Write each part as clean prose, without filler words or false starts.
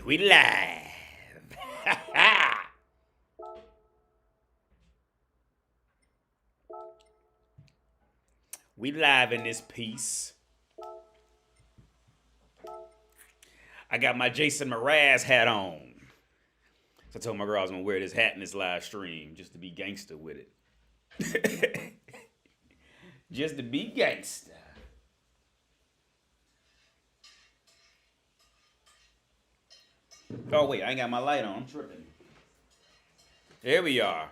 We live. We live in this piece. I got my Jason Mraz hat on. So I told my girl I was gonna wear this hat in this live stream just to be gangster with it. Just to be gangster. Oh wait, I ain't got my light on. I'm tripping. There we are.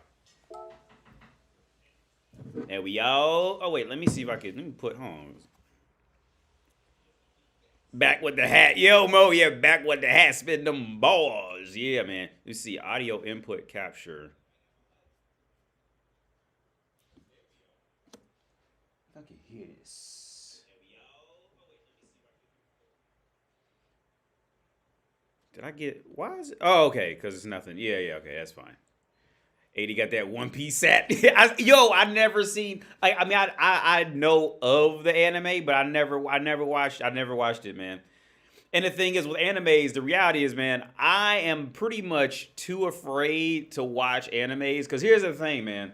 There we all. Oh wait, let me see if I can. Let me put home. Back with the hat. Yo, Mo, yeah, back with the hat. Spin them balls. Yeah, man. You see, audio input capture. If I can hear this. Did I get. Why is it? Oh, okay, because it's nothing. Yeah, okay, that's fine. 80 got that One Piece set. I never seen. I know of the anime, but I never watched it, man. And the thing is, with animes, the reality is, man, I am pretty much too afraid to watch animes. Because here's the thing, man.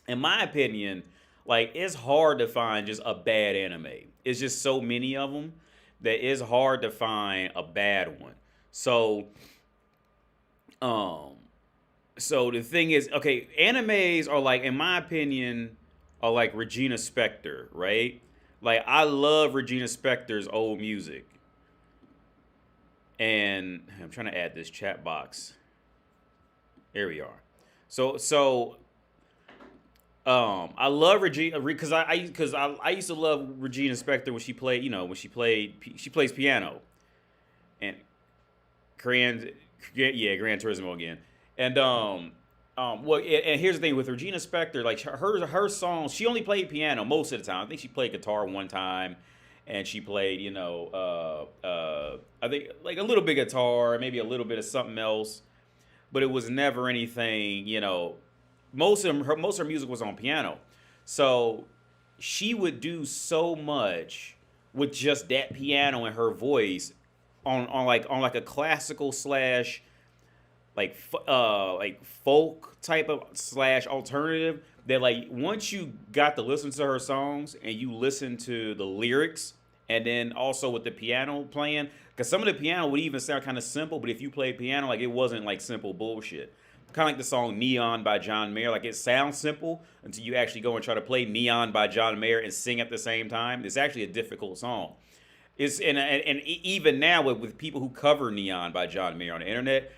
In my opinion, like, it's hard to find just a bad anime. It's just so many of them that it's hard to find a bad one. So the thing is, okay, animes are like, in my opinion, are like Regina Spektor, right? Like, I love Regina Spektor's old music. And I'm trying to add this chat box. There we are. So I love Regina because I used to love Regina Spektor when she played, she plays piano. And Gran Turismo again. And and here's the thing with Regina Spektor, like her songs, she only played piano most of the time. I think she played guitar one time, and she played, I think like a little bit of guitar, maybe a little bit of something else, but it was never anything, Most of her music was on piano, so she would do so much with just that piano and her voice on like a classical slash like folk type of slash alternative, that like once you got to listen to her songs and you listen to the lyrics and then also with the piano playing, because some of the piano would even sound kind of simple, but if you played piano, like it wasn't like simple bullshit. Kind of like the song Neon by John Mayer. Like, it sounds simple until you actually go and try to play Neon by John Mayer and sing at the same time. It's actually a difficult song. It's and even now with people who cover Neon by John Mayer on the internet,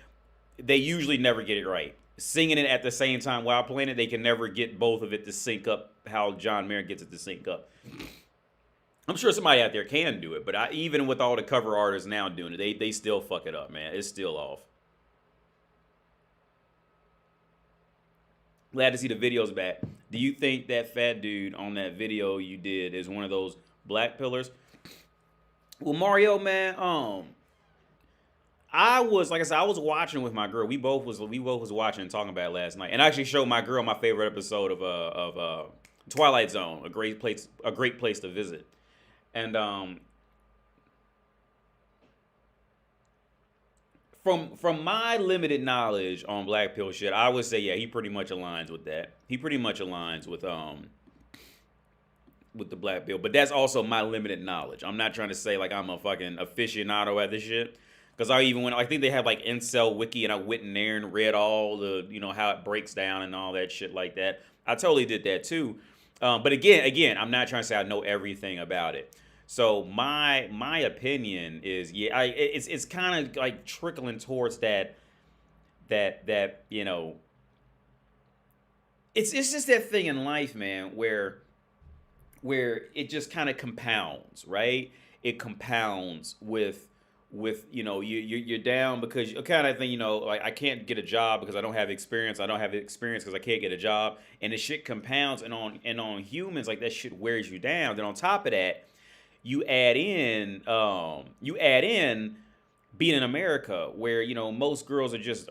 they usually never get it right. Singing it at the same time while playing it, they can never get both of it to sync up how John Mayer gets it to sync up. I'm sure somebody out there can do it, but even with all the cover artists now doing it, they still fuck it up, man. It's still off. Glad to see the videos back. Do you think that fat dude on that video you did is one of those black pillars? Well, Mario, man, I was watching with my girl. We both was watching and talking about it last night, and I actually showed my girl my favorite episode of Twilight Zone, a great place to visit, and From my limited knowledge on black pill shit, I would say, yeah, he pretty much aligns with that. He pretty much aligns with the black pill, but that's also my limited knowledge. I'm not trying to say like I'm a fucking aficionado at this shit, because I think they have like Incel Wiki, and I went in there and read all the, how it breaks down and all that shit like that. I totally did that too. But again, I'm not trying to say I know everything about it. So my opinion is, yeah, it's kind of like trickling towards that it's just that thing in life, man, where it just kind of compounds, right? It compounds with you're down because kind of thing, like I can't get a job because I don't have experience. I don't have experience because I can't get a job, and the shit compounds, and on humans, like, that shit wears you down. Then on top of that, you add in being in America, where most girls are just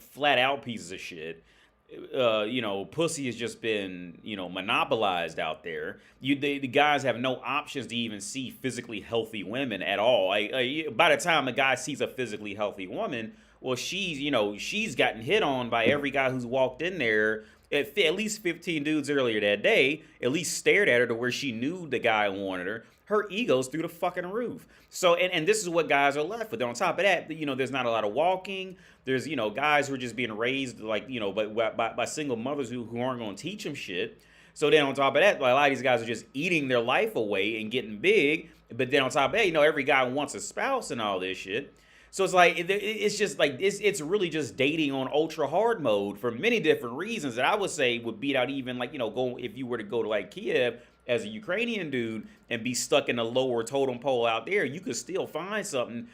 flat out pieces of shit, you know, pussy has just been, you know, monopolized out there. The guys have no options to even see physically healthy women at all. By the time a guy sees a physically healthy woman, well, she's, you know, she's gotten hit on by every guy who's walked in there. At least 15 dudes earlier that day, at least stared at her to where she knew the guy wanted her. Her ego's through the fucking roof. So, and this is what guys are left with. On top of that, you know, there's not a lot of walking. There's, you know, guys who are just being raised, like, you know, by single mothers who aren't going to teach them shit. So then on top of that, like, a lot of these guys are just eating their life away and getting big. But then on top of that, you know, every guy wants a spouse and all this shit. So it's like, it's just like, it's really just dating on ultra hard mode for many different reasons that I would say would beat out even, like, you know, go if you were to go to like Kiev as a Ukrainian dude and be stuck in the lower totem pole out there, you could still find something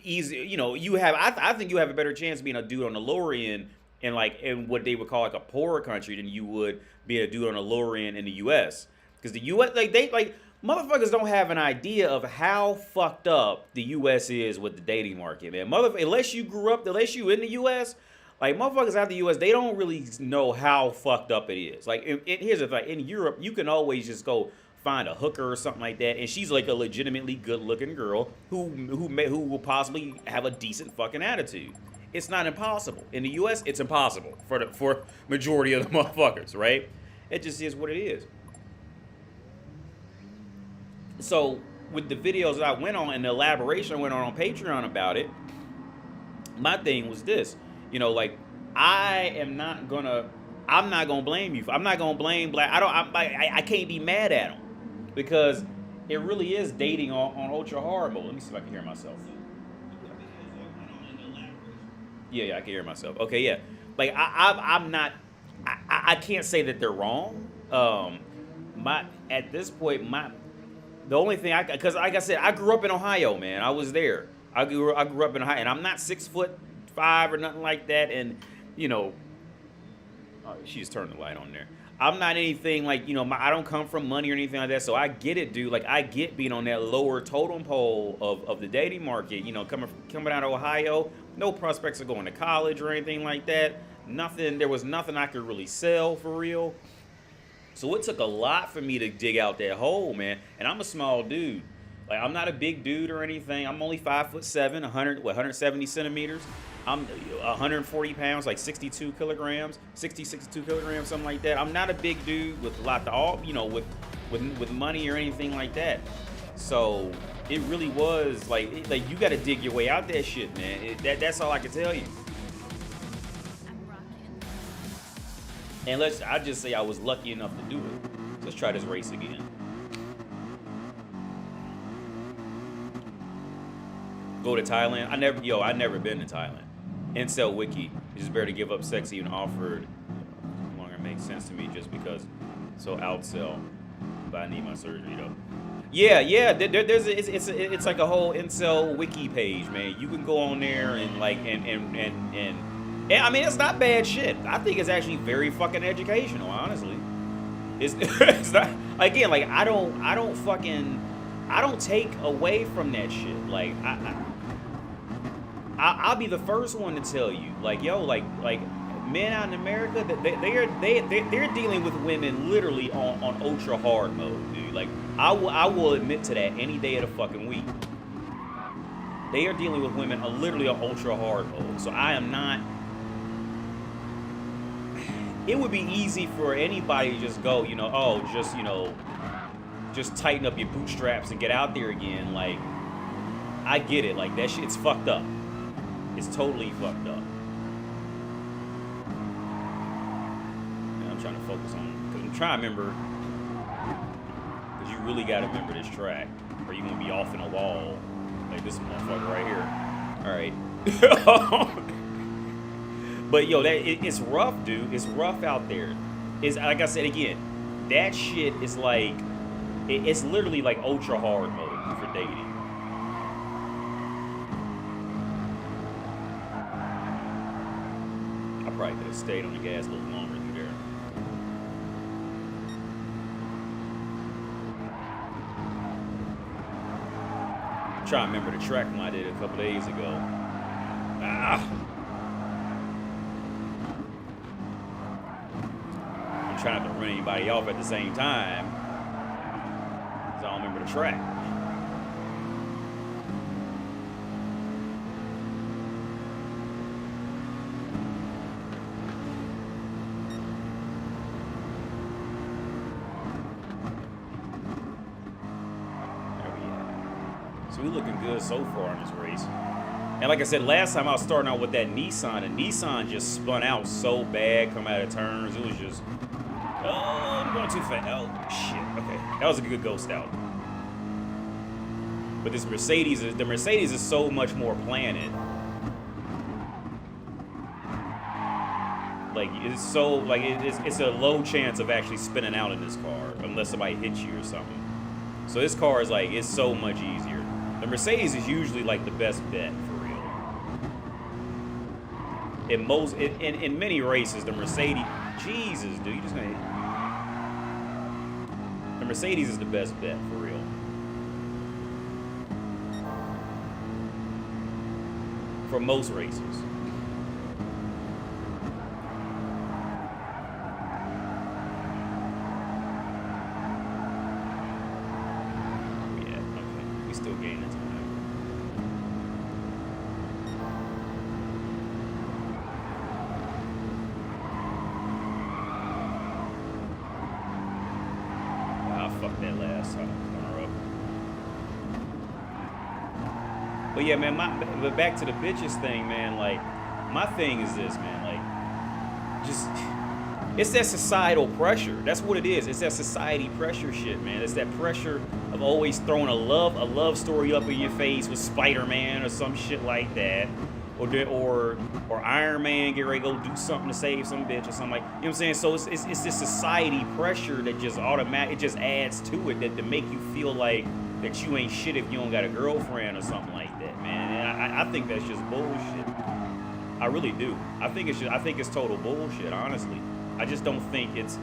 easy. You know, you have, I think you have a better chance being a dude on the lower end in what they would call like a poorer country than you would be a dude on the lower end in the U.S. Because the U.S., motherfuckers don't have an idea of how fucked up the U.S. is with the dating market, man. Unless you in the U.S., like, motherfuckers out of the U.S., they don't really know how fucked up it is. Like, here's the thing. In Europe, you can always just go find a hooker or something like that, and she's like a legitimately good-looking girl who will possibly have a decent fucking attitude. It's not impossible. In the U.S., it's impossible for majority of the motherfuckers, right? It just is what it is. So, with the videos that I went on and the elaboration I went on Patreon about it, my thing was this. You know, like, I'm not gonna blame you. I'm not gonna blame Black. I can't be mad at him because it really is dating on ultra hard mode. Let me see if I can hear myself. Yeah, I can hear myself. Okay, yeah. Like, I'm not. I can't say that they're wrong. At this point, the only thing because like I said, I grew up in Ohio, man. I was there. I grew up in Ohio, and I'm not 6'5" or nothing like that. And, you know, she just turned the light on there. I'm not anything like, you know, I don't come from money or anything like that. So I get it, dude. Like, I get being on that lower totem pole of the dating market. You know, coming out of Ohio, no prospects of going to college or anything like that. Nothing. There was nothing I could really sell for real. So it took a lot for me to dig out that hole, man. And I'm a small dude. Like, I'm not a big dude or anything. I'm only 5'7", 170 centimeters. I'm 140 pounds, like 62 kilograms, something like that. I'm not a big dude with a lot to you know, with money or anything like that. So it really was like you got to dig your way out that shit, man. That's all I can tell you. And I just say I was lucky enough to do it. Let's try this race again. Go to Thailand. I never been to Thailand. Incel Wiki. Just better to give up sex even offered. No longer makes sense to me just because. So outsell. But I need my surgery though. Yeah. It's like a whole Incel Wiki page, man. You can go on there and like and I mean, it's not bad shit. I think it's actually very fucking educational, honestly. It's not, again, like, I don't take away from that shit. Like, I'll be the first one to tell you, like, yo, like men out in America, they're dealing with women literally on ultra hard mode, dude. Like, I will admit to that any day of the fucking week. They are dealing with women literally on ultra hard mode. So I am not. It would be easy for anybody to just go, you know, just tighten up your bootstraps and get out there again. Like, I get it. Like, that shit's fucked up. It's totally fucked up. And I'm trying to focus on, because I'm trying to remember, because you really got to remember this track, or you're going to be off in a wall. Like this motherfucker right here. All right. But yo, it's rough, dude. It's rough out there. It's like I said again, that shit is like, it's literally like ultra hard mode for dating. I probably could have stayed on the gas a little longer through there. I'm trying to remember the track one I did a couple days ago. try not to run anybody off at the same time. Because I don't remember the track. So we're looking good so far in this race. And like I said, last time I was starting out with that Nissan, and Nissan just spun out so bad coming out of turns. It was just, oh, I'm going too fast. Oh, shit. Okay. That was a good ghost out. But this Mercedes, the Mercedes is so much more planted. Like, it's so, like, it's a low chance of actually spinning out in this car unless somebody hits you or something. So this car is like, it's so much easier. The Mercedes is usually like the best bet for real. In many races, the Mercedes, Jesus, dude, you just gonna. The Mercedes is the best bet for real. For most races. Still gaining time. I fucked that last time. But yeah, man, but back to the bitches thing, man. Like, my thing is this, man. Like, just. It's that societal pressure. That's what it is. It's that society pressure shit, man. It's that pressure of always throwing a love story up in your face with Spider-Man or some shit like that, or Iron Man get ready to go do something to save some bitch or something like. You know what I'm saying? So it's this society pressure that just it just adds to it that to make you feel like that you ain't shit if you don't got a girlfriend or something like that, man. And I think that's just bullshit. I really do. I think it's total bullshit, honestly. I just don't think it's.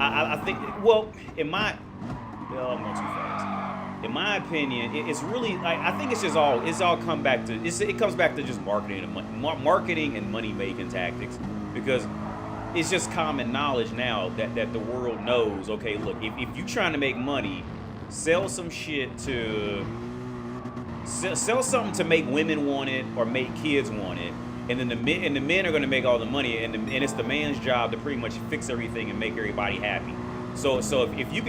I think. Well, I'm going too fast. In my opinion, it's really. I think it's all come back to. It comes back to just marketing and money making tactics, because it's just common knowledge now that the world knows. Okay, look, if you're trying to make money, sell some shit to. Sell something to make women want it or make kids want it. And then the men are going to make all the money, and it's the man's job to pretty much fix everything and make everybody happy. So if you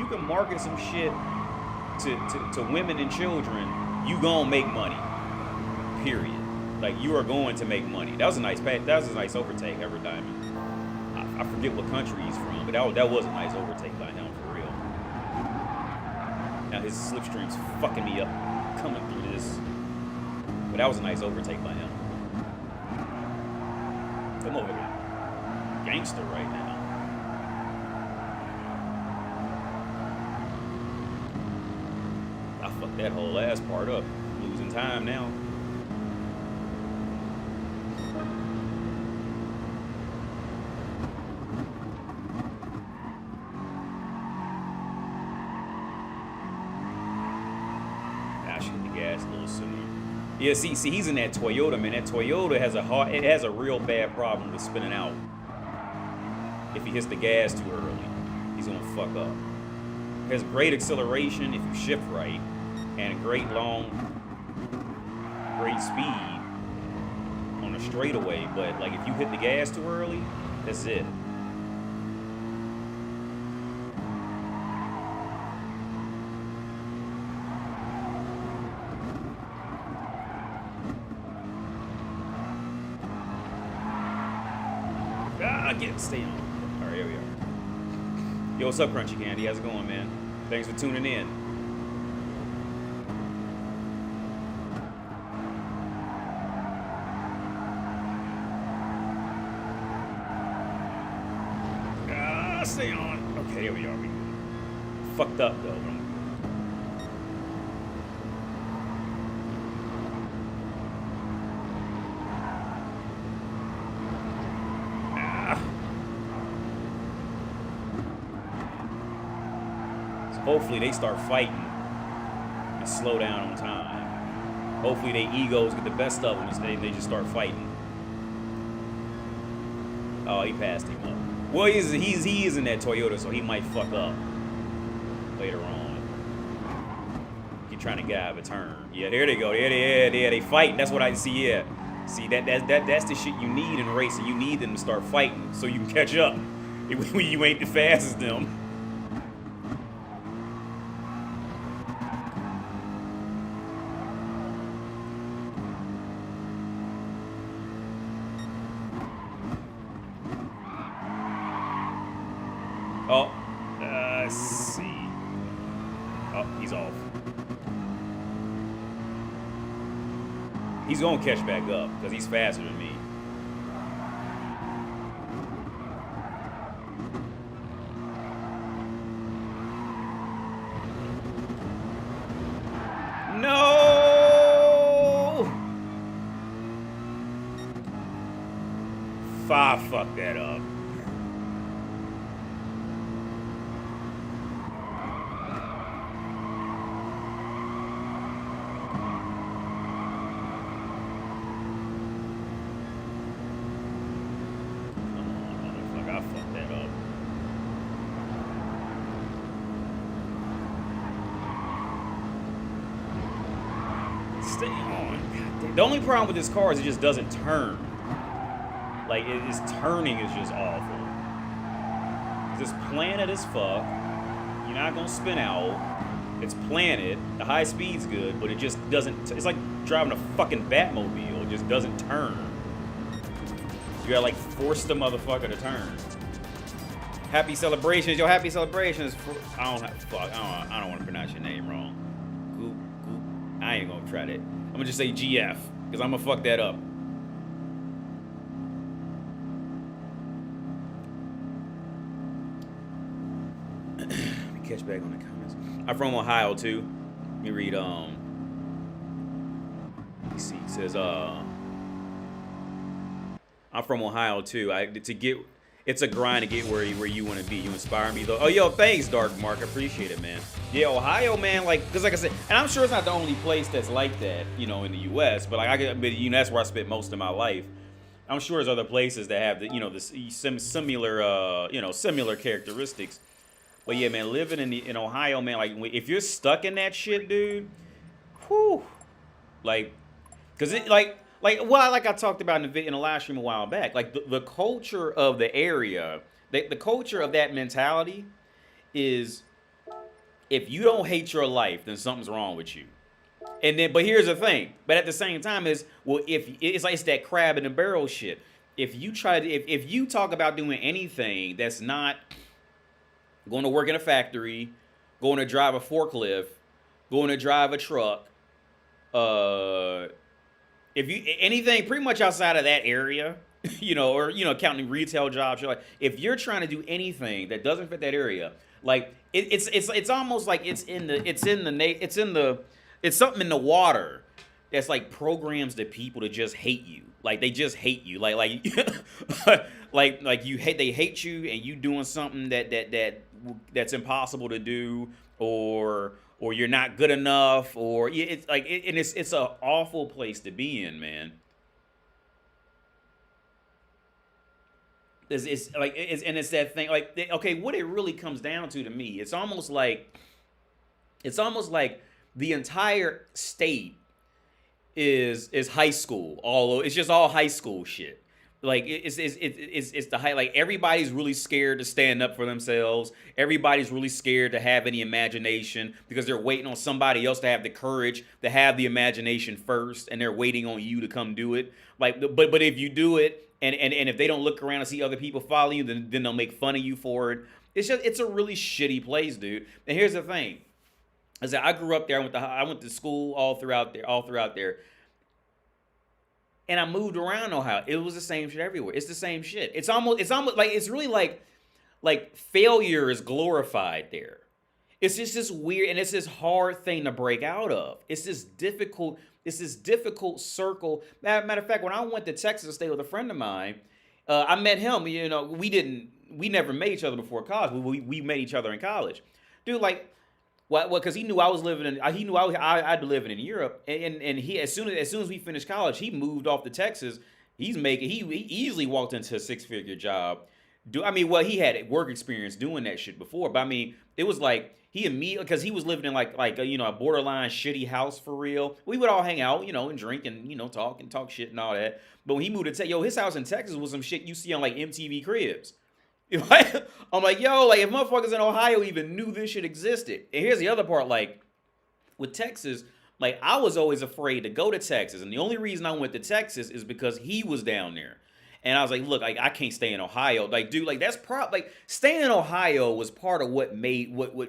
can market some shit to women and children, you gonna make money. Period. Like, you are going to make money. That was a nice overtake, Everett Diamond. I forget what country he's from, but that was a nice overtake by him for real. Now his slipstream's fucking me up coming through this. But that was a nice overtake by him. Come over here. Gangster right now. I fucked that whole last part up. Losing time now. I should hit the gas a little sooner. Yeah, see, he's in that Toyota, man. That Toyota has a real bad problem with spinning out. If he hits the gas too early, he's gonna fuck up. It has great acceleration if you shift right, and great speed on a straightaway. But like, if you hit the gas too early, that's it. Stay on. All right, here we are. Yo, what's up, Crunchy Candy? How's it going, man? Thanks for tuning in. Stay on. Okay, here we are. We fucked up though. Hopefully they start fighting and slow down on time. Hopefully their egos get the best of them and they just start fighting. Oh, he passed him up. Well, he is in that Toyota, so he might fuck up later on. He trying to get out of a turn. Yeah, there they go. They fight. That's what I see. Yeah, see that's the shit you need in racing. You need them to start fighting so you can catch up when you ain't the fastest them. Oh, let's see. Oh, he's off. He's gonna catch back up because he's faster than me. No! Fuck that up. Stay on. The only problem with this car is it just doesn't turn. Like, its turning is just awful. It's planted as fuck. You're not gonna spin out. It's planted. The high speed's good, but it just doesn't. It's like driving a fucking Batmobile. It just doesn't turn. You gotta like force the motherfucker to turn. Happy celebrations, yo! Happy celebrations. I don't want to pronounce your name wrong. Goop. I ain't gonna try that. I'm gonna just say GF because I'm gonna fuck that up. Let me catch back on the comments. I'm from Ohio too. Let me read. Let me see. It says I'm from Ohio too. It's a grind to get where you want to be. You inspire me though. Oh, yo, thanks, Dark Mark. I appreciate it, man. Yeah, Ohio, man. Like, cause like I said, and I'm sure it's not the only place that's like that, you know, in the U.S. But like that's where I spent most of my life. I'm sure there's other places that have this similar characteristics. But yeah, man, living in Ohio, man, like if you're stuck in that shit, dude, whew, like, cause it like I talked about in the live stream a while back, like the culture of the area, the culture of that mentality is, if you don't hate your life, then something's wrong with you. And then, but here's the thing. But at the same time, if it's that crab in the barrel shit. If you talk about doing anything that's not going to work in a factory, going to drive a forklift, going to drive a truck, if you anything pretty much outside of that area, or counting retail jobs, you're like, if you're trying to do anything that doesn't fit that area, like it's almost like it's something in the water that's like programs the people to just hate you. Like they just hate you. Like they hate you and you doing something that's impossible to do, or you're not good enough, or it's like it's an awful place to be in, man. It's that thing, like, okay, what it really comes down to me, it's almost like the entire state is high school. It's just all high school shit. Like it's the high, like everybody's really scared to stand up for themselves. Everybody's really scared to have any imagination because they're waiting on somebody else to have the courage to have the imagination first, and they're waiting on you to come do it. Like, but if you do it, and if they don't look around and see other people follow you, then they'll make fun of you for it. It's a really shitty place, dude. And here's the thing: I grew up there. I went to school all throughout there. And I moved around Ohio. It was the same shit everywhere. It's the same shit. It's almost like, it's really like failure is glorified there. It's just this weird, and it's this hard thing to break out of. It's this difficult circle. Matter of fact, when I went to Texas to stay with a friend of mine, I met him. We never met each other before college. We met each other in college, dude. Like, well, because he knew I was living in. He knew I'd be living in Europe, and he as soon as we finished college, he moved off to Texas. he easily walked into a 6-figure job. I mean, well, he had work experience doing that shit before, but I mean, it was like he immediately, because he was living in like a, a borderline shitty house for real. We would all hang out, and drink and talk shit and all that. But when he moved to Texas, his house in Texas was some shit you see on like MTV Cribs. I'm like, yo, like if motherfuckers in Ohio even knew this shit existed. And here's the other part, like with Texas, like I was always afraid to go to Texas, and the only reason I went to Texas is because he was down there. And I was like, look, I can't stay in Ohio. Like, dude, like that's like staying in Ohio was part of what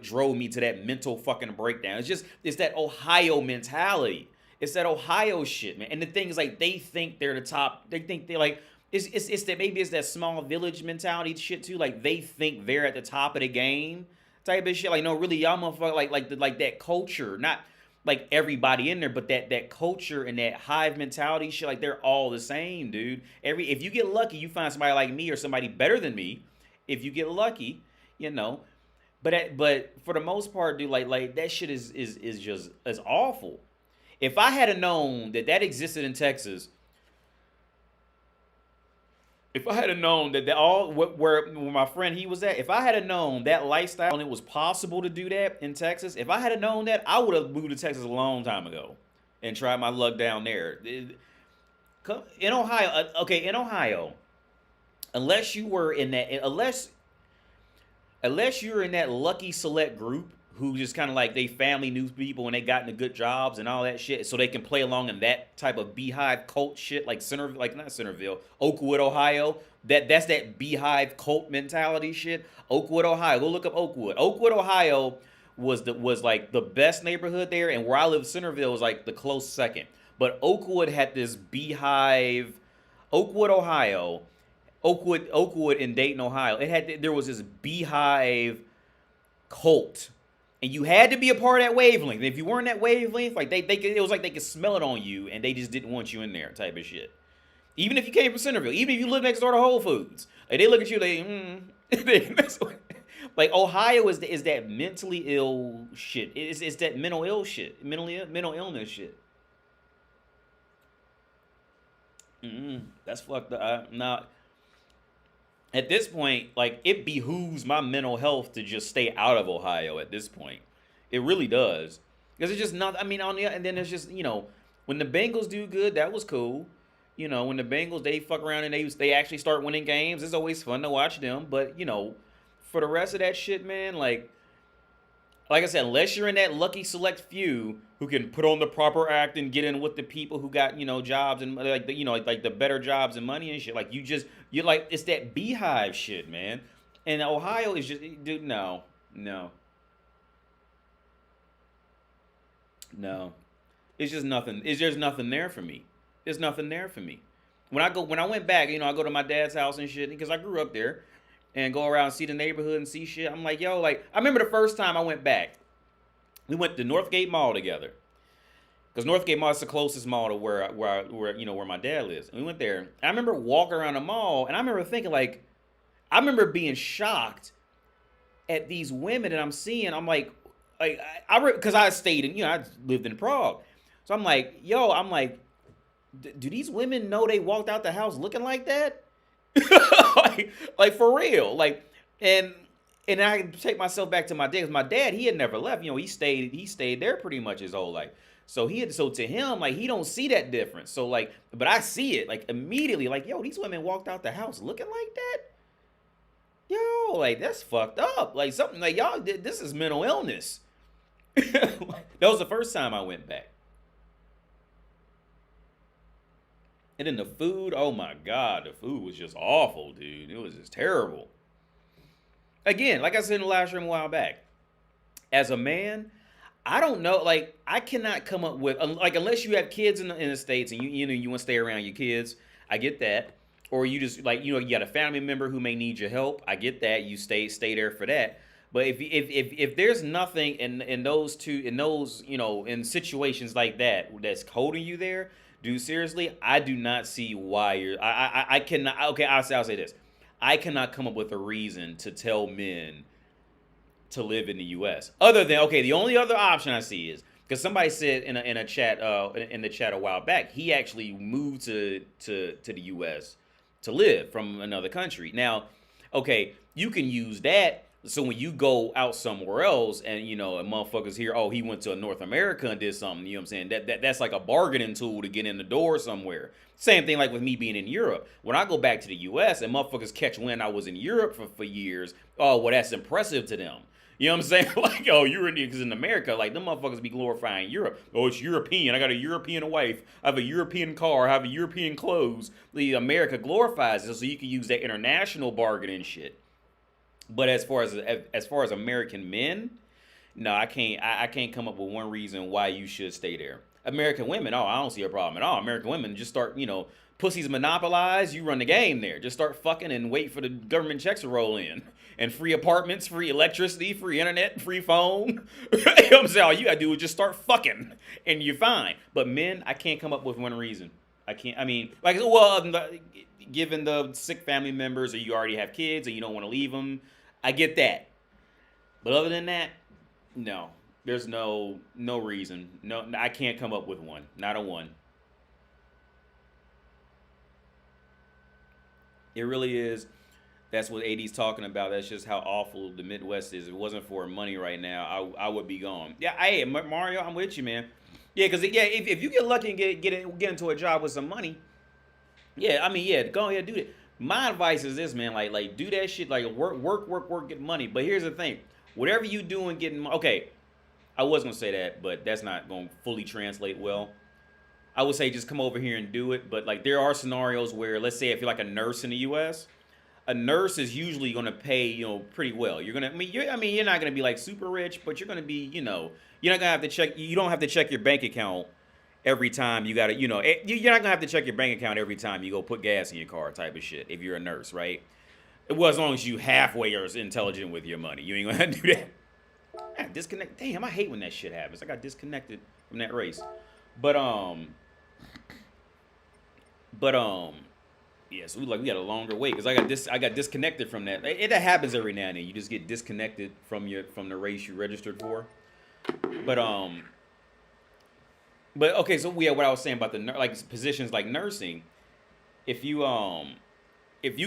drove me to that mental fucking breakdown. It's that Ohio mentality. It's that Ohio shit, man. And the thing is, like, they think they're the top. They think they're like, it's that maybe it's that small village mentality shit too. Like they think they're at the top of the game type of shit. Like, no, really, y'all motherfucker, like that culture, not like everybody in there, but that culture and that hive mentality shit, like they're all the same, dude. If you get lucky, you find somebody like me or somebody better than me. If you get lucky, But for the most part, dude, like that shit is awful. If I had known that existed in Texas, if I had known that where my friend he was at, if I had known that lifestyle and it was possible to do that in Texas, if I had known that, I would have moved to Texas a long time ago and tried my luck down there. In Ohio, unless you were in that, unless you're in that lucky select group who just kind of like they family knew people and they got into good jobs and all that shit, so they can play along in that type of beehive cult shit, like not Centerville, Oakwood, Ohio. That's that beehive cult mentality shit. Oakwood, Ohio. Go look up Oakwood. Oakwood, Ohio was like the best neighborhood there, and where I live, Centerville was like the close second. But Oakwood had this beehive. Oakwood, Ohio. Oakwood in Dayton, Ohio. There was this beehive cult. And you had to be a part of that wavelength. And if you weren't that wavelength, like it was like they could smell it on you, and they just didn't want you in there, type of shit. Even if you came from Centerville, even if you live next door to Whole Foods, like they look at you, like Ohio is that mentally ill shit. It's that mental ill shit, mental illness shit. That's fucked up. Now, at this point, like, it behooves my mental health to just stay out of Ohio at this point. It really does. Because it's just not, I mean, and then it's just, when the Bengals do good, that was cool. When the Bengals, they fuck around and they actually start winning games, it's always fun to watch them. But, for the rest of that shit, man, like I said, unless you're in that lucky select few who can put on the proper act and get in with the people who got, jobs and like the better jobs and money and shit, like you're like, it's that beehive shit, man. And Ohio is just, dude, no. It's just nothing. It's just nothing there for me. There's nothing there for me. When I went back, I go to my dad's house and shit because I grew up there. And go around and see the neighborhood and see shit. I'm like, yo, like, I remember the first time I went back. We went to Northgate Mall together. Because Northgate Mall is the closest mall to where my dad lives. And we went there. And I remember walking around the mall, and I remember thinking, like, I remember being shocked at these women that I'm seeing. I'm like because I stayed in, I lived in Prague. So I'm like, do these women know they walked out the house looking like that? like for real, and I take myself back to my dad. 'Cause my dad, he had never left. He stayed there pretty much his whole life. So to him, like, he don't see that difference. So like, but I see it like immediately. Like, yo, these women walked out the house looking like that. Yo, like, that's fucked up. Like, something like, y'all, this is mental illness. That was the first time I went back. And then the food, oh my God, the food was just awful, dude. It was just terrible. Again, like I said in the live stream a while back, as a man, I don't know, like, I cannot come up with, like, unless you have kids in the States and you want to stay around your kids, I get that. Or you just, like, you got a family member who may need your help, I get that. You stay there for that. But if there's nothing in those in situations like that's holding you there, dude, seriously, I do not see why I cannot, okay, I'll say this. I cannot come up with a reason to tell men to live in the U.S. Other than, okay, the only other option I see is, Because somebody said in a chat in the chat a while back, he actually moved to the U.S. to live from another country. Now, okay, you can use that. So when you go out somewhere else and and motherfuckers hear, oh, he went to North America and did something, you know what I'm saying? That's like a bargaining tool to get in the door somewhere. Same thing like with me being in Europe. When I go back to the US and motherfuckers catch when I was in Europe for years, oh, well, that's impressive to them. You know what I'm saying? Like, oh, you're in because in America, like them motherfuckers be glorifying Europe. Oh, it's European. I got a European wife. I have a European car. I have a European clothes. The America glorifies it, so you can use that international bargaining shit. But as far as American men, no, I can't come up with one reason why you should stay there. American women, oh, I don't see a problem at all. American women just start, pussies monopolize. You run the game there. Just start fucking and wait for the government checks to roll in. And free apartments, free electricity, free internet, free phone. You know what I'm saying? All you gotta do is just start fucking, and you're fine. But men, I can't come up with one reason. I can't. I mean, like, well, given the sick family members, or you already have kids, and you don't want to leave them. I get that. But other than that, no. There's no reason. No, I can't come up with one. Not a one. It really is. That's what AD's talking about. That's just how awful the Midwest is. If it wasn't for money right now, I would be gone. Yeah, hey, Mario, I'm with you, man. Yeah, because if you get lucky and get into a job with some money, yeah, I mean, yeah, go ahead and do that. My advice is this, man. Like do that shit. Like work, get money. But here's the thing. Whatever you doing getting, okay, I was gonna say that, but that's not gonna fully translate well. I would say just come over here and do it. But like there are scenarios where, let's say if you're like a nurse in the U.S., a nurse is usually gonna pay pretty well. You're gonna, you're not gonna be like super rich, but you're gonna be, you're not gonna have to check. You don't have to check your bank account every time you gotta, you're not gonna have to check your bank account every time you go put gas in your car, type of shit. If you're a nurse, right? Well, as long as you halfway are intelligent with your money, you ain't gonna have to do that. I disconnect. Damn, I hate when that shit happens. I got disconnected from that race. But yeah. So we got a longer wait because I got disconnected from that. That happens every now and then. You just get disconnected from the race you registered for. But okay, so yeah, what I was saying about the positions like nursing, if you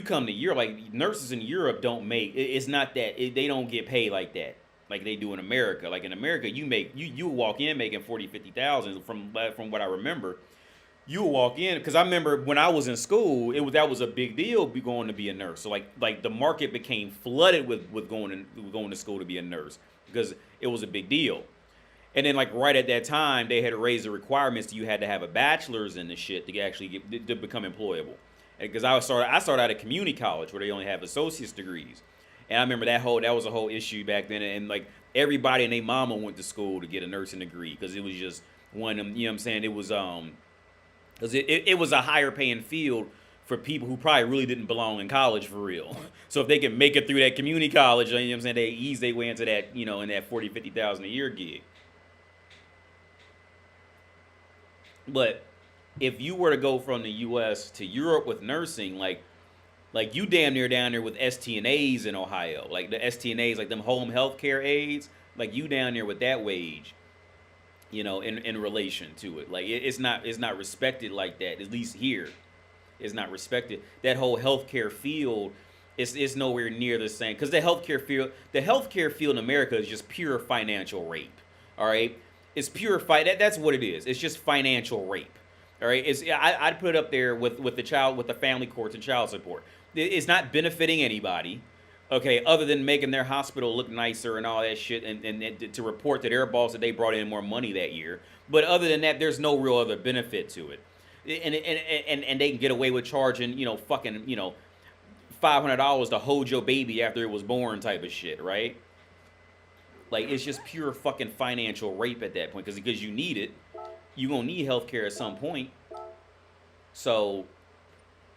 come to Europe, like nurses in Europe don't make it's not that they don't get paid like that, like they do in America. Like in America, you walk in making 40,000-50,000 from what I remember. You walk in because I remember when I was in school, that was a big deal going to be a nurse. So like the market became flooded with going to school to be a nurse because it was a big deal. And then, like, right at that time, they had raised the requirements that you had to have a bachelor's in the shit to actually to become employable. Because I started out at community college where they only have associate's degrees. And I remember that was a whole issue back then. And, like, everybody and their mama went to school to get a nursing degree because it was just one of them, you know what I'm saying? It was, because it was a higher paying field for people who probably really didn't belong in college for real. So if they can make it through that community college, you know what I'm saying, they ease their way into that, in that 40,000-50,000 a year gig. But if you were to go from the U.S. to Europe with nursing, like you damn near down there with STNAs in Ohio, like the STNAs, like them home health care aides, like you down there with that wage, in relation to it. Like it's not respected like that. At least here, it's not respected. That whole healthcare field is nowhere near the same because the healthcare field in America is just pure financial rape. All right. It's pure that's what it is. It's just financial rape. All right. I'd put it up there with the family courts and child support. It's not benefiting anybody. Okay, other than making their hospital look nicer and all that shit, and to report to their boss that they brought in more money that year. But other than that, there's no real other benefit to it. And they can get away with charging, fucking, $500 to hold your baby after it was born type of shit, right? Like, it's just pure fucking financial rape at that point because you need it. You're going to need healthcare at some point. So,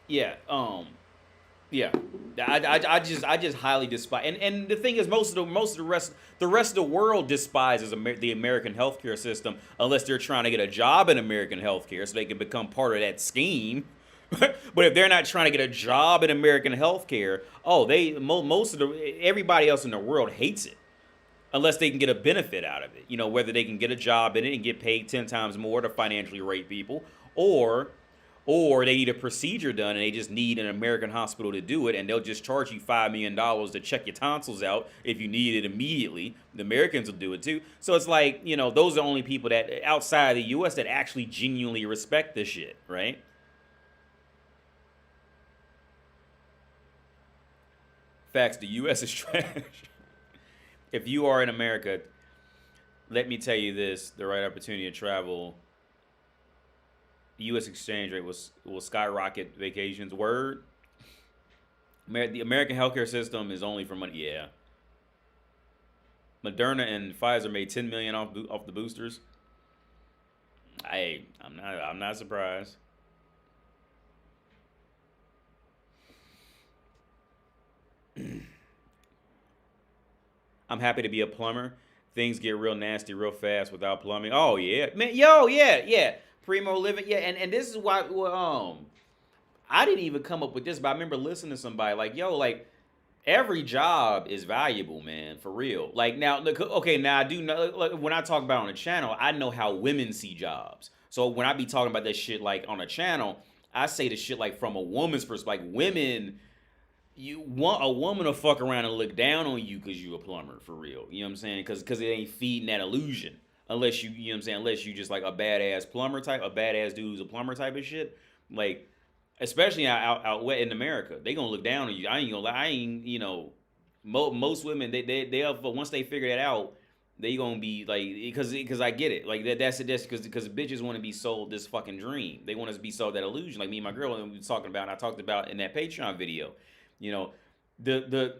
yeah, yeah, I just highly despise, and the thing is, most of the rest of the world despises the American healthcare system unless they're trying to get a job in American healthcare so they can become part of that scheme. But if they're not trying to get a job in American healthcare, everybody else in the world hates it. unless they can get a benefit out of it. You know, whether they can get a job in it and get paid 10 times more to financially rape people, or or they need a procedure done and they just need an American hospital to do it, and they'll just charge you $5 million to check your tonsils out if you need it immediately. The Americans will do it too. So it's like, you know, those are the only people that outside of the US that actually genuinely respect this shit, right? Facts, the US is trash. If you are in America, let me tell you this, the right opportunity to travel, the U.S. exchange rate will skyrocket vacations. Word. The American healthcare system is only for money. Yeah. Moderna and Pfizer made 10 million off the boosters. I'm not surprised. I'm happy to be a plumber. Things get real nasty real fast without plumbing. Oh yeah, man. Yo, yeah, yeah. Primo living, yeah. And this is why. Well, I didn't even come up with this, but I remember listening to somebody like, yo, like every job is valuable, man, for real. Like now, look, okay, now I do know. Like, when I talk about on the channel, I know how women see jobs. So when I be talking about that shit like on a channel, I say the shit like from a woman's perspective. Like women, you want a woman to fuck around and look down on you because you a plumber for real. You know what I'm saying? Because it ain't feeding that illusion. Unless you know what I'm saying? Unless you just like a badass plumber type, a badass dude who's a plumber type of shit. Like, especially out wet in America, they gonna look down on you. I ain't gonna lie. I ain't, you know, most women they once they figure that out, they gonna be like, because I get it. Like that's because bitches want to be sold this fucking dream. They want us to be sold that illusion. Like me and my girl and we was talking about, and I talked about in that Patreon video. You know, the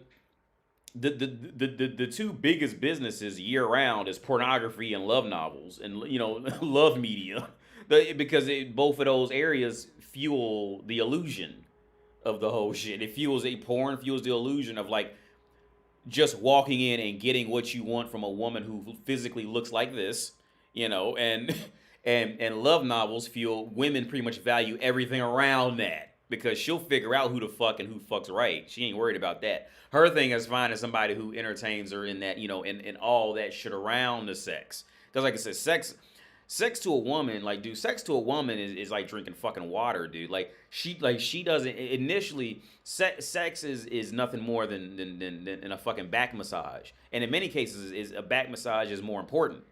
the two biggest businesses year round is pornography and love novels and, you know, love media, because both of those areas fuel the illusion of the whole shit. It fuels porn fuels the illusion of like just walking in and getting what you want from a woman who physically looks like this, you know, and and love novels fuel women pretty much value everything around that because she'll figure out who to fuck and who fucks right. She ain't worried about that. Her thing is finding somebody who entertains her in that, you know, in all that shit around the sex. Because like I said, sex to a woman, like, dude, sex to a woman is like drinking fucking water, dude. Like she doesn't initially sex is nothing more than a fucking back massage. And in many cases is a back massage is more important.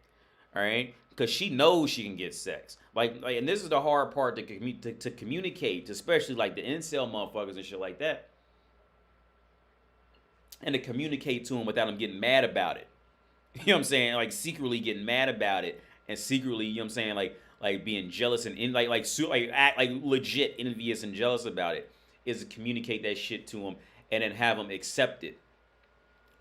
All right? Because she knows she can get sex. Like, and this is the hard part to communicate, especially like the incel motherfuckers and shit like that. And to communicate to them without them getting mad about it. You know what I'm saying? Like secretly getting mad about it and secretly, you know what I'm saying, like being jealous and act like legit envious and jealous about it, is to communicate that shit to them and then have them accept it.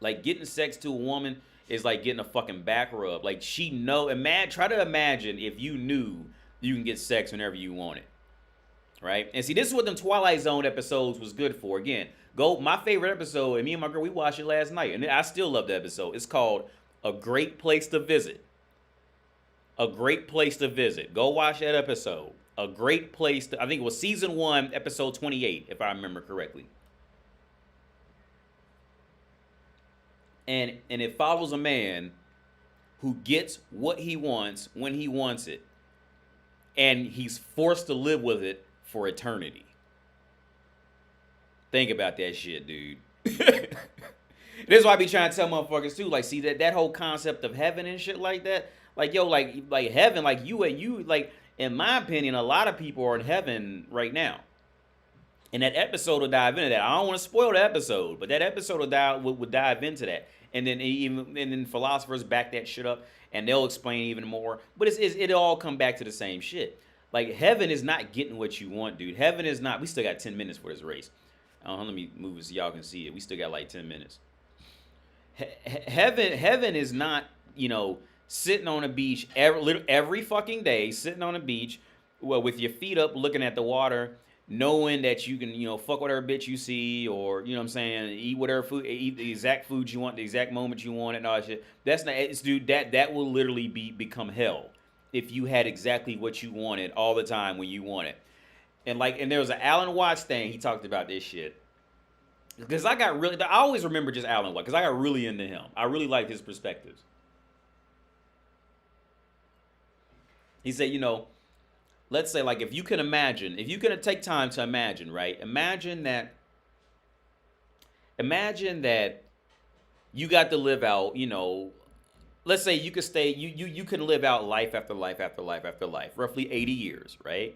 Like getting sex to a woman is like getting a fucking back rub. Like she try to imagine if you knew you can get sex whenever you want it. Right? And see, this is what them Twilight Zone episodes was good for. Again, my favorite episode, and me and my girl, we watched it last night, and I still love the episode. It's called A Great Place to Visit. A Great Place to Visit. Go watch that episode. A Great Place to, I think it was season 1, episode 28, if I remember correctly. And it follows a man who gets what he wants when he wants it, and he's forced to live with it for eternity. Think about that shit, dude. This is why I be trying to tell motherfuckers too. Like, see that whole concept of heaven and shit like that. Like, yo, like heaven, like you, like, in my opinion, a lot of people are in heaven right now. And that episode will dive into that. I don't want to spoil the episode, but that episode would dive into that. And then philosophers back that shit up, and they'll explain even more. But it all come back to the same shit. Like, heaven is not getting what you want, dude. Heaven is not. We still got 10 minutes for this race. Let me move it so y'all can see it. We still got like 10 minutes. Heaven is not, you know, sitting on a beach every fucking day, sitting on a beach, well, with your feet up, looking at the water, knowing that you can, you know, fuck whatever bitch you see, or, you know what I'm saying, eat whatever food, eat the exact food you want, the exact moment you want it, and all that shit. That's not, dude, that will literally become hell if you had exactly what you wanted all the time when you want it. And there was an Alan Watts thing, he talked about this shit. because I always remember just Alan White because I got really into him. I really liked his perspectives. He said, let's say like if you can take time to imagine, right? Imagine that you got to live out, let's say you could stay, you can live out life after life after life after life, roughly 80 years, right?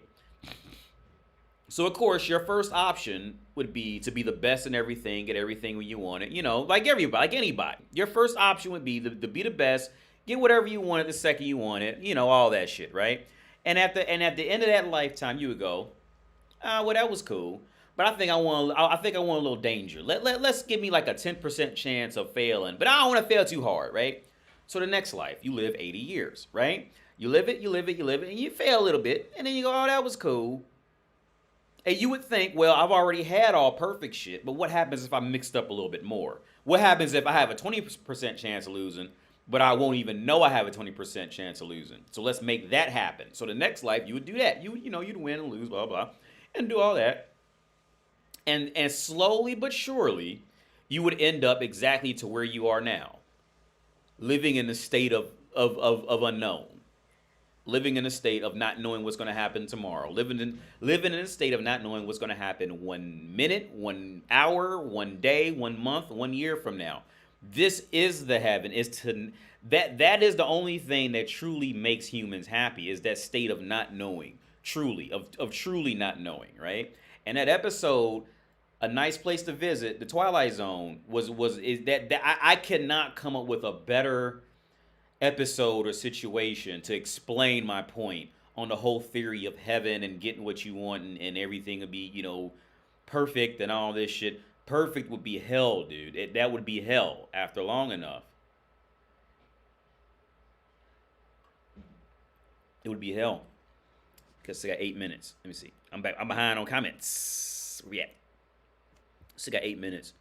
So of course, your first option would be to be the best in everything, get everything when you want it, like everybody, like anybody. Your first option would be to be the best, get whatever you want it the second you want it, all that shit, right? And at the end of that lifetime, you would go, well, that was cool, but I think I want a little danger. Let's give me like a 10% chance of failing, but I don't want to fail too hard, right? So the next life, you live 80 years, right? You live it, and you fail a little bit, and then you go, oh, that was cool. And you would think, well, I've already had all perfect shit, but what happens if I mixed up a little bit more? What happens if I have a 20% chance of losing, but I won't even know I have a 20% chance of losing? So let's make that happen. So the next life, you would do that. You'd win and lose, blah, blah, and do all that. And slowly but surely, you would end up exactly to where you are now. Living in a state of unknown. Living in a state of not knowing what's going to happen tomorrow. Living in a state of not knowing what's going to happen 1 minute, 1 hour, 1 day, 1 month, 1 year from now. This is the heaven. That is the only thing that truly makes humans happy, is that state of not knowing, truly, of truly not knowing, right? And that episode, A Nice Place to Visit, The Twilight Zone, is that I cannot come up with a better episode or situation to explain my point on the whole theory of heaven and getting what you want and everything would be, perfect and all this shit. Perfect would be hell, dude. That would be hell after long enough. It would be hell. Because I got 8 minutes. Let me see. I'm back. I'm behind on comments. Yeah. Still got 8 minutes.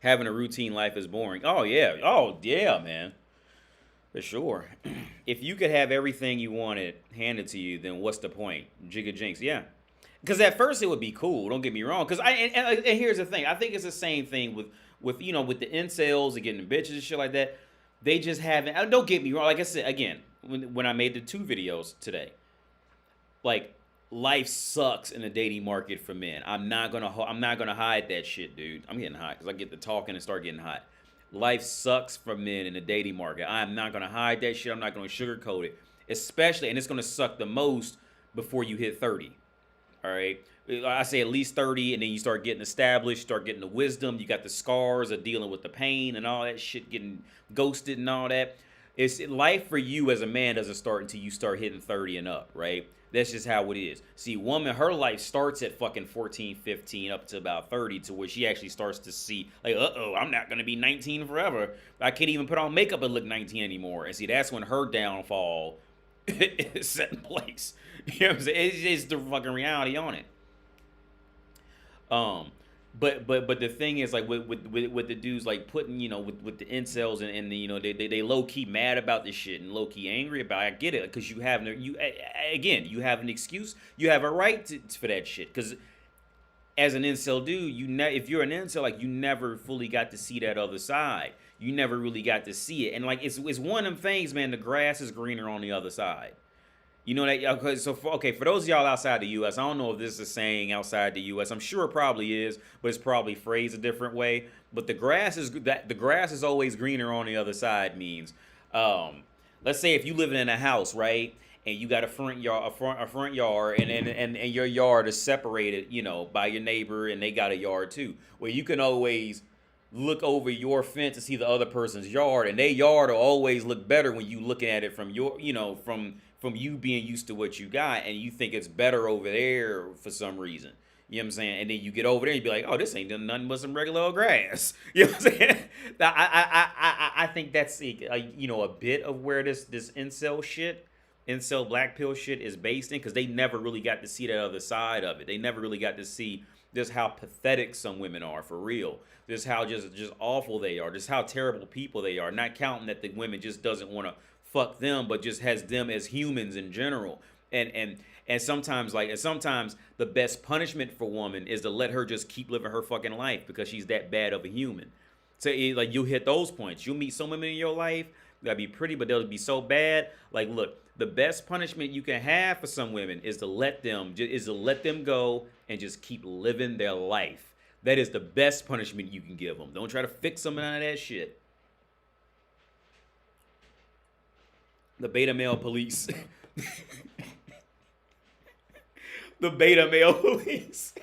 Having a routine life is boring. Oh, yeah. Oh, yeah, man. For sure. If you could have everything you wanted handed to you, then what's the point? Jigga jinx. Yeah. Because at first it would be cool. Don't get me wrong. Because and here's the thing. I think it's the same thing with the incels and getting bitches and shit like that. They just haven't. Don't get me wrong. Like I said, again, when I made the 2 videos today, like, life sucks in the dating market for men. I'm not gonna hide that shit, dude. I'm getting hot because I get to talking and start getting hot. Life sucks for men in the dating market. I'm not gonna hide that shit. I'm not gonna sugarcoat it. Especially, and it's gonna suck the most before you hit 30. All right, I say at least 30, and then you start getting established, start getting the wisdom. You got the scars of dealing with the pain and all that shit, getting ghosted and all that. Life for you as a man doesn't start until you start hitting 30 and up, right? That's just how it is. See, woman, her life starts at fucking 14, 15 up to about 30 to where she actually starts to see, like, uh-oh, I'm not going to be 19 forever. I can't even put on makeup and look 19 anymore. And see, that's when her downfall is set in place. You know what I'm saying? It's the fucking reality on it. But the thing is, like, with the dudes, like, putting, with the incels and the, they low key mad about this shit and low key angry about it. I get it, because you have an excuse, you have a right for that shit. Because as an incel dude, if you're an incel, like, you never fully got to see that other side. You never really got to see it, and like, it's one of them things, man. The grass is greener on the other side. You know that? So for those of y'all outside the U.S., I don't know if this is a saying outside the U.S. I'm sure it probably is, but it's probably phrased a different way. But the grass is always greener on the other side means, let's say if you living in a house, right, and you got a front yard, and your yard is separated, by your neighbor, and they got a yard too, where you can always look over your fence to see the other person's yard, and their yard will always look better when you looking at it from your, from you being used to what you got, and you think it's better over there for some reason. You know what I'm saying? And then you get over there and you be like, oh, this ain't nothing but some regular old grass. You know what I'm saying? I think that's a bit of where this incel black pill shit is based in, because they never really got to see that other side of it. They never really got to see just how pathetic some women are, for real. Just how just awful they are. Just how terrible people they are. Not counting that the women just doesn't want to fuck them, but just has them as humans in general. And and sometimes the best punishment for woman is to let her just keep living her fucking life because she's that bad of a human. So like you'll hit those points. You'll meet some women in your life that'll be pretty, but they'll be so bad. Like, look, the best punishment you can have for some women is to let them go and just keep living their life. That is the best punishment you can give them. Don't try to fix them out of that shit. The beta male police. The beta male police.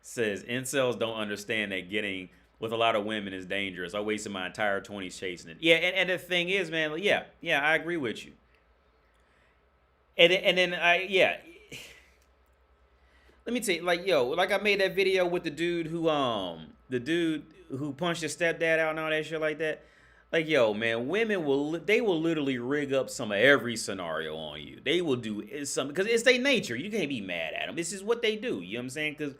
Says incels don't understand that getting with a lot of women is dangerous. I wasted my entire 20s chasing it. Yeah, and the thing is, man, yeah, I agree with you. And then let me tell you, like, yo, like I made that video with the dude who punched his stepdad out and all that shit like that. Like, yo, man, women will literally rig up some of every scenario on you. They will do something because it's their nature. You can't be mad at them. This is what they do. You know what I'm saying?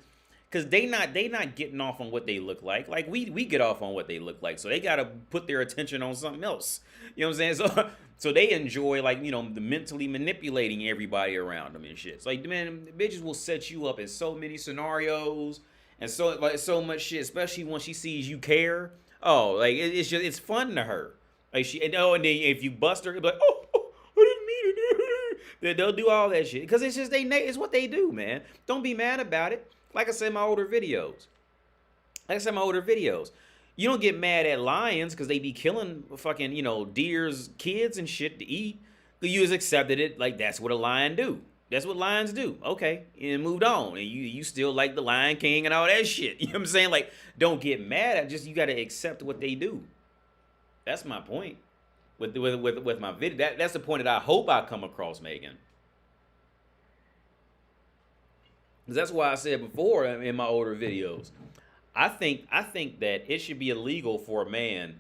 Because they not getting off on what they look like. Like we get off on what they look like. So they gotta put their attention on something else. You know what I'm saying? So they enjoy, like, you know, the mentally manipulating everybody around them and shit. It's like, man, bitches will set you up in so many scenarios and so much shit, especially when she sees you care. Oh, like it's fun to her. Like and then if you bust her, it'll be like, oh, I didn't mean it. They'll do all that shit because it's just it's what they do, man. Don't be mad about it. Like I said in my older videos. You don't get mad at lions because they be killing fucking, you know, deer's kids and shit to eat. You just accepted it like that's what a lion do. That's what lions do. Okay, and moved on. And you still like the Lion King and all that shit. You know what I'm saying? Like, don't get mad at just, you got to accept what they do. That's my point with my video. That's the point that I hope I come across, Megan. Because that's why I said before in my older videos, I think that it should be illegal for a man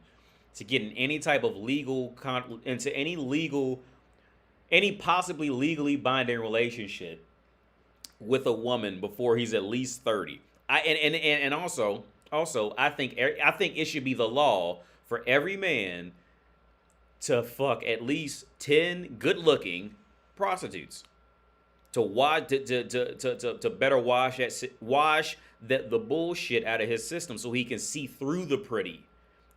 to get in any type of any possibly legally binding relationship with a woman before he's at least 30. And also I think it should be the law for every man to fuck at least 10 good-looking prostitutes to better wash the bullshit out of his system so he can see through the pretty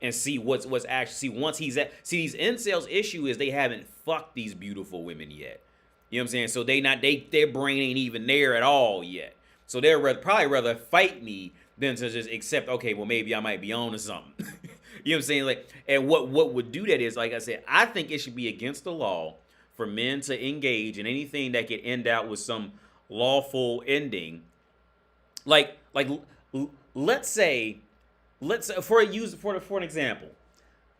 and see what's actually, these incels issue is they haven't fucked these beautiful women yet. You know what I'm saying? So their brain ain't even there at all yet. So they'd probably rather fight me than to just accept, okay, well, maybe I might be on to something. You know what I'm saying? Like, and what would do that is, like I said, I think it should be against the law for men to engage in anything that could end out with some lawful ending. Like let's say for an example,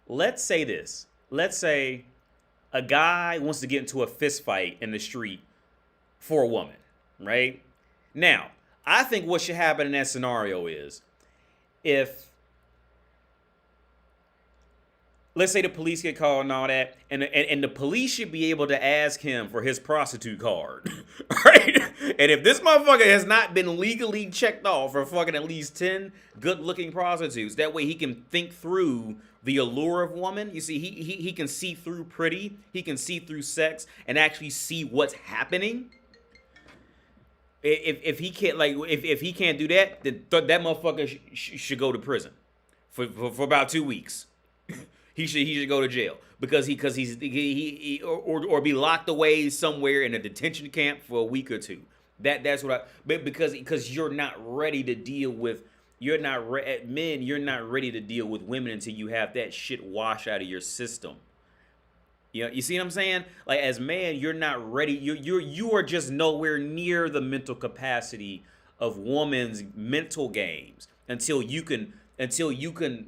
let's say a guy wants to get into a fist fight in the street for a woman, right? Now, I think what should happen in that scenario is if, let's say the police get called and all that, and the police should be able to ask him for his prostitute card, right? And if this motherfucker has not been legally checked off for fucking at least 10 good-looking prostitutes, that way he can think through the allure of woman. You see, he can see through pretty, he can see through sex, and actually see what's happening. If he can't, like, if he can't do that, then that motherfucker should go to prison for about 2 weeks. He should go to jail because he's be locked away somewhere in a detention camp for a week or two. That's what because you're not ready to deal with, you're not ready to deal with women until you have that shit washed out of your system. You see what I'm saying? Like, as man, you're not ready. You are just nowhere near the mental capacity of woman's mental games until you can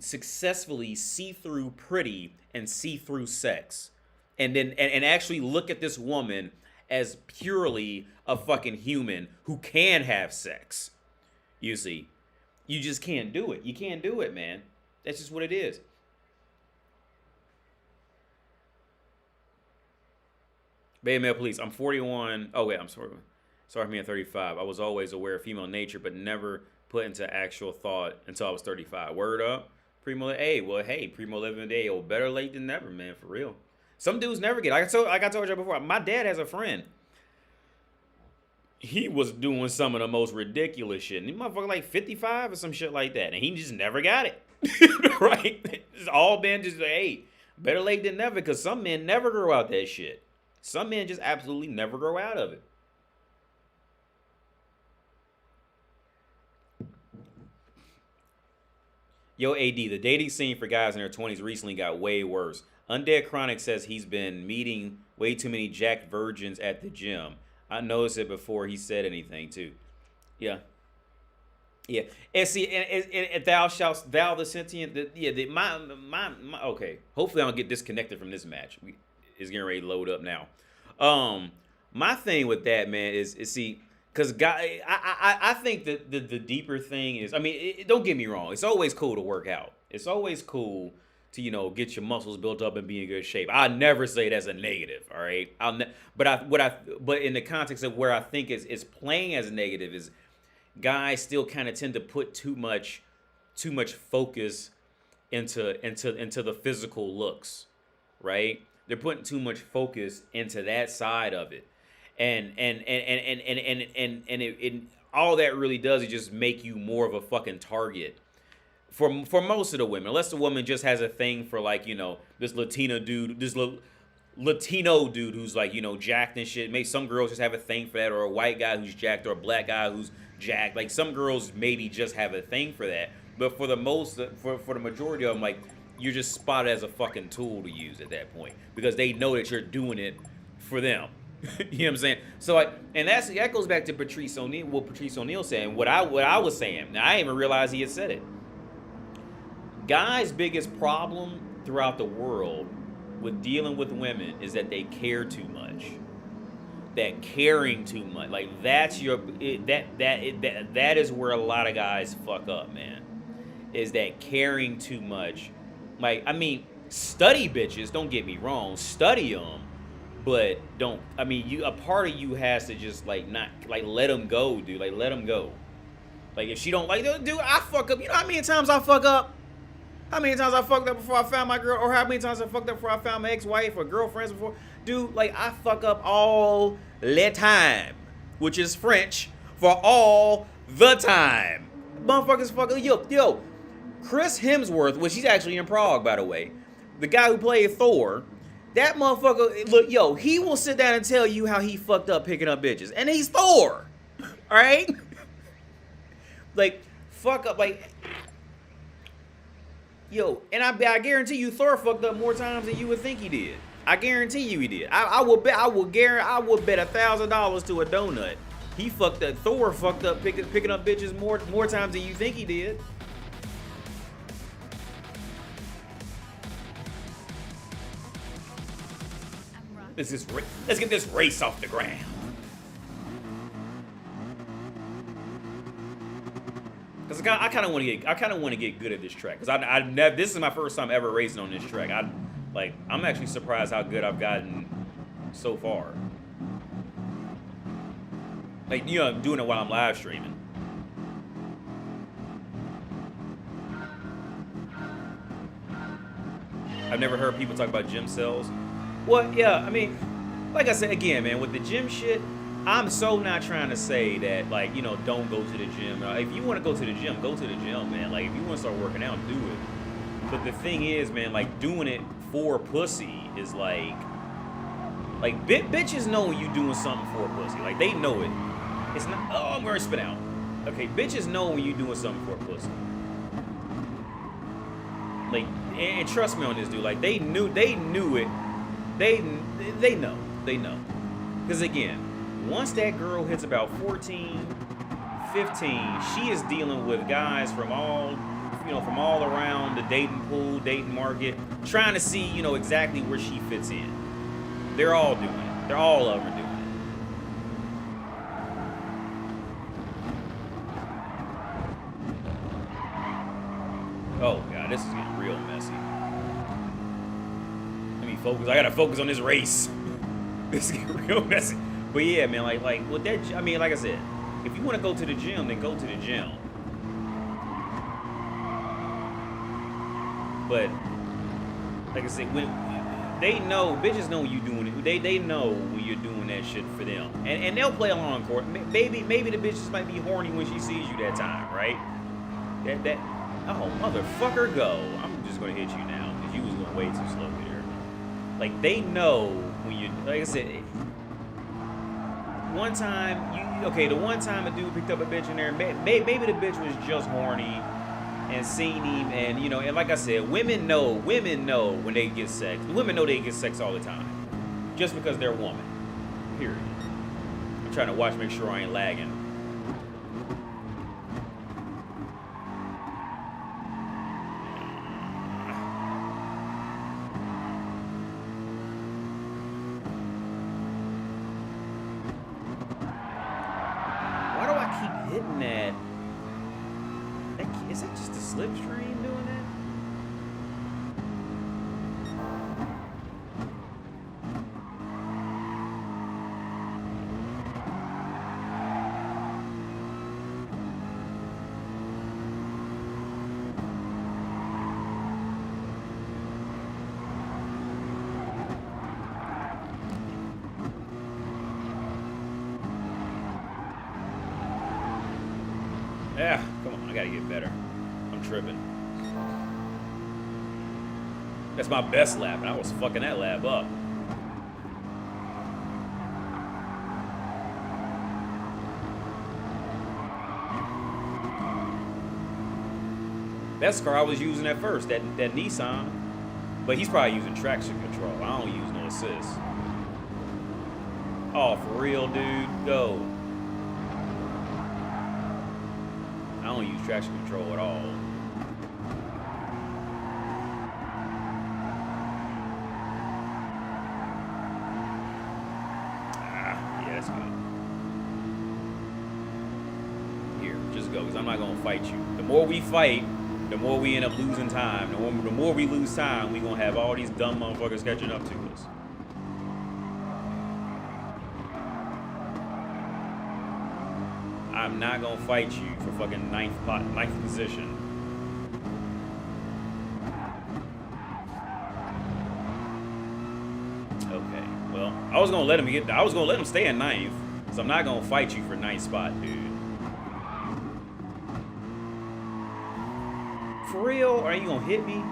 successfully see through pretty and see through sex, and then and actually look at this woman as purely a fucking human who can have sex. You see, you just can't do it. You can't do it, man. That's just what it is. Bay Male Police. I'm 41. Oh wait, I'm sorry. Sorry for me at 35. I was always aware of female nature, but never put into actual thought until I was 35. Word up. Primo living day. Well, hey, Primo living day. Oh, better late than never, man. For real. Some dudes never get. Like I told you before, my dad has a friend. He was doing some of the most ridiculous shit. And he motherfucker like 55 or some shit like that. And he just never got it. Right? It's all been just like, hey, better late than never, because some men never grow out that shit. Some men just absolutely never grow out of it. Yo, AD, the dating scene for guys in their 20s recently got way worse. Undead Chronic says he's been meeting way too many jacked virgins at the gym. I noticed it before he said anything, too. Yeah. Yeah. And see, and thou shalt, thou the sentient, okay. Hopefully I don't get disconnected from this match. It's getting ready to load up now. My thing with that, man, is see, because I think that the deeper thing is, I mean, don't get me wrong. It's always cool to work out. It's always cool to, you know, get your muscles built up and be in good shape. I never say that's a negative, all right? But in the context of where I think is playing as a negative is guys still kind of tend to put too much focus into the physical looks, right? They're putting too much focus into that side of it. And all that really does is just make you more of a fucking target for most of the women, unless the woman just has a thing for, like, you know, this Latino dude, Latino dude who's, like, you know, jacked and shit. Maybe some girls just have a thing for that, or a white guy who's jacked, or a black guy who's jacked. Like, some girls maybe just have a thing for that, but for the majority of them, like, you're just spotted as a fucking tool to use at that point, because they know that you're doing it for them. You know what I'm saying? So, like, and that goes back to Patrice O'Neal, what Patrice O'Neal saying, what I was saying. Now, I didn't even realize he had said it. Guys' biggest problem throughout the world with dealing with women is that they care too much. That caring too much, like, that's that is where a lot of guys fuck up, man. Is that caring too much? Like, I mean, study bitches. Don't get me wrong, study them, but don't. I mean, a part of you has to just, like, not, like, let them go, dude. Like, let them go. Like, if she don't like, dude, I fuck up. You know how many times I fuck up? How many times I fucked up before I found my girl? Or how many times I fucked up before I found my ex-wife or girlfriends before? Dude, like, I fuck up all the time. Which is French for all the time. Motherfuckers fuck up. Yo, Chris Hemsworth, which he's actually in Prague, by the way. The guy who played Thor. That motherfucker, look, yo, he will sit down and tell you how he fucked up picking up bitches. And he's Thor. Alright? Like, fuck up, like... Yo, and I guarantee you, Thor fucked up more times than you would think he did. I guarantee you he did. I would bet $1,000 to a donut. Thor fucked up picking up bitches more times than you think he did. Let's get this race off the ground. Cause I kind of want to get good at this track. Cause this is my first time ever racing on this track. I'm actually surprised how good I've gotten so far. Like, you know, I'm doing it while I'm live streaming. I've never heard people talk about gym cells. Well, yeah, I mean, like I said again, man, with the gym shit, I'm so not trying to say that, like, you know, don't go to the gym. If you want to go to the gym, go to the gym, man. Like, if you want to start working out, do it. But the thing is, man, like, doing it for pussy is like bitches know when you doing something for pussy. Like, they know it. It's not, oh, I'm going to spit out. Okay, bitches know when you doing something for pussy. Like, and trust me on this, dude. Like, they knew it. They know. Because, again, once that girl hits about 14, 15, she is dealing with guys from all around the dating pool, dating market, trying to see, you know, exactly where she fits in. They're all doing it. All of them are doing it. Oh, God, this is getting real messy. Let me focus. I gotta focus on this race. This is getting real messy. But yeah, man, like with that, I mean, like I said, if you want to go to the gym, then go to the gym. But like I said, they know, bitches know when you doing it. They know when you're doing that shit for them, and they'll play along for it. Maybe the bitches might be horny when she sees you that time, right? That oh motherfucker, go! I'm just gonna hit you now because you was going way too slow there. Like they know when you, like I said, one time the one time a dude picked up a bitch in there, maybe the bitch was just horny and seen him, and you know, and like I said, women know when they get sex. Women know they get sex all the time, just because they're a woman. Period. I'm trying to watch, make sure I ain't lagging. Why do I keep hitting that? Is that just a slipstream doing that? Yeah, come on, I gotta get better. I'm tripping. That's my best lap, and I was fucking that lap up. That's the car I was using at first, that Nissan. But he's probably using traction control. I don't use no assist. Oh, for real, dude? Go. I don't use traction control at all. Yeah, that's good. Here, just go, because I'm not going to fight you. The more we fight, the more we end up losing time. The more we lose time, we're going to have all these dumb motherfuckers catching up to us. I'm not gonna fight you for fucking ninth position. Okay, well, I was gonna let him stay in ninth, so I'm not gonna fight you for ninth spot, dude. For real? Or are you gonna hit me?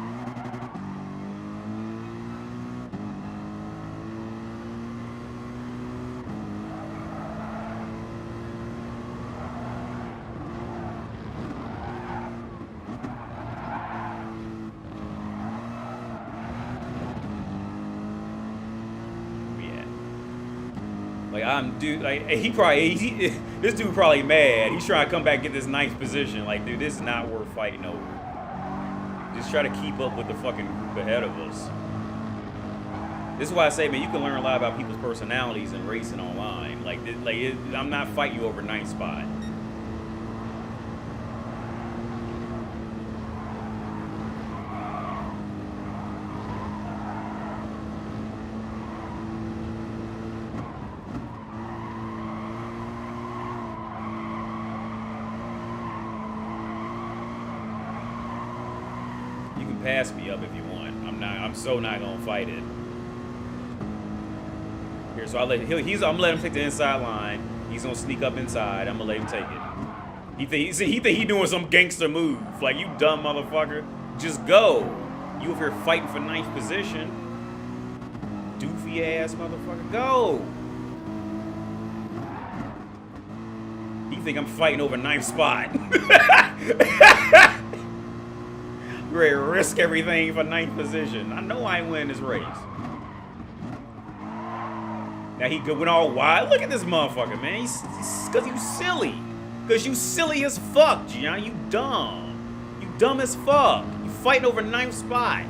Dude, like this dude probably mad. He's trying to come back and get this ninth position. Like, dude, this is not worth fighting over. Just try to keep up with the fucking group ahead of us. This is why I say, man, you can learn a lot about people's personalities and racing online. I'm not fighting you over ninth spot. Pass me up if you want. I'm so not gonna fight it. Here, so I'm gonna let him take the inside line. He's gonna sneak up inside. I'm gonna let him take it. He think he doing some gangster move. Like, you dumb motherfucker. Just go. You over here fighting for ninth position. Doofy ass motherfucker. Go. He think I'm fighting over ninth spot. You're ready to risk everything for ninth position. I know I ain't winning this race. Now he went all wild. Look at this motherfucker, man. He's because you silly. Because you silly as fuck, Gian. You dumb. You dumb as fuck. You fighting over ninth spot.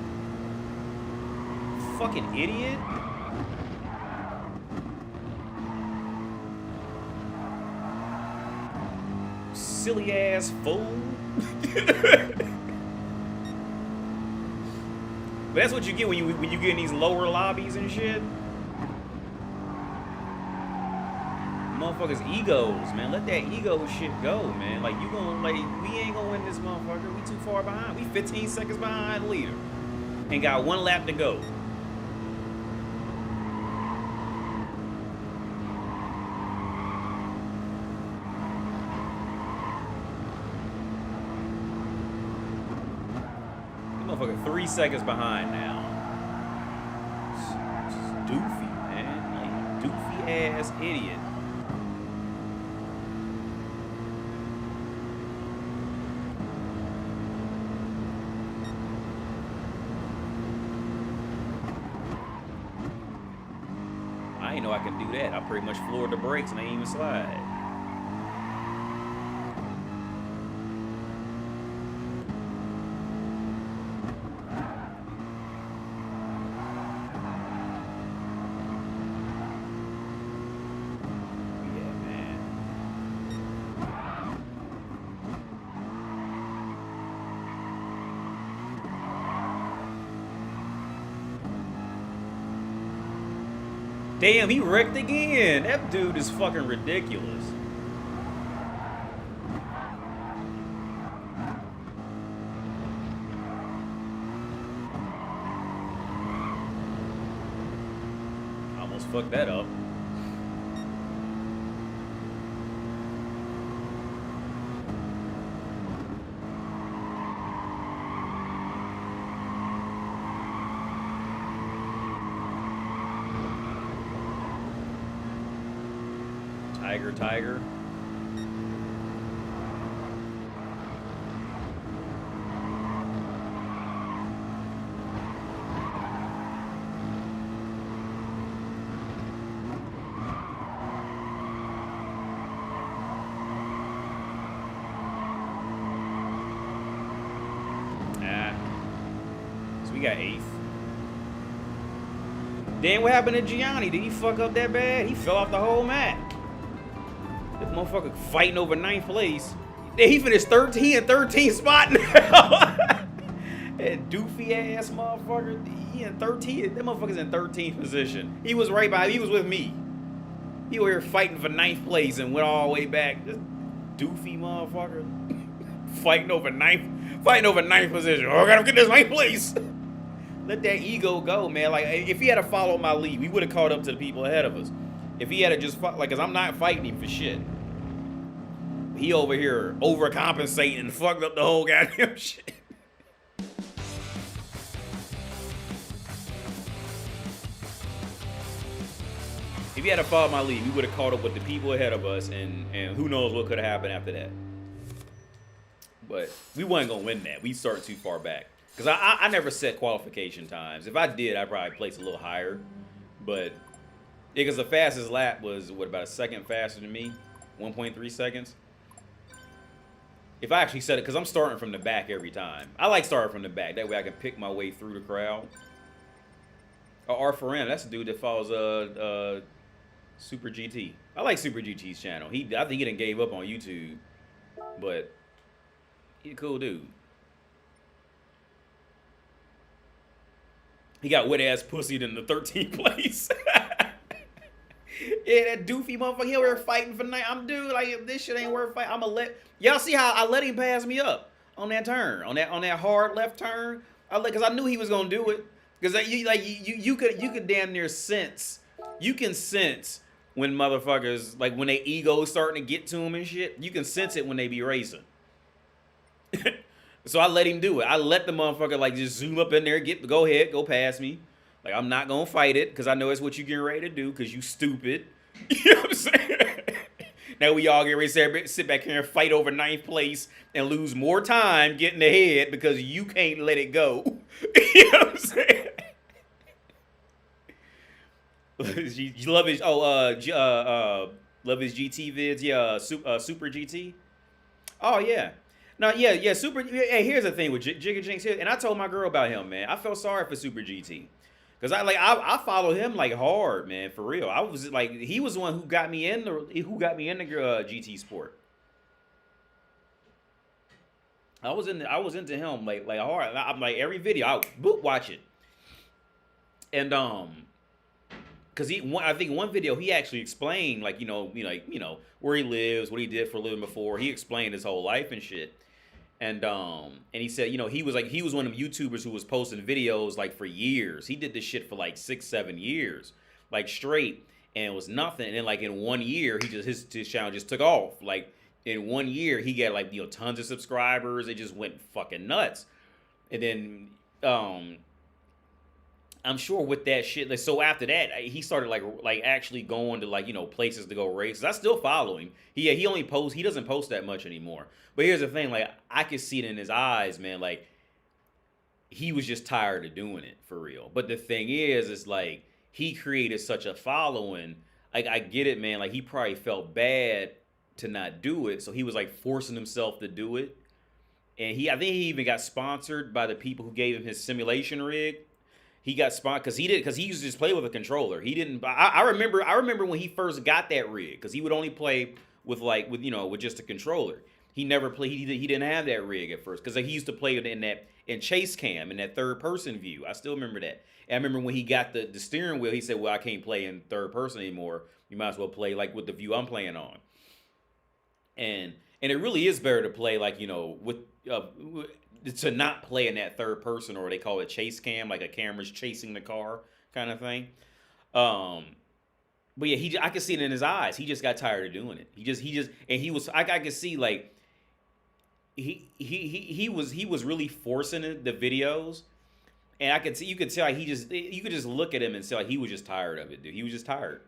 Fucking idiot. Silly ass fool. But that's what you get when you get in these lower lobbies and shit. Motherfuckers' egos, man. Let that ego shit go, man. Like, we ain't gonna win this motherfucker. We too far behind. We 15 seconds behind the leader. And got one lap to go. Motherfucker 3 seconds behind now. Doofy, man. Like, doofy ass idiot. I ain't know I can do that. I pretty much floored the brakes and I ain't even slide. Damn, he wrecked again. That dude is fucking ridiculous. Almost fucked that up. Tiger. So we got 8th. Then what happened to Gianni? Did he fuck up that bad? He fell off the whole map. That motherfucker fighting over 9th place. He finished 13th spot now. That doofy ass motherfucker. He in 13th. That motherfucker's in 13th position. He was right by. He was with me. He was here fighting for 9th place and went all the way back. This doofy motherfucker. fighting over 9th position. Oh, I gotta get this 9th place. Let that ego go, man. Like, if he had to follow my lead, we would have caught up to the people ahead of us. If he had to just fight, like, cause I'm not fighting him for shit. He over here overcompensating and fucked up the whole goddamn shit. If he had to follow my lead, we would have caught up with the people ahead of us, and who knows what could have happened after that. But we wasn't gonna win that. We started too far back. Cause I never set qualification times. If I did, I'd probably place a little higher. But yeah, cause the fastest lap was what, about a second faster than me, 1.3 seconds. If I actually set it, cause I'm starting from the back every time. I like starting from the back. That way I can pick my way through the crowd. R4M, that's the dude that follows Super GT. I like Super GT's channel. I think he done gave up on YouTube, but he's a cool dude. He got wet ass pussied in the 13th place. Yeah, that doofy motherfucker. He over there fighting for night. I'm dude, like, if this shit ain't worth fighting, I'ma let y'all see how I let him pass me up on that turn, on that hard left turn. Cause I knew he was gonna do it. Cause you could damn near sense. You can sense when motherfuckers, like, when they ego's starting to get to them and shit. You can sense it when they be racing. So I let him do it. I let the motherfucker, like, just zoom up in there, go ahead, go past me. Like, I'm not gonna fight it, because I know it's what you getting ready to do, because you stupid. You know what I'm saying? Now we all get ready to sit back here and fight over 9th place and lose more time getting ahead because you can't let it go. You know what I'm saying? You love his love his GT vids, yeah, Super GT. Oh yeah. No, yeah, Super. Hey, here's the thing with Jigga Jinx here, and I told my girl about him, man. I felt sorry for Super GT, cause I follow him like hard, man, for real. I was like, he was the one who got me into GT Sport. I was into him like hard. I'm like, every video I watch it, and cause I think one video he actually explained, like, you know where he lives, what he did for a living before. He explained his whole life and shit. And he said, he was one of them YouTubers who was posting videos like for years. He did this shit for like 6-7 years, like straight, and it was nothing. And then like in 1 year, his channel just took off. Like in 1 year, he got like tons of subscribers. It just went fucking nuts. And then um I'm sure with that shit, like, so after that, he started like actually going to, like, places to go race. I still follow him. He only posts. He doesn't post that much anymore. But here's the thing, like, I could see it in his eyes, man. Like, he was just tired of doing it for real. But the thing is, it's like he created such a following. Like, I get it, man. Like, he probably felt bad to not do it, so he was like forcing himself to do it. And I think he even got sponsored by the people who gave him his simulation rig. He got sponsored because he used to just play with a controller. He didn't. I remember when he first got that rig, because he would only play with just a controller. He never played. He didn't have that rig at first, because he used to play in chase cam, in that third person view. I still remember that. And I remember when he got the steering wheel, he said, "Well, I can't play in third person anymore. You might as well play like with the view I'm playing on." And it really is better to play like, with uh, to not play in that third person, or they call it chase cam, like a camera's chasing the car kind of thing. Um, but yeah, I could see it in his eyes. He just got tired of doing it. And he was, I could see, like, he was really forcing the videos, and I could see, you could tell, like, you could just look at him and see, like, he was just tired of it, dude. He was just tired.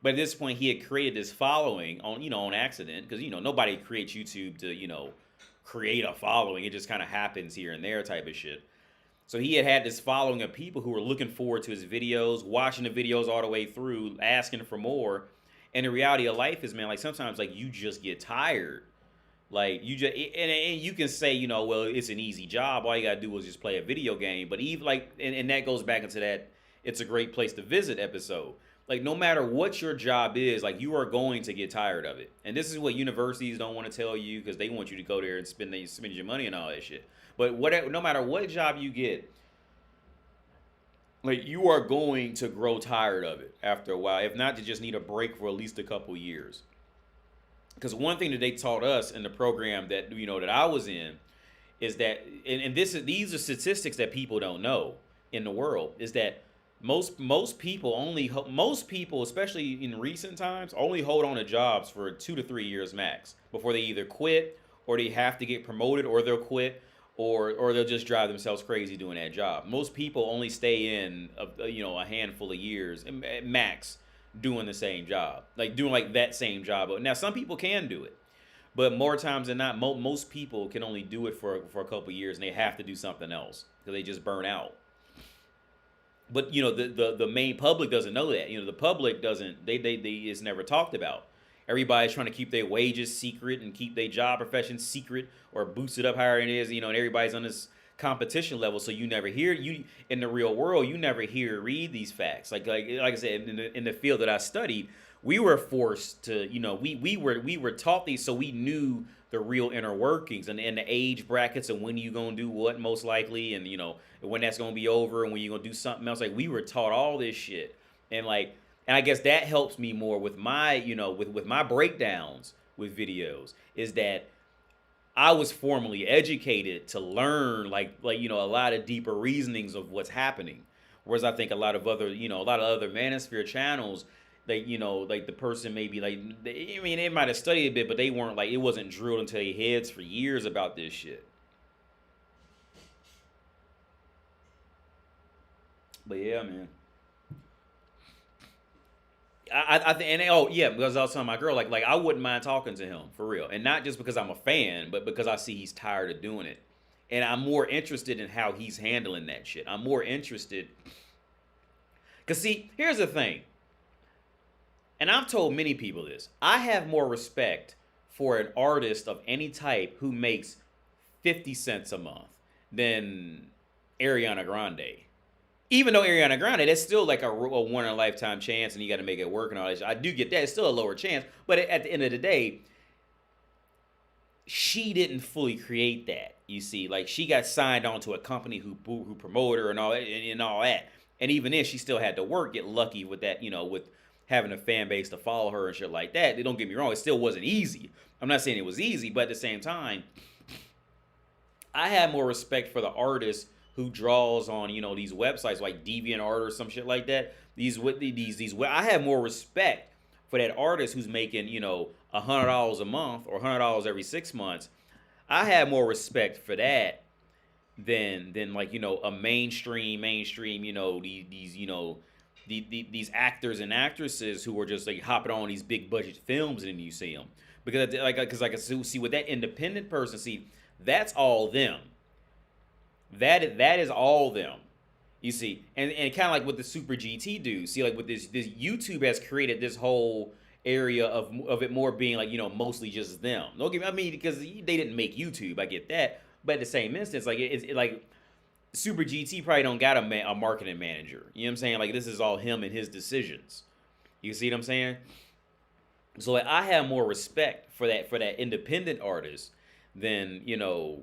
But at this point, he had created this following on accident, because nobody creates YouTube to create a following. It just kind of happens here and there, type of shit. So he had this following of people who were looking forward to his videos, watching the videos all the way through, asking for more. And the reality of life is, man, like, sometimes, like, you just get tired. Like, you just, and you can say, well, it's an easy job. All you gotta do is just play a video game. But even like, and that goes back into that "it's a great place to visit" episode. Like, no matter what your job is, like, you are going to get tired of it. And this is what universities don't want to tell you, because they want you to go there and spend your money and all that shit. But whatever, no matter what job you get, like, you are going to grow tired of it after a while. If not, to just need a break for at least a couple years. Because one thing that they taught us in the program that that I was in is that, and these are statistics that people don't know in the world, is that most people, especially in recent times, only hold on to jobs for 2 to 3 years max before they either quit, or they have to get promoted, or they'll quit, or they'll just drive themselves crazy doing that job. Most people only stay in a handful of years max, doing the same job, like doing like that same job. Now, some people can do it, but more times than not, most people can only do it for a couple years, and they have to do something else because they just burn out. But the main public doesn't know that. The public doesn't. They it's never talked about. Everybody's trying to keep their wages secret and keep their job profession secret, or boost it up higher than it is. And everybody's on this competition level, so you never hear, in the real world, you never hear or read these facts. Like I said, in the field that I studied, we were forced to, we were taught these, so we knew the real inner workings, and the age brackets, and when you gonna do what, most likely, and when that's gonna be over, and when you gonna do something else. Like, we were taught all this shit, and I guess that helps me more with my with my breakdowns with videos, is that I was formally educated to learn a lot of deeper reasonings of what's happening. Whereas I think a lot of other manosphere channels, like the person maybe they might have studied a bit, but they weren't, it wasn't drilled into their heads for years about this shit. But yeah, man. I think, and oh yeah, because I was telling my girl, like I wouldn't mind talking to him for real, and not just because I'm a fan, but because I see he's tired of doing it, and I'm more interested in how he's handling that shit. I'm more interested, cause see, here's the thing, and I've told many people this: I have more respect for an artist of any type who makes 50 cents a month than Ariana Grande. Even though Ariana Grande, that's still like a one in a lifetime chance, and you got to make it work and all that. I do get that; it's still a lower chance. But at the end of the day, she didn't fully create that. You see, like, she got signed on to a company who promoted her and all that, and all that. And even then, she still had to work, get lucky with that, with having a fan base to follow her and shit like that. Don't get me wrong; it still wasn't easy. I'm not saying it was easy, but at the same time, I had more respect for the artist who draws on these websites like DeviantArt or some shit like that. I have more respect for that artist who's making $100 a month or $100 every 6 months. I have more respect for that than like, you know, a mainstream, you know, these you know, these actors and actresses who are just like hopping on these big budget films and then you see them. Because like I see with that independent person, see, that's all them. That is all them. You see, and kind of like with the Super GT dude. See, like with this YouTube has created this whole area of it more being like, you know, mostly just them. Don't get me, I mean, because they didn't make YouTube, I get that, but at the same instance, like like Super GT probably don't got a marketing manager. You know what I'm saying? Like this is all him and his decisions. You see what I'm saying? So like I have more respect for that independent artist than, you know,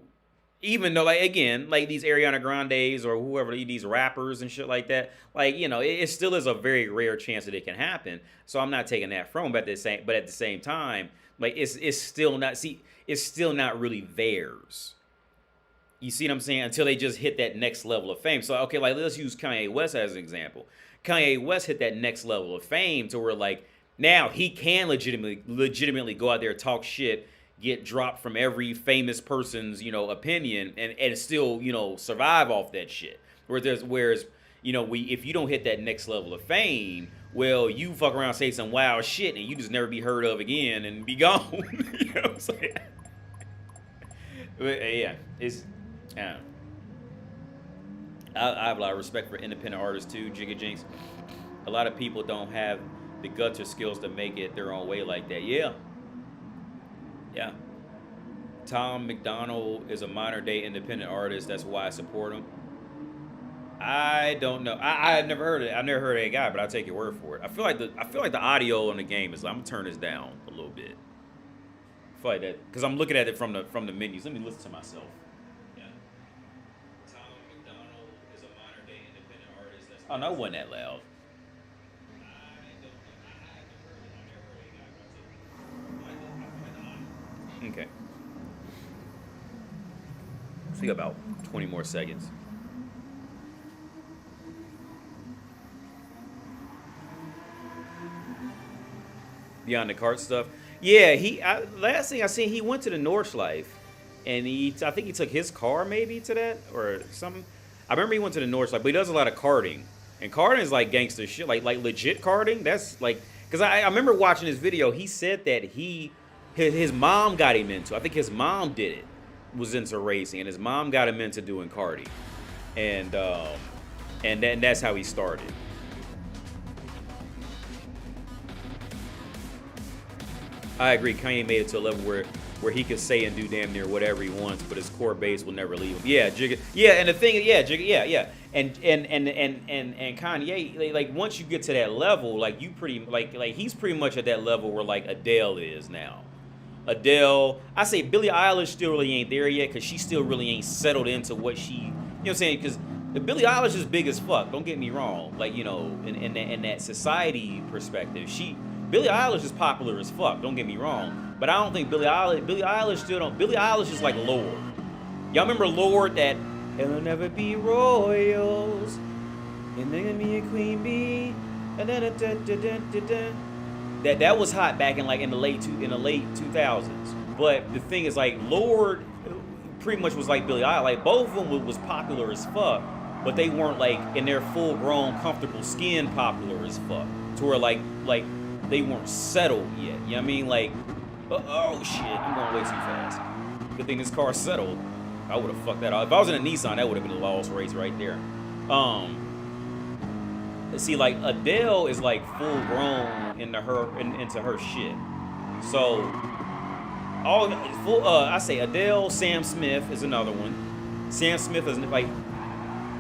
even though like again like these Ariana Grandes or whoever these rappers and shit like that, like, you know, it still is a very rare chance that it can happen. So I'm not taking that from them, but at the same time, like it's still not, see, it's still not really theirs. You see what I'm saying? Until they just hit that next level of fame. So okay, like let's use Kanye West as an example. Kanye West hit that next level of fame to where like now he can legitimately go out there, talk shit, get dropped from every famous person's, you know, opinion, and still, you know, survive off that shit. Whereas, you know, if you don't hit that next level of fame, well, you fuck around, say some wild shit, and you just never be heard of again and be gone. You know what I'm saying? But, yeah, it's, I have a lot of respect for independent artists too, Jigga Jinx. A lot of people don't have the guts or skills to make it their own way like that. Yeah. Yeah. Tom McDonald is a modern day independent artist. That's why I support him. I don't know. I've never heard of it. I've never heard of that guy, but I'll take your word for it. I feel like the audio in the game is. I'm gonna turn this down a little bit. I feel like that because I'm looking at it from the menus. Let me listen to myself. Yeah. Tom McDonald is a modern day independent artist. That's oh no, it wasn't that loud. Okay. So we got about 20 more seconds. Beyond the cart stuff. Yeah, last thing I seen, he went to the Nordschleife, and I think he took his car maybe to that or something. I remember he went to the Nordschleife, but he does a lot of karting, and karting is like gangster shit, like legit karting. That's like, because I remember watching his video. He said that his mom got him into. I think his mom did it, was into racing, and his mom got him into doing karting, and then that's how he started. I agree. Kanye made it to a level where he could say and do damn near whatever he wants, but his core base will never leave him. Yeah, Jigga. Yeah, and the thing, yeah, Jigga. Yeah. And Kanye, like once you get to that level, like you pretty like he's pretty much at that level where like Adele is now. Adele, I say Billie Eilish still really ain't there yet because she still really ain't settled into what she, you know what I'm saying? Because Billie Eilish is big as fuck. Don't get me wrong. Like, you know, in that society perspective, Billie Eilish is popular as fuck. Don't get me wrong. But I don't think Billie Eilish still don't. Billie Eilish is like Lord. Y'all remember Lord, that it'll never be royals, and then me a queen bee, and then that was hot back in like in the late 2000s. But the thing is, like, Lord pretty much was like Billie Eilish. Like both of them was popular as fuck, but they weren't like in their full grown comfortable skin popular as fuck. To where like they weren't settled yet. You know what I mean? Like, oh shit, I'm going way too fast. Good thing this car settled. I would have fucked that up. If I was in a Nissan, that would have been a lost race right there. See, like Adele is like full grown into her shit. So I say Adele, Sam Smith is another one. Sam Smith is like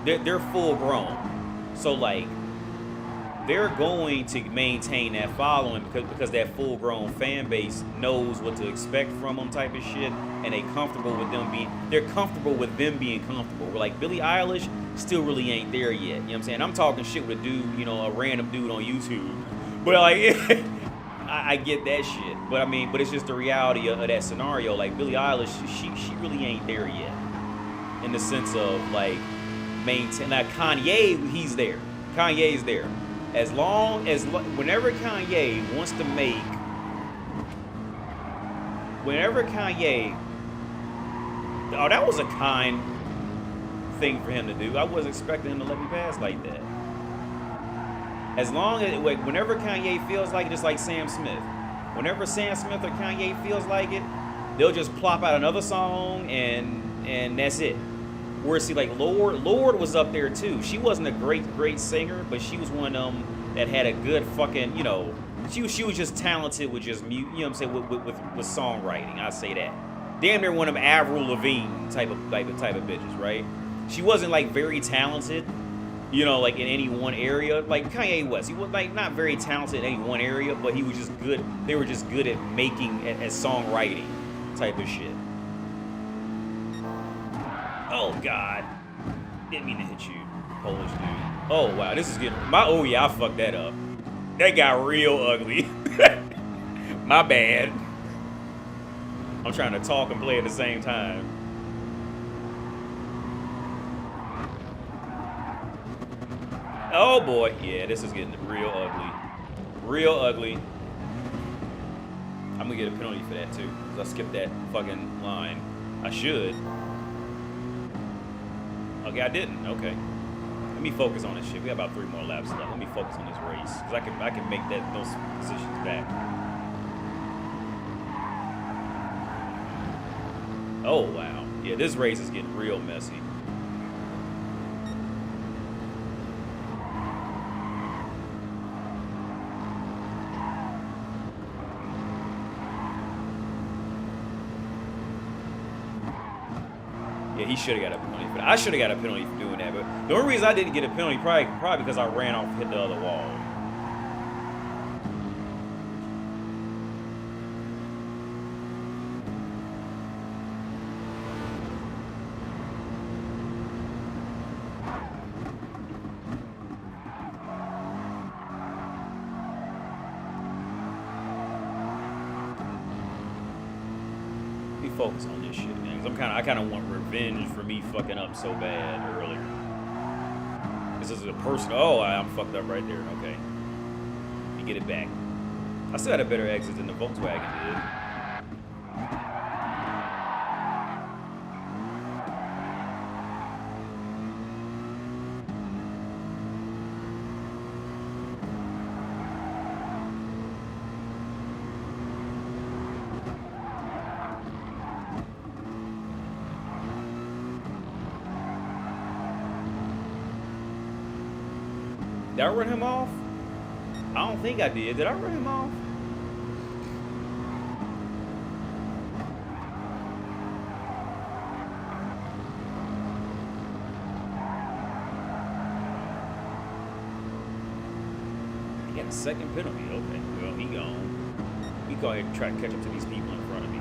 they're full grown. So like they're going to maintain that following because that full grown fan base knows what to expect from them type of shit, and they're comfortable with them being comfortable. We're like Billie Eilish still really ain't there yet. You know what I'm saying? I'm talking shit with a dude, you know, a random dude on YouTube. But like I get that shit. But I mean, but it's just the reality of that scenario. Like Billie Eilish, she really ain't there yet. In the sense of like maintain. Now Kanye, he's there. Kanye's there. As long as whenever Kanye, oh, that was a kind. thing for him to do. I wasn't expecting him to let me pass like that. As long as, whenever Kanye feels like it, just like Sam Smith. Whenever Sam Smith or Kanye feels like it, they'll just plop out another song and that's it. Where see, like Lord was up there too. She wasn't a great singer, but she was one of them that had a good fucking, you know, she was just talented with just you know what I'm saying, with songwriting. I say that. Damn near one of them Avril Lavigne type of bitches, right? She wasn't like very talented, you know, like in any one area. Like Kanye was. He was like not very talented in any one area, but he was just good. They were just good at making at songwriting type of shit. Oh God. Didn't mean to hit you, Polish dude. Oh wow, this is getting oh yeah, I fucked that up. That got real ugly. My bad. I'm trying to talk and play at the same time. Oh boy, yeah, this is getting real ugly. Real ugly. I'm gonna get a penalty for that too, because I skipped that fucking line. I should. Okay, I didn't. Okay. Let me focus on this shit. We got about 3 more laps left. Let me focus on this race, because I can make those positions back. Oh wow. Yeah, this race is getting real messy. Yeah, he should have got a penalty for that. I should have got a penalty for doing that, but the only reason I didn't get a penalty probably because I ran off and hit the other wall. Focus on this shit, man. Cause I kind of want revenge for me fucking up so bad earlier. This is a personal. Oh, I'm fucked up right there. Okay, let me get it back. I still had a better exit than the Volkswagen did. Did I run him off? I don't think I did. Did I run him off? He got a second penalty. Okay, well, he gone. We go ahead and try to catch up to these people in front of me.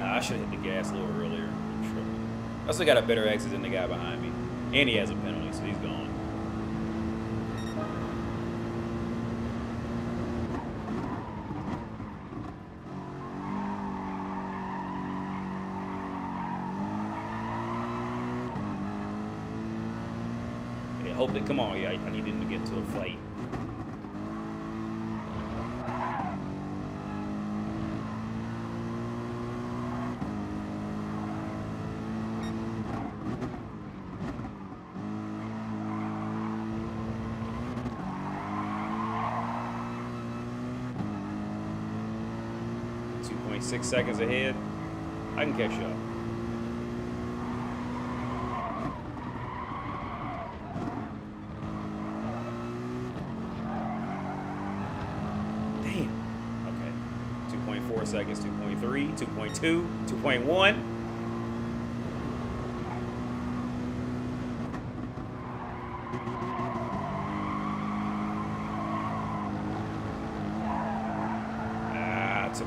I should have hit the gas a little earlier. I still got a better exit than the guy behind me. And he has a penalty, so he's gone. Yeah, hope that, come on, yeah, I need him to get to a fight. .6 seconds ahead. I can catch up. Damn. Okay. 2.4 seconds, 2.3, 2.2, 2.1.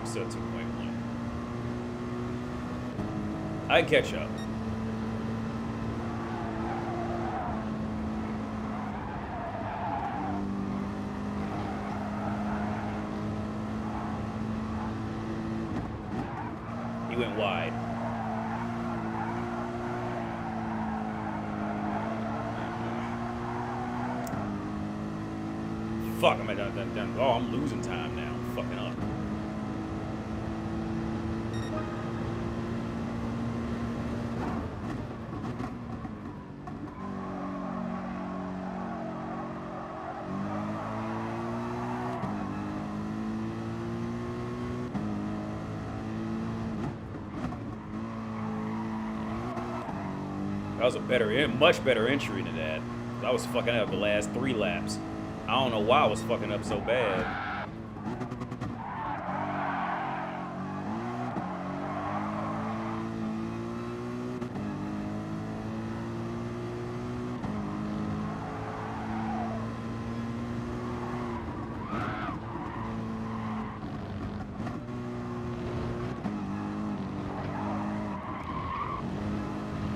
Still 2.1. I can catch up. He went wide. Fuck, oh, I'm losing time now. I'm fucking up. That was a much better entry than that. I was fucking up the last 3 laps. I don't know why I was fucking up so bad.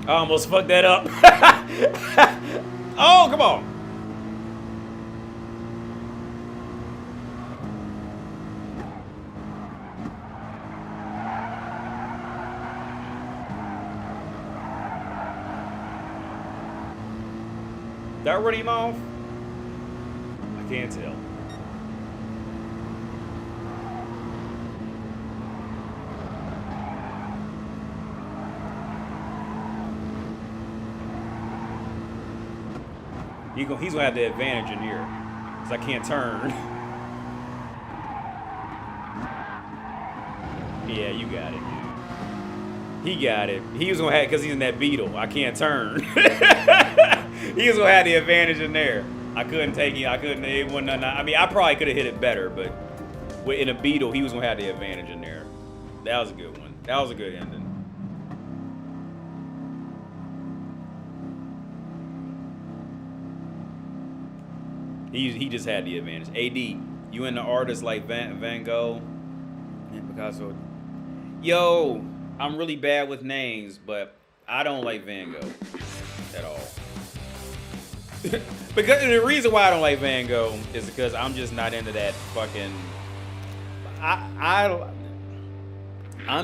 I almost fucked that up. Oh, come on. Did I run him off? I can't tell. He's gonna have the advantage in here, cause I can't turn. Yeah, you got it, dude. He got it. He was gonna have, cause he's in that Beetle. I can't turn. He was gonna have the advantage in there. I couldn't take it. I couldn't. It wasn't nothing. I mean, I probably could have hit it better, but in a Beetle, he was gonna have the advantage in there. That was a good one. That was a good ending. He just had the advantage. AD, you into artists like Van Gogh and Picasso? Yo, I'm really bad with names, but I don't like Van Gogh at all. Because the reason why I don't like Van Gogh is because I'm just not into that fucking. I'm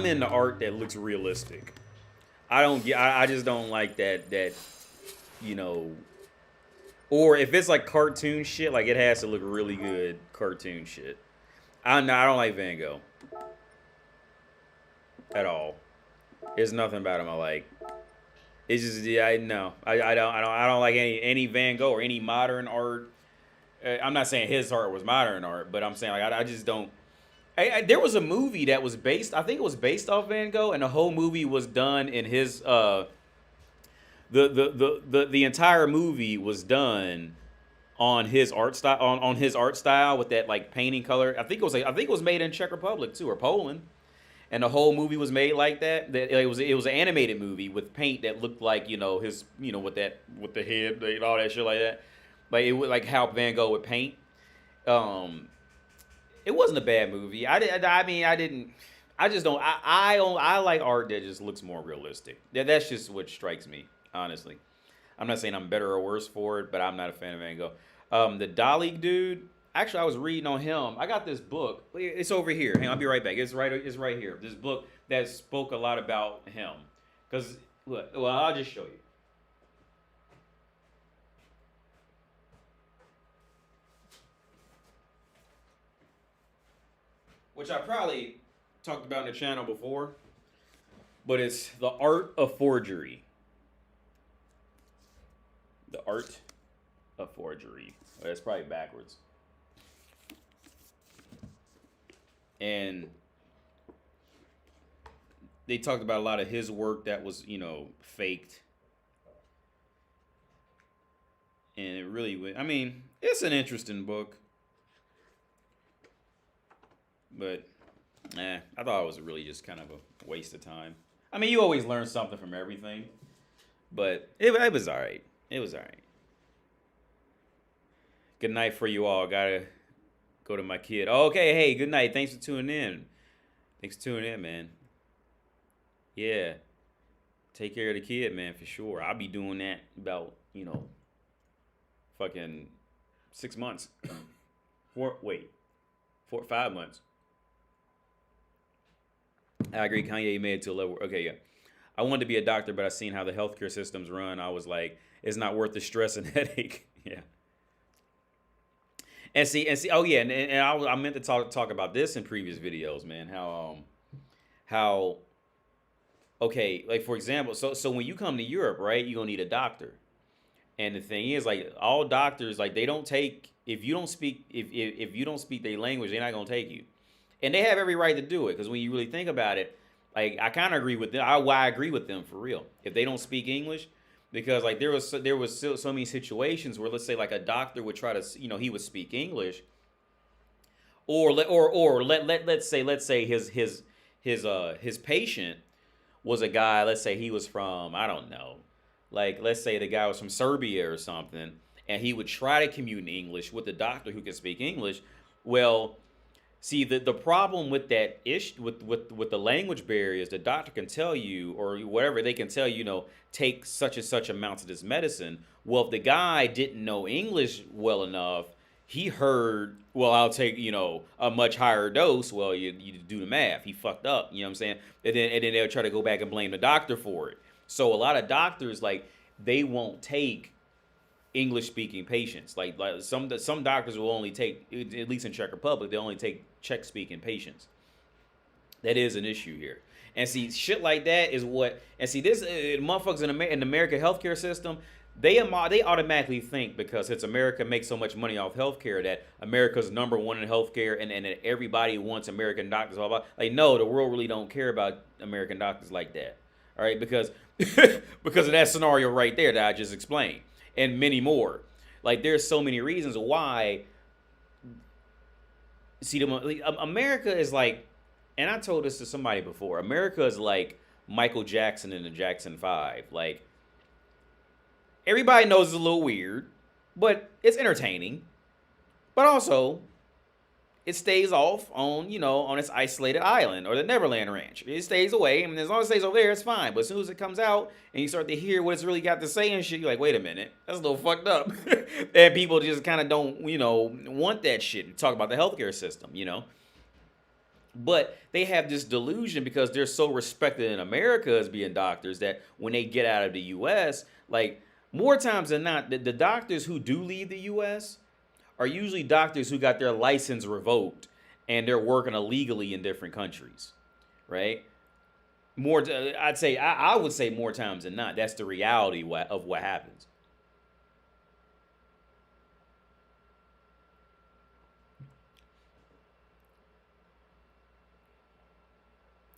into art that looks realistic. I just don't like that. You know. Or if it's like cartoon shit, like it has to look really good cartoon shit. I don't like Van Gogh at all. There's nothing about him I like. It's just I don't like any Van Gogh or any modern art. I'm not saying his art was modern art, but I'm saying like I just don't. There was a movie that was based. I think it was based off Van Gogh, and the whole movie was done in his. The entire movie was done on his art style on his art style with that like painting color. I think it was made in Czech Republic too, or Poland, and the whole movie was made like that. That it was an animated movie with paint that looked like his with the head and all that shit like that. Like it was like how Van Gogh would paint. It wasn't a bad movie. I like art that just looks more realistic. That's just what strikes me. Honestly, I'm not saying I'm better or worse for it, but I'm not a fan of Van Gogh. The Dalí dude, actually, I was reading on him. I got this book. It's over here. Hang on, I'll be right back. It's right here. This book that spoke a lot about him. Because, well, I'll just show you. Which I probably talked about in the channel before, but it's The Art of Forgery. The Art of Forgery. Well, that's probably backwards. And they talked about a lot of his work that was, faked. And it really, I mean, it's an interesting book. But, I thought it was really just kind of a waste of time. I mean, you always learn something from everything. But it was all right. It was all right. Good night for you all. Gotta go to my kid. Oh, okay, hey, good night. Thanks for tuning in. Thanks for tuning in, man. Yeah. Take care of the kid, man, for sure. I'll be doing that about, fucking 6 months. 5 months. I agree. Kanye made it to a level. Okay, yeah. I wanted to be a doctor, but I seen how the healthcare systems run. I was like, it's not worth the stress and headache. Yeah. And see. Oh yeah, and I meant to talk about this in previous videos, man. How okay, like for example, so when you come to Europe, right, you're gonna need a doctor. And the thing is, like all doctors, like they don't take if you don't speak if you don't speak their language, they're not gonna take you. And they have every right to do it because when you really think about it, like I kind of agree with them. I agree with them for real. If they don't speak English, because like there was so many situations where let's say like a doctor would try to he would speak English, let's say his patient was a guy. Let's say he was from I don't know, like let's say the guy was from Serbia or something, and he would try to commute in English with the doctor who could speak English. Well, see, the problem with that issue with the language barrier is the doctor can tell you or whatever they can tell you, take such and such amounts of this medicine. Well, if the guy didn't know English well enough, he heard, well, I'll take a much higher dose. Well, you do the math. He fucked up. You know what I'm saying? And then they'll try to go back and blame the doctor for it. So a lot of doctors like they won't take English speaking patients. Like some doctors will only take, at least in Czech Republic, they only take Czech speaking patients. That is an issue here. And see, shit like that is what. And see, this motherfuckers in the American healthcare system, they automatically think because it's America makes so much money off healthcare that America's number one in healthcare, and that everybody wants American doctors. Blah, blah. Like, no, the world really don't care about American doctors like that. All right, because because of that scenario right there that I just explained, and many more. Like, there's so many reasons why. See, America is like, and I told this to somebody before. America is like Michael Jackson in the Jackson 5. Like, everybody knows it's a little weird, but it's entertaining. But also, it stays off on, on its isolated island or the Neverland Ranch. It stays away, and as long as it stays over there, it's fine. But as soon as it comes out and you start to hear what it's really got to say and shit, you're like, wait a minute, that's a little fucked up. And people just kind of don't, want that shit. Talk about the healthcare system, But they have this delusion because they're so respected in America as being doctors that when they get out of the U.S., like, more times than not, the doctors who do leave the U.S., are usually doctors who got their license revoked and they're working illegally in different countries, right? I would say more times than not. That's the reality of what happens.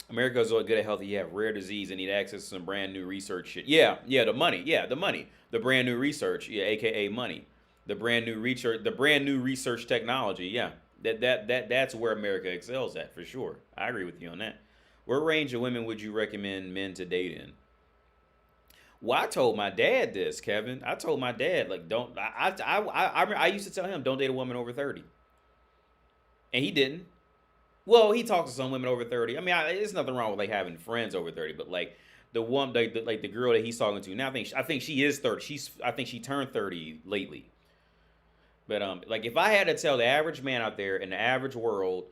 America's so good at health. You have rare disease and need access to some brand new research shit. Yeah, the money. Yeah, the money. The brand new research. Yeah, aka money. The brand new research technology. Yeah, that's where America excels at for sure. I agree with you on that. What range of women would you recommend men to date in? Well, I told my dad this, Kevin. I told my dad, like, don't. I used to tell him, don't date a woman over 30, and he didn't. Well, he talks to some women over 30. I mean, there's nothing wrong with like having friends over 30, but like the one, like the girl that he's talking to now, I think she is 30. I think she turned 30 lately. But like if I had to tell the average man out there in the average world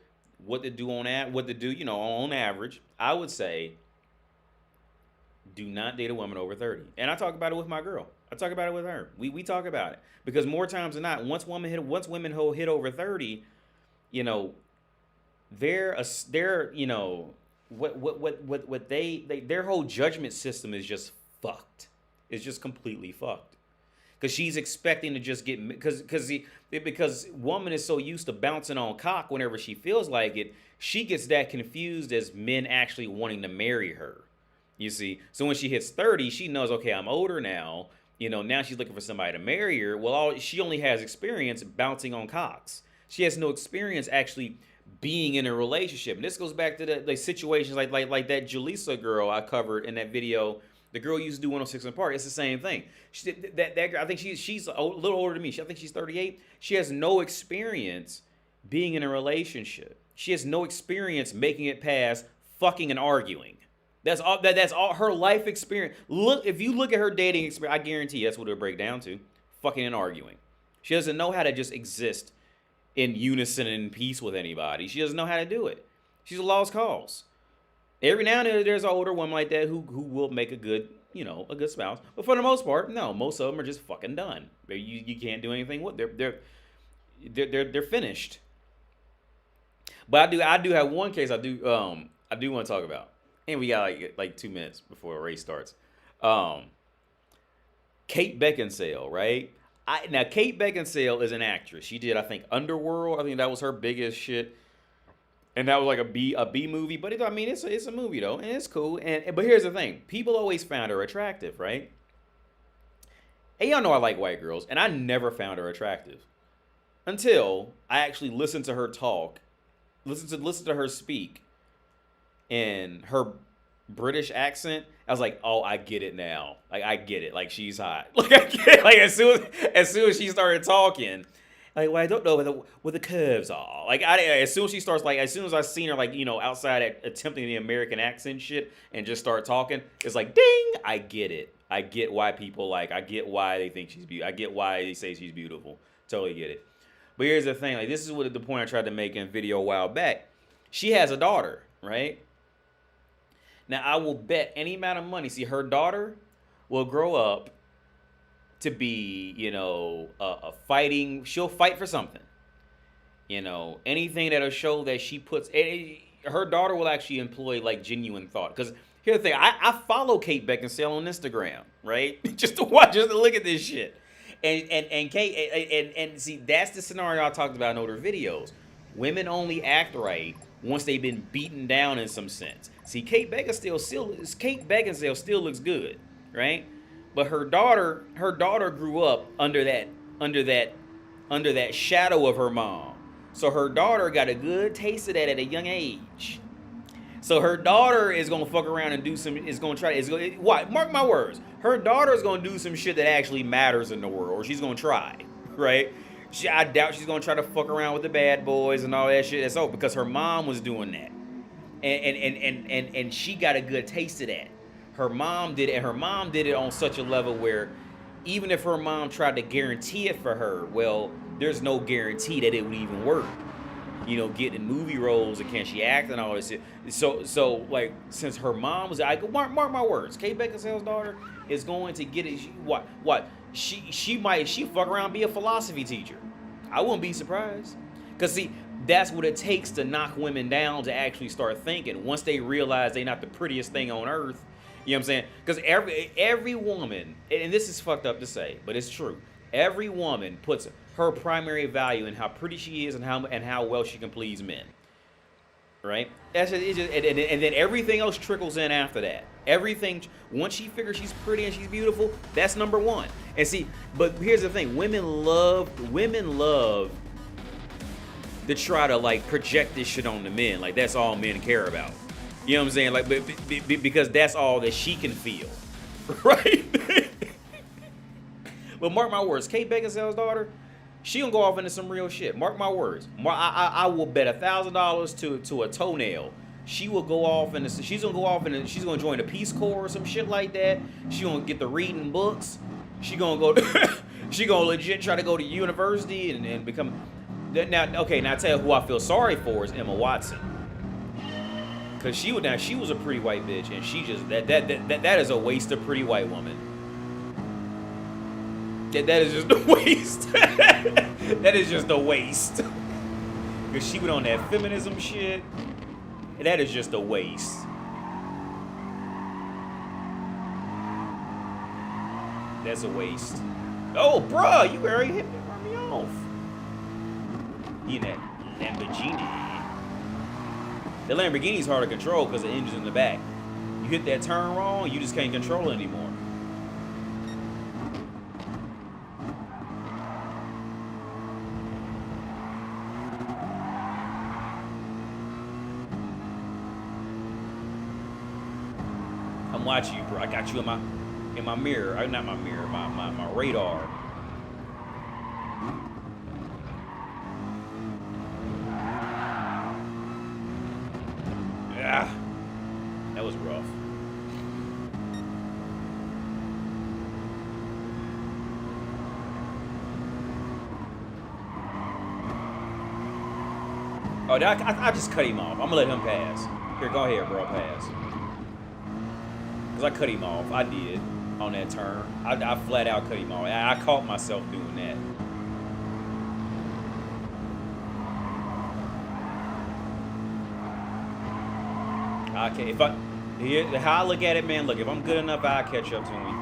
what to do on average, I would say do not date a woman over 30. And I talk about it with my girl. I talk about it with her. We talk about it because more times than not, once women hit over 30, they're what their whole judgment system is just fucked. It's just completely fucked. Because she's expecting to just get because woman is so used to bouncing on cock whenever she feels like it, she gets that confused as men actually wanting to marry her. You see, so when she hits 30, she knows, okay, I'm older now. Now she's looking for somebody to marry her. Well, she only has experience bouncing on cocks. She has no experience actually being in a relationship. And this goes back to the situations like that Julissa girl I covered in that video. The girl used to do 106 in Park. It's the same thing. That girl, I think she's a little older than me. I think she's 38. She has no experience being in a relationship. She has no experience making it past fucking and arguing. That's all her life experience. If you look at her dating experience, I guarantee that's what it'll break down to. Fucking and arguing. She doesn't know how to just exist in unison and in peace with anybody. She doesn't know how to do it. She's a lost cause. Every now and then there's an older woman like that who will make a good spouse. But for the most part, no. Most of them are just fucking done. You can't do anything with. they're finished. But I do have one case I do want to talk about, and we got like 2 minutes before the race starts. Um, Kate Beckinsale, right? Now Kate Beckinsale is an actress. She did, I think, Underworld. I think that was her biggest shit, and that was like a B movie. But I mean, it's a movie though, and it's cool. And but here's the thing: people always found her attractive, right? And y'all know I like white girls, and I never found her attractive until I actually listened to her talk, listen to her speak, and her British accent. I was like, oh, I get it now. Like I get it. Like she's hot. Like I get it. Like as soon as she started talking, like, well, I don't know what the curves are. Like as soon as she starts, like as soon as I seen her, like outside attempting the American accent shit and just start talking, it's like ding. I get it. I get why people like. I get why they think she's beautiful. I get why they say she's beautiful. Totally get it. But here's the thing. Like this is what the point I tried to make in a video a while back. She has a daughter, right? Now, I will bet any amount of money. See, her daughter will grow up to be, a fighting. She'll fight for something. Anything that'll show that she puts. Her daughter will actually employ like genuine thought. Because here's the thing: I follow Kate Beckinsale on Instagram, right? just to look at this shit. And Kate and see, that's the scenario I talked about in older videos. Women only act right once they've been beaten down in some sense. See, Kate Beckinsale still looks good, right? But her daughter grew up under that shadow of her mom. So her daughter got a good taste of that at a young age. So her daughter is gonna fuck around and mark my words. Her daughter is gonna do some shit that actually matters in the world, or she's gonna try, right? I doubt she's gonna try to fuck around with the bad boys and all that shit. That's all because her mom was doing that, and she got a good taste of that. Her mom did it, and her mom did it on such a level where even if her mom tried to guarantee it for her, well, there's no guarantee that it would even work. Getting movie roles and can she act and all this shit. So like since her mom was, mark my words, Kate Beckinsale's daughter is going to get it. She might fuck around and be a philosophy teacher. I wouldn't be surprised. Cause see, that's what it takes to knock women down to actually start thinking. Once they realize they're not the prettiest thing on earth, you know what I'm saying? Because every woman, and this is fucked up to say, but it's true. Every woman puts her primary value in how pretty she is and how well she can please men. Right? And then everything else trickles in after that. Everything, once she figures she's pretty and she's beautiful, that's number one. And see, but here's the thing: women love to try to like project this shit on the men, like that's all men care about. You know what I'm saying? Like, because that's all that she can feel, right? But mark my words, Kate Beckinsale's daughter, she gonna go off into some real shit. Mark my words. I will bet $1,000 to a toenail. She will go off and she's gonna join the Peace Corps or some shit like that. She gonna get the reading books. She gonna go. She gonna legit try to go to university and become. Now I tell you who I feel sorry for is Emma Watson. Cause she was a pretty white bitch, and she just that is a waste of pretty white woman. That is just a waste. That is just a waste. Cause she went on that feminism shit. That is just a waste. That's a waste. Oh, bruh, you already hit me off. You that Lamborghini. The Lamborghini's hard to control because the engine's in the back. You hit that turn wrong, you just can't control it anymore. I'm watching you, bro. I got you in my mirror. Not my mirror, my radar. Yeah, that was rough. Oh, I just cut him off. I'm gonna let him pass. Here, go ahead, bro. Pass. Cause I cut him off. I did on that turn. I flat out cut him off. I caught myself doing that. Okay, if I here, how I look at it, man. Look, if I'm good enough, I'll catch up to him.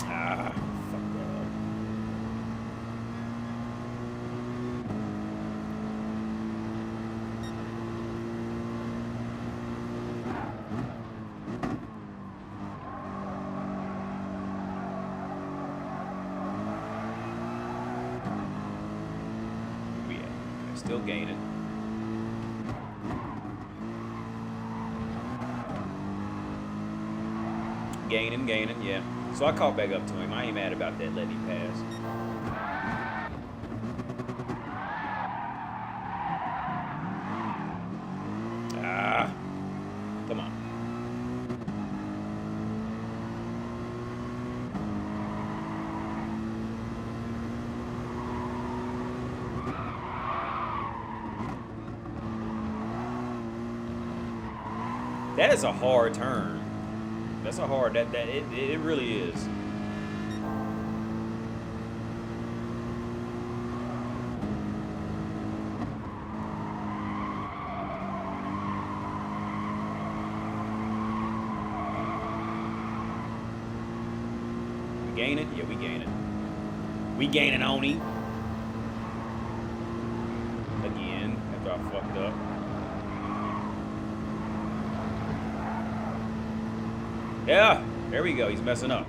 Ah, fuck that up. Yeah, still gaining. Gaining, yeah. So I caught back up to him. I ain't mad about that, letting him pass. Ah, come on. That is a hard turn. That's a hard, it really is. We gaining? Yeah, we gaining. We gaining on him. Again, after I fucked up. Yeah, there we go. He's messing up.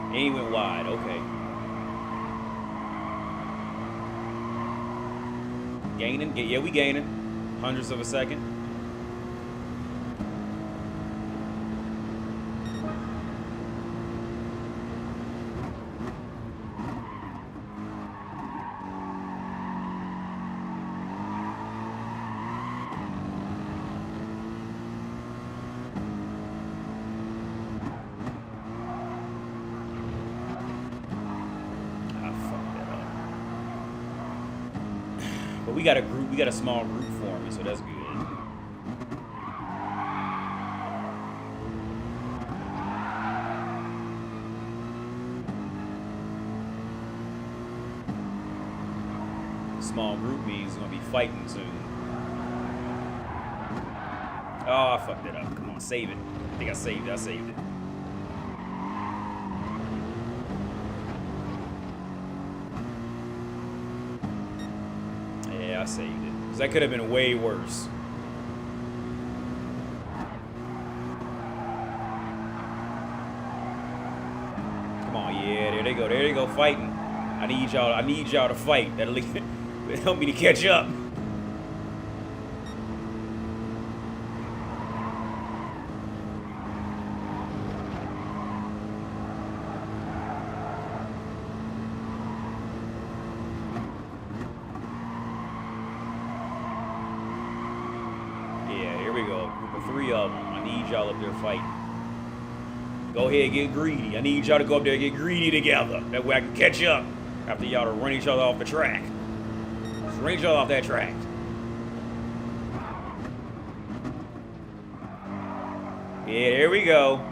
And he went wide. Okay. Gaining. Yeah, we gaining. Hundredths of a second. But we got a group, we got a small group forming, so that's good. The small group means we're gonna be fighting soon. Oh, I fucked it up. Come on, save it. I think I saved it. I saved it. I saved it. Because that could have been way worse. Come on, yeah, there they go. There they go, fighting. I need y'all to fight. That'll help me to catch up. Three of them. I need y'all up there fighting. Go ahead, get greedy. I need y'all to go up there and get greedy together. That way I can catch up after y'all to run each other off the track. Just run each other off that track. Yeah, there we go.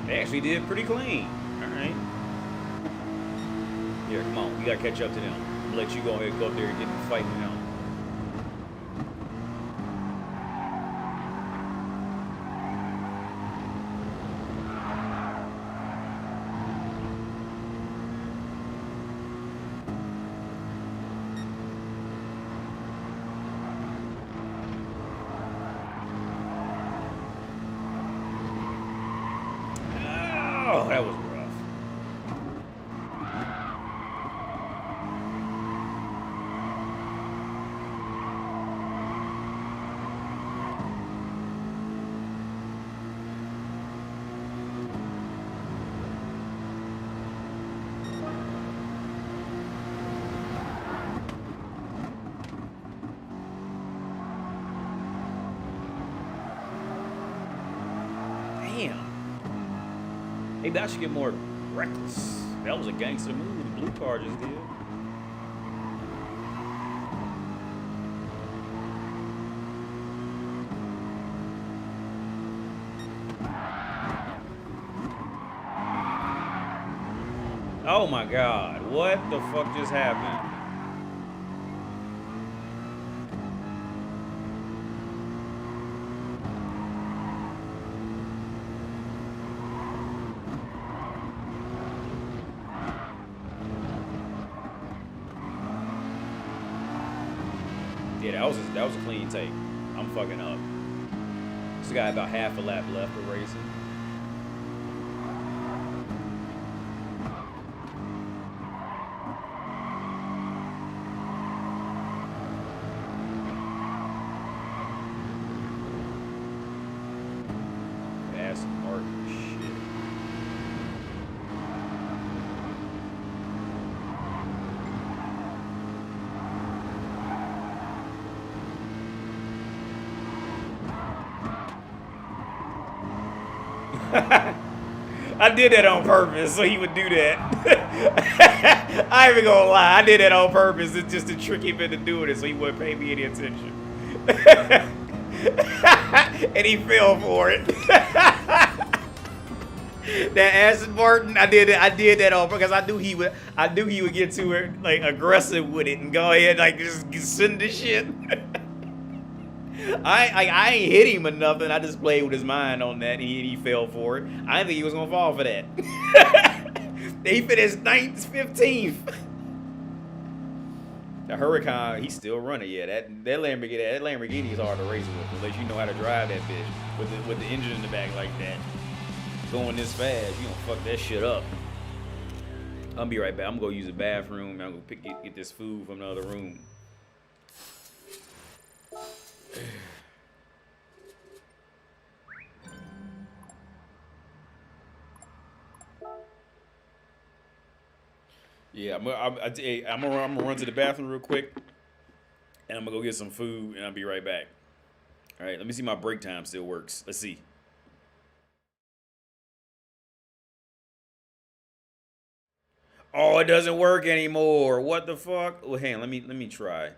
They actually did pretty clean. All right. Here, come on. We got to catch up to them. I'm going to let you go ahead and go up there and get in the fight with them. Oh, that was rough. Damn. Maybe I should get more reckless. That was a gangster move. The blue car just did. Oh my God. What the fuck just happened? Yeah, that was a clean take. I'm fucking up. Still got about half a lap left of racing. Aston Martin, shit. I did that on purpose, so he would do that. I ain't even gonna lie, I did that on purpose. It's just to trick him into doing it, so he wouldn't pay me any attention. And he fell for it. That Aston Martin, I did that on because I knew he would get too like aggressive with it and go ahead like just send the shit. I ain't hit him or nothing. I just played with his mind on that, and he fell for it. I didn't think he was gonna fall for that. He finished 9th, 15th. The Huracan, he's still running. Yeah, that Lamborghini is hard to race with unless you know how to drive that bitch with the engine in the back like that. Going this fast, you gonna fuck that shit up. I'll be right back. I'm gonna go use the bathroom. I'm gonna get this food from the other room. Yeah, I'm gonna run to the bathroom real quick, and I'm gonna go get some food, and I'll be right back. All right, let me see if my break time still works. Let's see. Oh, it doesn't work anymore. What the fuck? Well, hang on, let me try.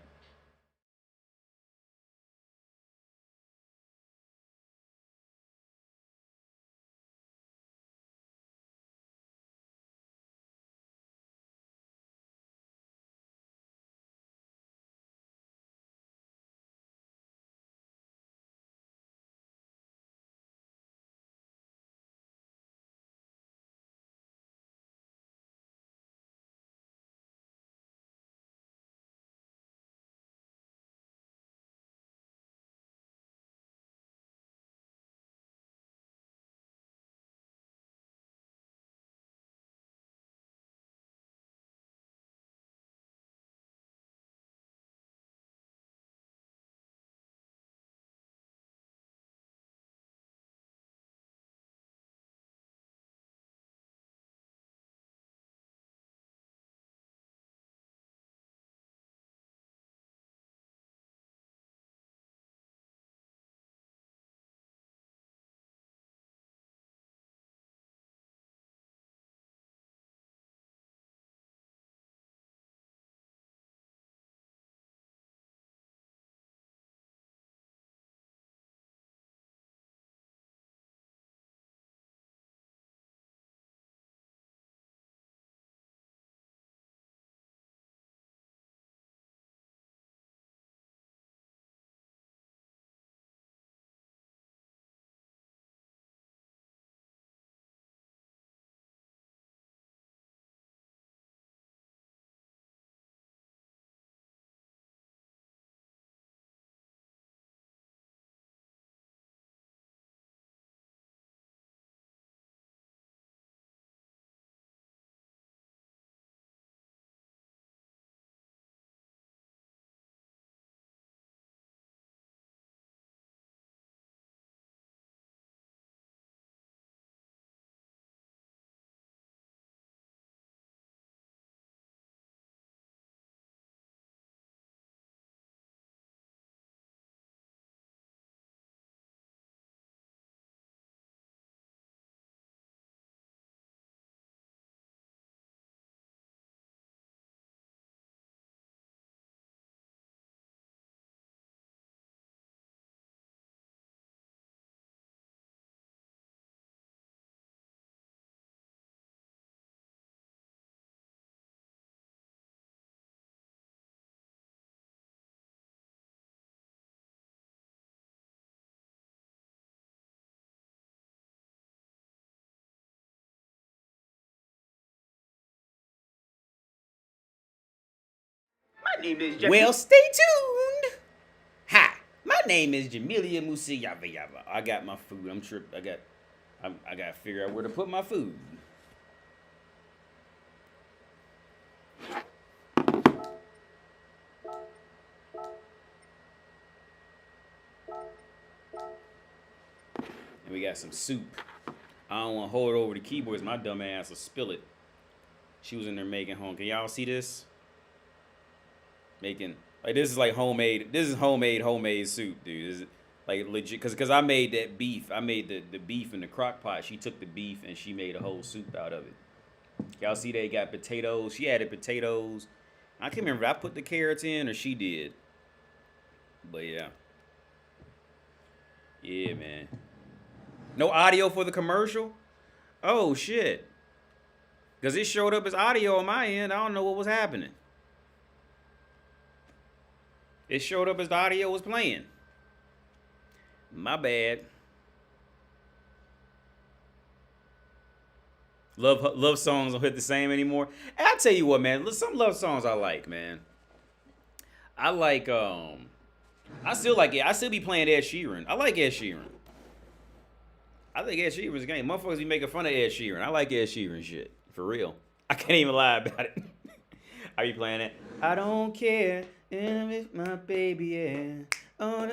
Well, stay tuned. Hi, my name is Jamelia Musi Yava Yava. I got my food. I'm tripped. I got to figure out where to put my food. And we got some soup. I don't want to hold it over the keyboards. My dumb ass will spill it. She was in there making home. Can y'all see this? Making like this is like homemade. This is homemade soup, dude. This is like legit. Cause I made that beef. I made the beef in the crock pot. She took the beef and she made a whole soup out of it. Y'all see they got potatoes. She added potatoes. I can't remember if I put the carrots in or she did. But yeah. Yeah, man. No audio for the commercial? Oh shit. Cause it showed up as audio on my end. I don't know what was happening. It showed up as the audio was playing. My bad. Love songs don't hit the same anymore. And I tell you what, man. Some love songs I like, man. I like I still like it. I still be playing Ed Sheeran. I like Ed Sheeran. I think Ed Sheeran's game. Motherfuckers be making fun of Ed Sheeran. I like Ed Sheeran shit. For real. I can't even lie about it. I be playing it. I don't care. And if my baby, yeah. Oh,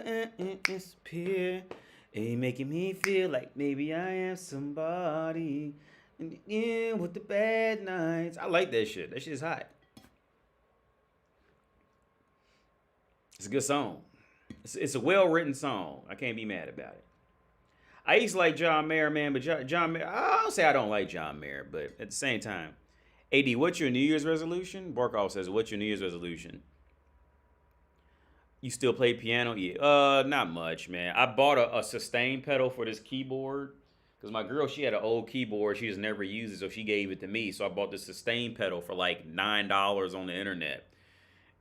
disappear. Ain't making me feel like maybe I am somebody. Yeah, with the bad nights. I like that shit. That shit's hot. It's a good song. It's a well-written song. I can't be mad about it. I used to like John Mayer, man, but John Mayer, I don't say I don't like John Mayer, but at the same time, AD, what's your New Year's resolution? Barkov says, what's your New Year's resolution? You still play piano? Yeah. Not much, man. I bought a sustain pedal for this keyboard because my girl, she had an old keyboard. She just never used it, so she gave it to me. So I bought the sustain pedal for like $9 on the internet.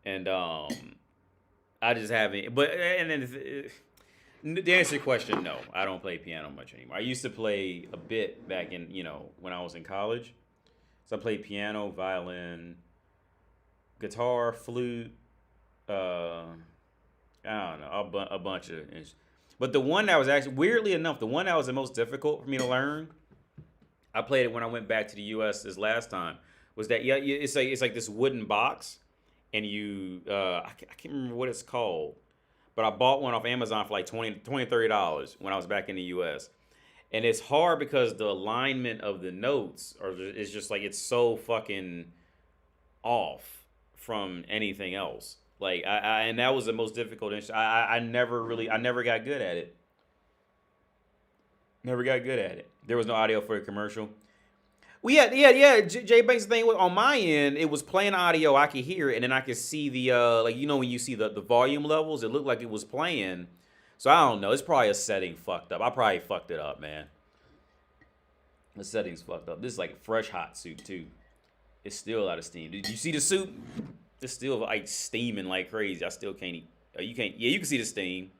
And I just haven't. But, and then to answer your question, no, I don't play piano much anymore. I used to play a bit back in, when I was in college. So I played piano, violin, guitar, flute, I don't know, a bunch of instruments. But the one that was actually, weirdly enough, the one that was the most difficult for me to learn, I played it when I went back to the U.S. this last time, was that, it's like this wooden box, and you, I can't remember what it's called, but I bought one off Amazon for like $20, $30 when I was back in the U.S. And it's hard because the alignment of the notes is just like, it's so fucking off from anything else. Like, and that was the most difficult instrument. I never got good at it. Never got good at it. There was no audio for a commercial. Well, yeah. Jay Banks' thing was, on my end, it was playing audio. I could hear it, and then I could see the, when you see the volume levels, it looked like it was playing. So I don't know. It's probably a setting fucked up. I probably fucked it up, man. The setting's fucked up. This is like fresh hot soup, too. It's still out of steam. Did you see the soup? It's still like steaming like crazy. I still can't eat. You can't. Yeah, you can see the steam.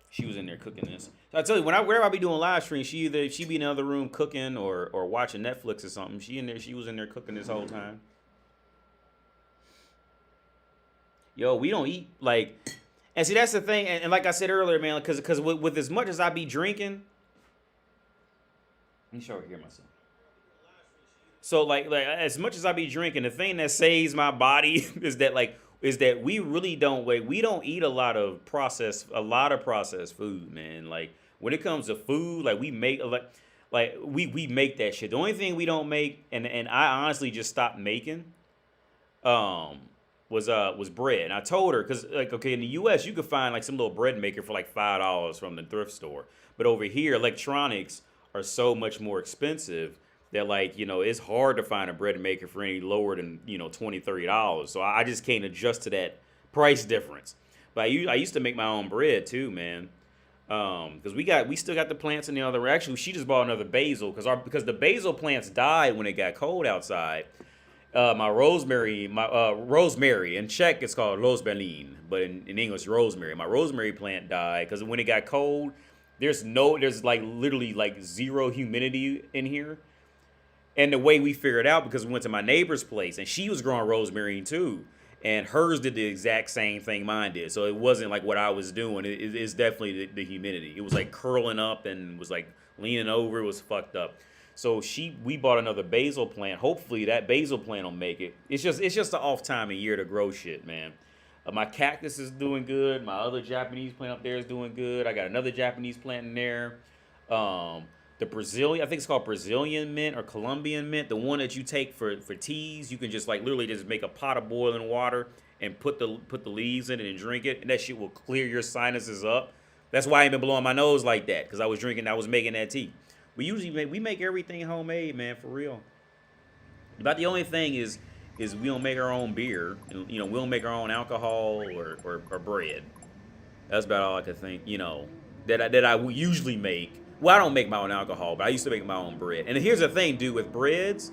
She was in there cooking this. So I tell you, whenever I be doing live stream, she be in the other room cooking or watching Netflix or something. She was in there cooking this whole time. Yo, we don't eat like, and see that's the thing. And like I said earlier, man, because with as much as I be drinking, let me show her here myself. So like as much as I be drinking, the thing that saves my body is that we really don't we don't eat a lot of processed food, man. Like when it comes to food, like we make we make that shit. The only thing we don't make, and I honestly just stopped making, was bread. And I told her, because like, okay, in the US you could find like some little bread maker for like $5 from the thrift store, but over here electronics are so much more expensive that it's hard to find a bread maker for any lower than $20-$30. So I just can't adjust to that price difference. But I used to make my own bread too, man. Because we still got the plants in the other. Actually, she just bought another basil because the basil plants died when it got cold outside. My rosemary, in Czech it's called rosmarin, but in English rosemary. My rosemary plant died because when it got cold, there's like literally like zero humidity in here. And the way we figured out, because we went to my neighbor's place and she was growing rosemary too. And hers did the exact same thing mine did. So it wasn't like what I was doing. It's definitely the humidity. It was like curling up and was like leaning over. It was fucked up. So we bought another basil plant. Hopefully that basil plant will make it. It's just the off time of year to grow shit, man. My cactus is doing good. My other Japanese plant up there is doing good. I got another Japanese plant in there. The Brazilian, I think it's called Brazilian mint or Colombian mint, the one that you take for teas. You can just like literally just make a pot of boiling water and put the leaves in it and drink it, and that shit will clear your sinuses up. That's why I ain't been blowing my nose like that, because I was making that tea. We make everything homemade, man, for real. About the only thing is we don't make our own beer. You know, we don't make our own alcohol or bread. That's about all I could think. You know, that I usually make. Well, I don't make my own alcohol, but I used to make my own bread. And here's the thing, dude, with breads,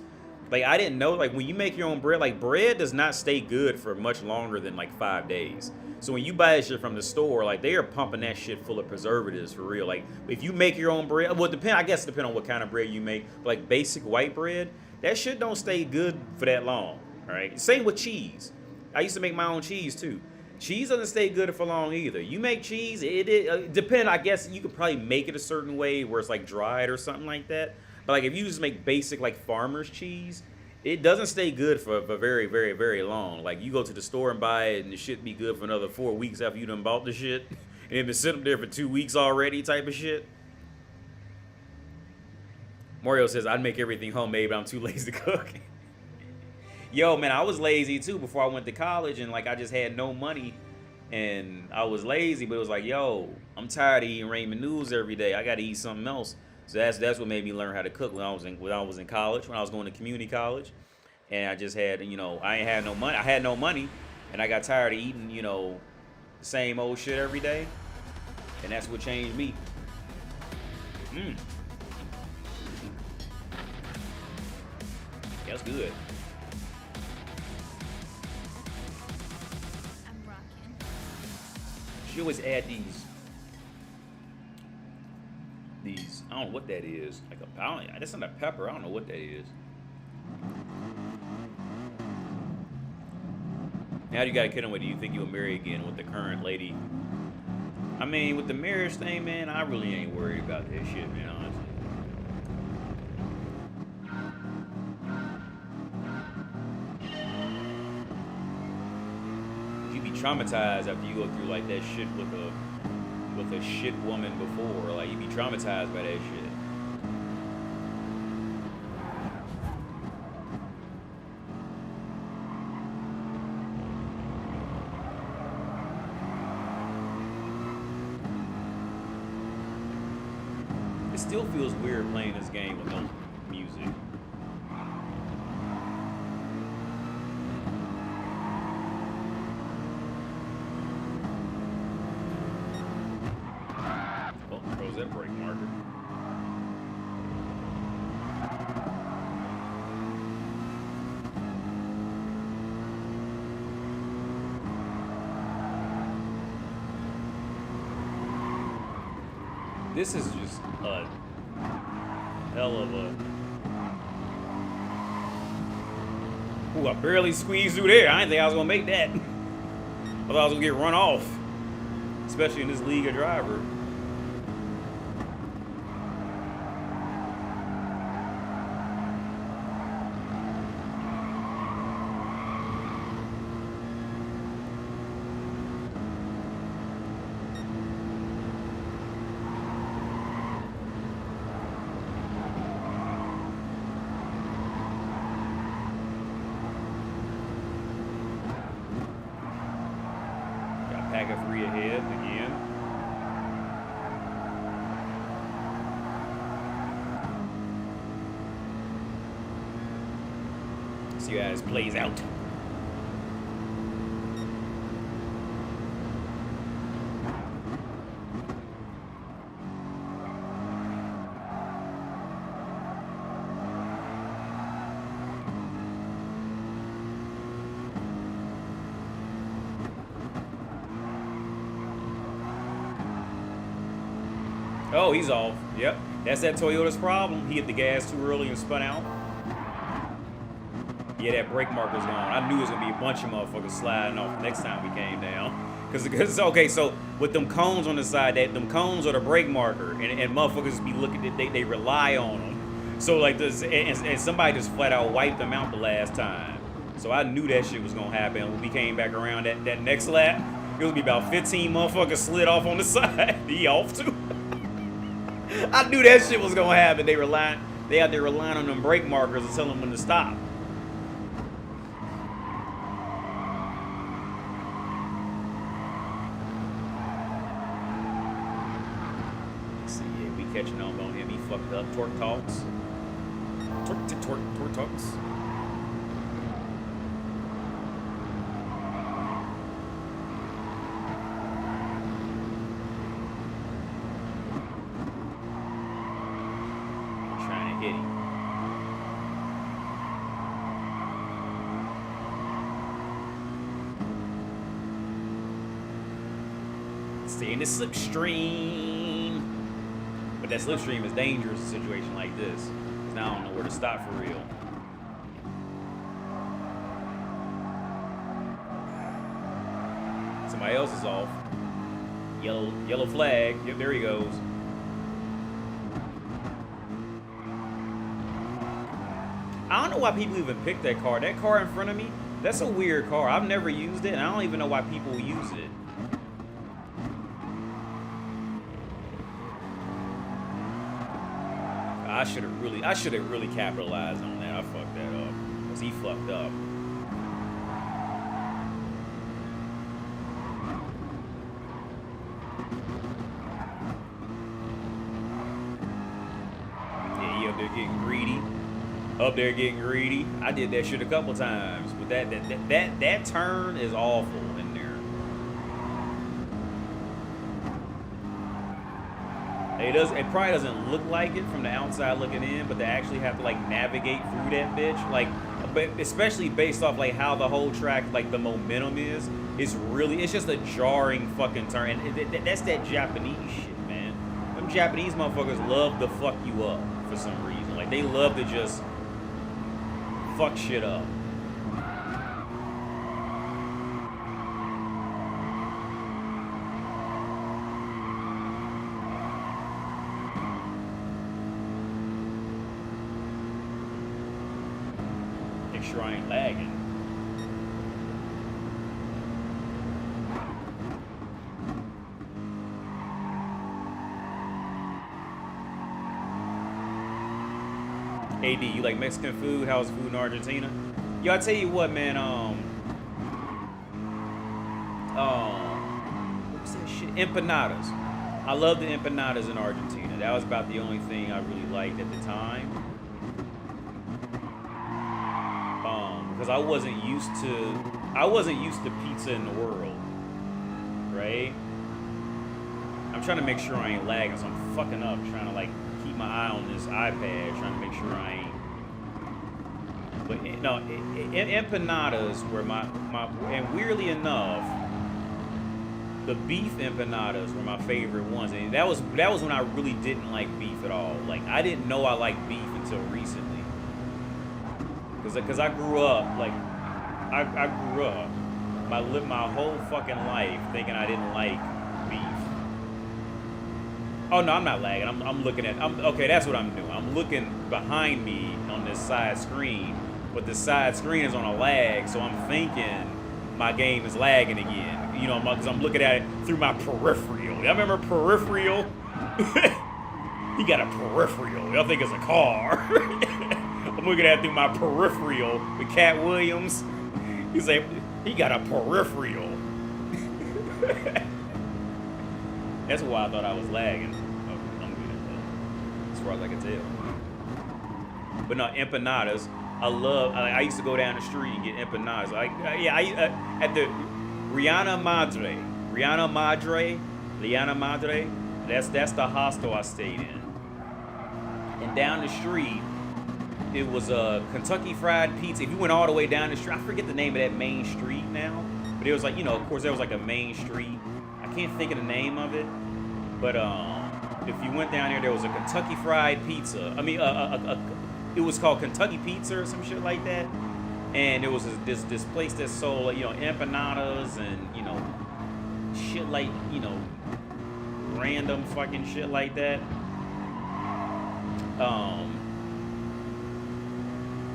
like I didn't know, like when you make your own bread, like bread does not stay good for much longer than like 5 days. So when you buy that shit from the store, like they are pumping that shit full of preservatives for real. Like if you make your own bread, well, I guess it depends on what kind of bread you make. But like basic white bread, that shit don't stay good for that long. All right. Same with cheese. I used to make my own cheese too. Cheese doesn't stay good for long either. You make cheese, it depends. I guess you could probably make it a certain way where it's like dried or something like that. But like if you just make basic like farmer's cheese, it doesn't stay good for very, very, very long. Like you go to the store and buy it and the shit be good for another 4 weeks after you done bought the shit. And it been sitting there for 2 weeks already type of shit. Mario says, I'd make everything homemade, but I'm too lazy to cook. Yo, man, I was lazy too before I went to college, and like I just had no money and I was lazy, but it was like, yo, I'm tired of eating ramen noodles every day. I gotta eat something else. So that's what made me learn how to cook when I was in college, when I was going to community college. And I just had, you know, I ain't had no money. I had no money and I got tired of eating, you know, the same old shit every day. And that's what changed me. That's good. She always add these, I don't know what that is. Like that's not a pepper. I don't know what that is. Now you gotta kid him with, do you think you'll marry again with the current lady? I mean, with the marriage thing, man, I really ain't worried about that shit, man, honestly. You be traumatized after you go through like that shit with a shit woman before. Like you be traumatized by that shit. It still feels weird playing this game with no music. Oh, throws that brake marker. This is just a hell of a... Ooh, I barely squeezed through there. I didn't think I was going to make that. I thought I was going to get run off. Especially in this league of driver. Pack of 3 ahead again. See how this plays out. Oh, he's off. Yep. That's that Toyota's problem. He hit the gas too early and spun out. Yeah, that brake marker's gone. I knew it was gonna be a bunch of motherfuckers sliding off next time we came down. Cause okay, so with them cones on the side, them cones are the brake marker, and motherfuckers be looking at they rely on them. So like this, and somebody just flat out wiped them out the last time. So I knew that shit was gonna happen. When we came back around that next lap, it was be about 15 motherfuckers slid off on the side. He off too. I knew that shit was gonna happen. They out there relying on them brake markers and telling them when to stop. Catching on him, he fucked up. Torque talks. Torque talks. Trying to hit him. Stay in the slipstream. But that slipstream is dangerous in a situation like this. Because now I don't know where to stop for real. Somebody else is off. Yellow flag. Yep, there he goes. I don't know why people even pick that car. That car in front of me, that's a weird car. I've never used it, and I don't even know why people use it. I should have really capitalized on that. I fucked that up. Cause he fucked up. Yeah, he up there getting greedy. I did that shit a couple times, but that turn is awful in there. It probably doesn't look like it from the outside looking in, but they actually have to like navigate through that bitch, like, but especially based off like how the whole track, like the momentum is, it's just a jarring fucking turn, and that's that Japanese shit, man. Them Japanese motherfuckers love to fuck you up for some reason. Like they love to just fuck shit up. Sure I ain't lagging. AD, you like Mexican food? How's food in Argentina? Yo, I tell you what, man. What was that shit? Empanadas. I love the empanadas in Argentina. That was about the only thing I really liked at the time. Because I wasn't used to pizza in the world, right? I'm trying to make sure I ain't lagging, so I'm fucking up, trying to like keep my eye on this iPad, trying to make sure I ain't. But no, empanadas were my and weirdly enough, the beef empanadas were my favorite ones, and that was when I really didn't like beef at all. Like I didn't know I liked beef until recently. Because I grew up, like, I grew up, my whole fucking life thinking I didn't like beef. Oh, no, I'm not lagging. I'm looking at, okay, that's what I'm doing. I'm looking behind me on this side screen, but the side screen is on a lag, so I'm thinking my game is lagging again. You know, because I'm looking at it through my peripheral. Y'all remember peripheral? He got a peripheral. Y'all think it's a car. I'm looking at it through my peripheral with Cat Williams. He's like, he got a peripheral. That's why I thought I was lagging. Oh, I'm good as far as I can tell. But no, empanadas. I used to go down the street and get empanadas. At the Rihanna Madre. That's the hostel I stayed in. And down the street, it was a Kentucky Fried Pizza. If you went all the way down the street, I forget the name of that main street now, but it was like, of course there was like a main street. I can't think of the name of it, but if you went down there was a Kentucky Fried Pizza. I mean, it was called Kentucky Pizza or some shit like that. and there was this place that sold, like, empanadas and, shit like, random fucking shit like that.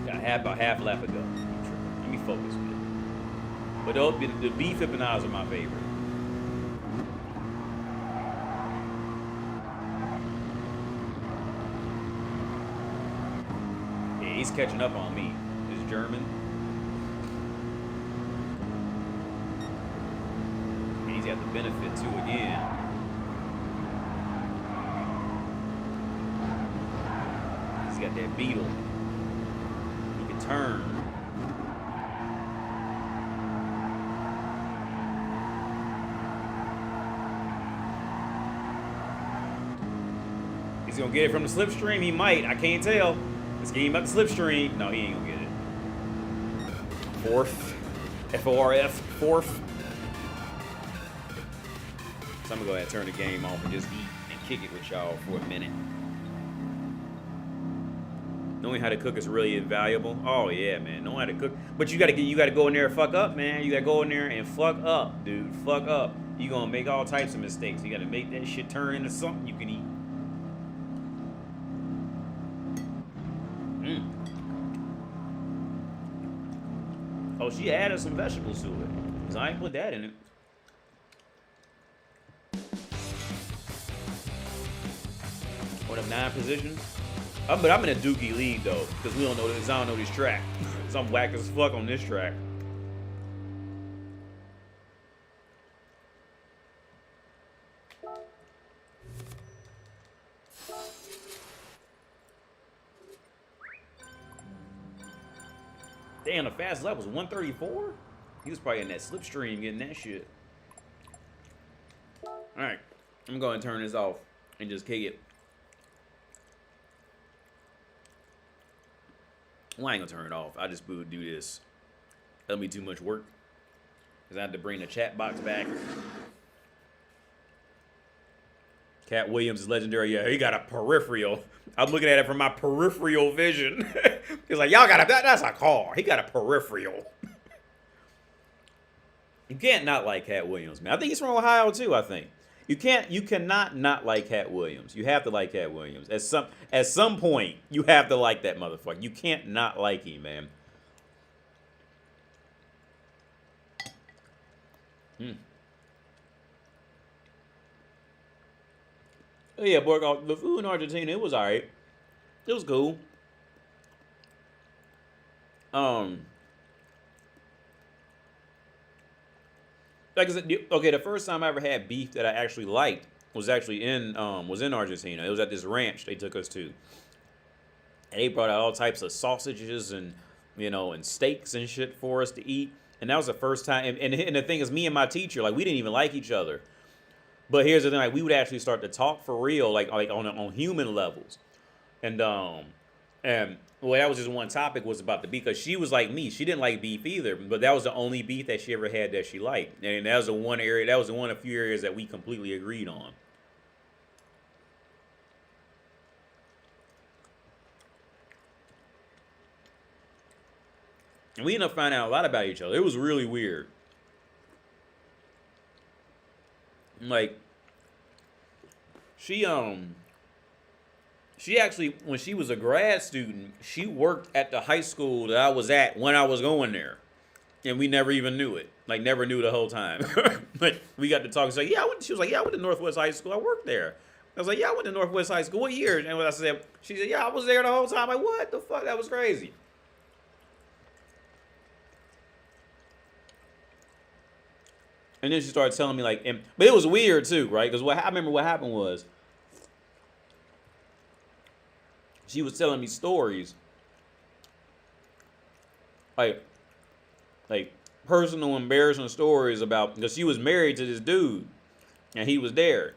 Got about half left ago. Let me focus with it. But the beef empanadas are my favorite. Yeah, he's catching up on me. This German. And he's got the benefit too again. He's got that beetle. He can turn. He's gonna get it from the slipstream. He might. I can't tell. This game about the slipstream. No, he ain't gonna get it. Fourth. F-O-R-F. Fourth. So I'm gonna go ahead and turn the game off and just eat and kick it with y'all for a minute. Knowing how to cook is really invaluable. Oh yeah, man. Knowing how to cook. But you gotta go in there and fuck up, man. You gotta go in there and fuck up, dude. Fuck up. You gonna make all types of mistakes. You gotta make that shit turn into something you can eat. Oh, she added some vegetables to it. Because I ain't put that in it. One of 9 positions. But I'm in a dookie lead, though. Because we don't know this. I don't know this track. So I'm whack as fuck on this track. Damn, the fast lap was 134? He was probably in that slipstream getting that shit. Alright. I'm going to turn this off and just kick it. Well, I ain't going to turn it off. I just do this. That'll be too much work. Because I have to bring the chat box back. Cat Williams is legendary. Yeah, he got a peripheral. I'm looking at it from my peripheral vision. He's like, y'all got that's a car. He got a peripheral. You can't not like Cat Williams, man. I think he's from Ohio too, I think. You cannot not like Cat Williams. You have to like Cat Williams. At some point, you have to like that motherfucker. You can't not like him, man. Oh yeah, boy, the food in Argentina, it was alright. It was cool. Like I said, okay, the first time I ever had beef that I actually liked was actually in Argentina. It was at this ranch they took us to. And they brought out all types of sausages and, and steaks and shit for us to eat. And that was the first time. And the thing is, me and my teacher, like, we didn't even like each other. But here's the thing, like, we would actually start to talk for real, like on human levels. And well, that was just one topic was about the beef, because she was like me. She didn't like beef either, but that was the only beef that she ever had that she liked. And that was the one area, that was the one of few areas that we completely agreed on. And we ended up finding out a lot about each other. It was really weird. Like, she actually, when she was a grad student, she worked at the high school that I was at when I was going there. And we never even knew it. Like, never knew the whole time. Like, we got to talk and say, she was like, yeah, I went to Northwest High School. I worked there. I was like, yeah, I went to Northwest High School. What year? And when I said, she said, yeah, I was there the whole time. I'm like, what the fuck? That was crazy. And then she started telling me, like, but it was weird too, right? Because I remember what happened was, she was telling me stories, like personal embarrassing stories about, because she was married to this dude, and he was there.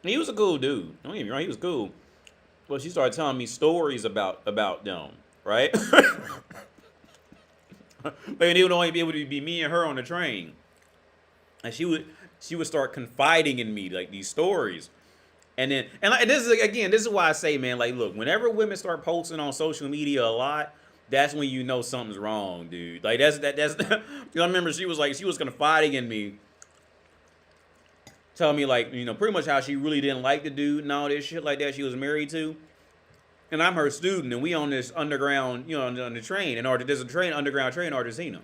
And he was a cool dude. Don't get me wrong, he was cool. Well, she started telling me stories about them, right? Like, it would only be able to be me and her on the train. And she would start confiding in me, like, these stories. And this is why I say, man, like, look, whenever women start posting on social media a lot, That's when you know something's wrong, dude. Like that's I remember she was like she was confiding in me, telling me like, pretty much how she really didn't like the dude and all this shit like that she was married to. And I'm her student, and we on this underground, on the train, there's a underground train in Argentina.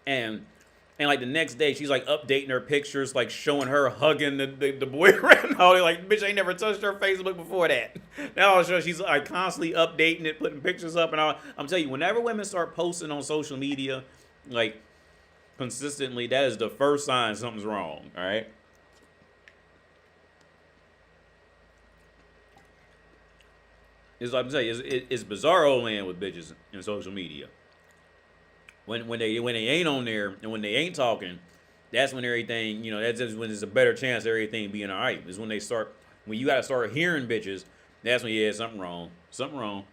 And like the next day, she's like updating her pictures, like showing her hugging the boyfriend. All like, bitch, I ain't never touched her Facebook before that. Now she's like constantly updating it, putting pictures up, and all. I'm telling you, whenever women start posting on social media, like consistently, that is the first sign something's wrong. All right. It's like I'm telling you, it's bizarro land with bitches in social media. When they ain't on there and when they ain't talking, that's when everything, that's just when there's a better chance of everything being all right. Is when when you gotta start hearing bitches, that's when something wrong, something wrong.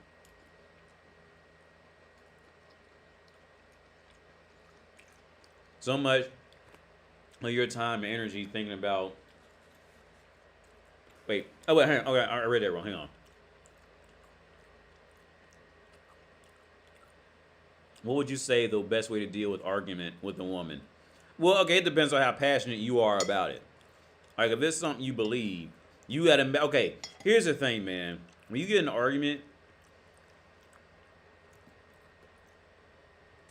So much of your time and energy thinking about. Wait, oh wait, hang on. Okay, I read that wrong. Hang on. What would you say the best way to deal with argument with a woman? Well, okay, it depends on how passionate you are about it. Like, if it's something you believe, you gotta. Okay, here's the thing, man. When you get in an argument,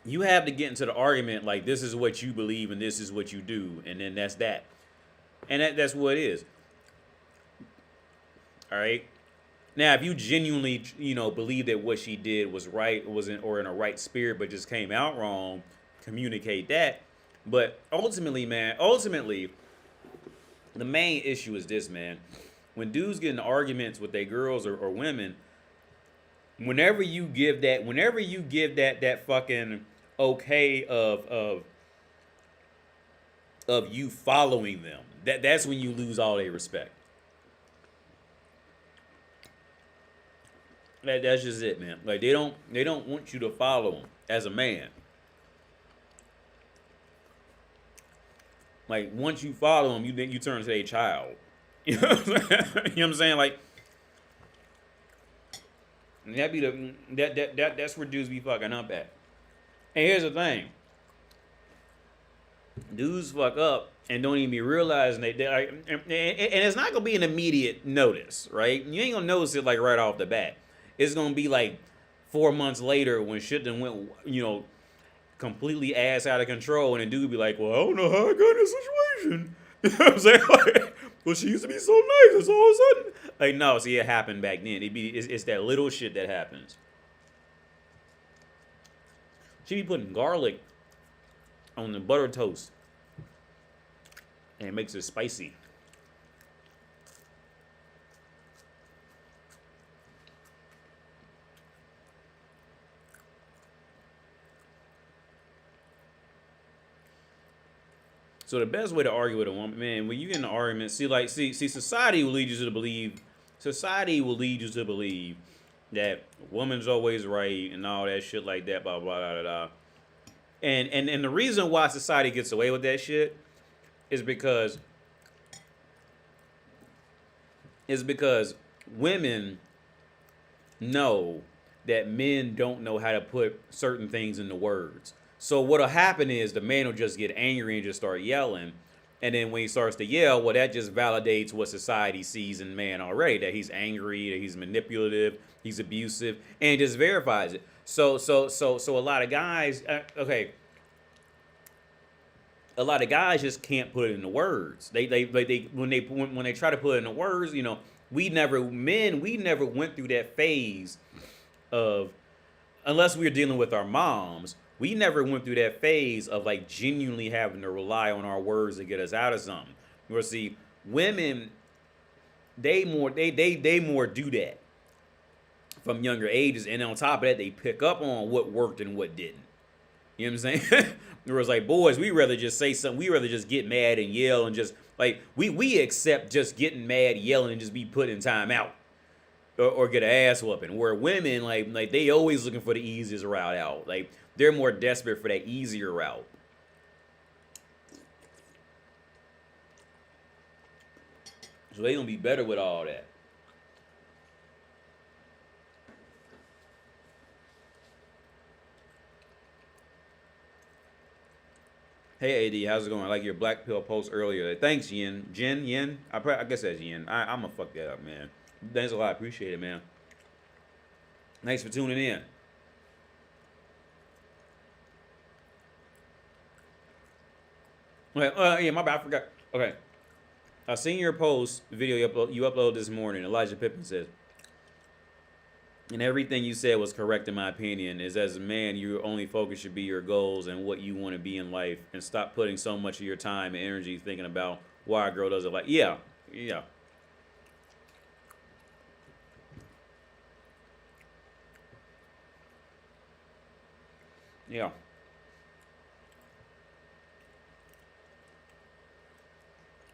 you have to get into the argument like this is what you believe and this is what you do, and then that's that. And that's what it is. All right. Now, if you genuinely, believe that what she did was right, or in a right spirit, but just came out wrong, communicate that. But ultimately, man, the main issue is this, man. When dudes get in arguments with their girls or women, whenever you give that fucking okay of you following them, that's when you lose all their respect. That's just it, man. Like they don't want you to follow them as a man. Like once you follow them, you turn to a child. You know what I'm saying? Like that be that's where dudes be fucking up at. And here's the thing: dudes fuck up and don't even be realizing they like, and it's not gonna be an immediate notice, right? You ain't gonna notice it like right off the bat. It's gonna be like 4 months later when shit done went, completely ass out of control, and the dude be like, "Well, I don't know how I got in this situation." You know what I'm saying? Like, well, she used to be so nice, and all of a sudden, like, no, see, it happened back then. It's that little shit that happens. She be putting garlic on the butter toast, and it makes it spicy. So the best way to argue with a woman, man, when you get in an argument, see, society will lead you to believe, that woman's always right and all that shit like that, blah blah blah blah. Blah. And the reason why society gets away with that shit is because women know that men don't know how to put certain things into words. So what'll happen is the man will just get angry and just start yelling. And then when he starts to yell, well, that just validates what society sees in man already, that he's angry, that he's manipulative, he's abusive, and it just verifies it. So a lot of guys, a lot of guys just can't put it into words. When they try to put it into words, we never went through that phase of, unless we were dealing with our moms, we never went through that phase of like genuinely having to rely on our words to get us out of something. Where see, women, they more do that from younger ages, and on top of that, they pick up on what worked and what didn't. You know what I'm saying? Whereas like boys, we rather just say something, we rather just get mad and yell and just like we accept just getting mad, yelling, and just be put in time out. Or get an ass whooping. Where women like they always looking for the easiest route out. Like they're more desperate for that easier route. So they gonna be better with all that. Hey AD, how's it going? I like your black pill post earlier. Thanks, Yin. Yin. I guess that's Yin. I'm gonna fuck that up, man. Thanks a lot. Appreciate it, man. Thanks for tuning in. Okay, yeah, my bad. I forgot. Okay, I seen your post video you uploaded this morning. Elijah Pippin says, and everything you said was correct in my opinion. Is as a man, your only focus should be your goals and what you want to be in life, and stop putting so much of your time and energy thinking about why a girl does it. Like, yeah. Yeah.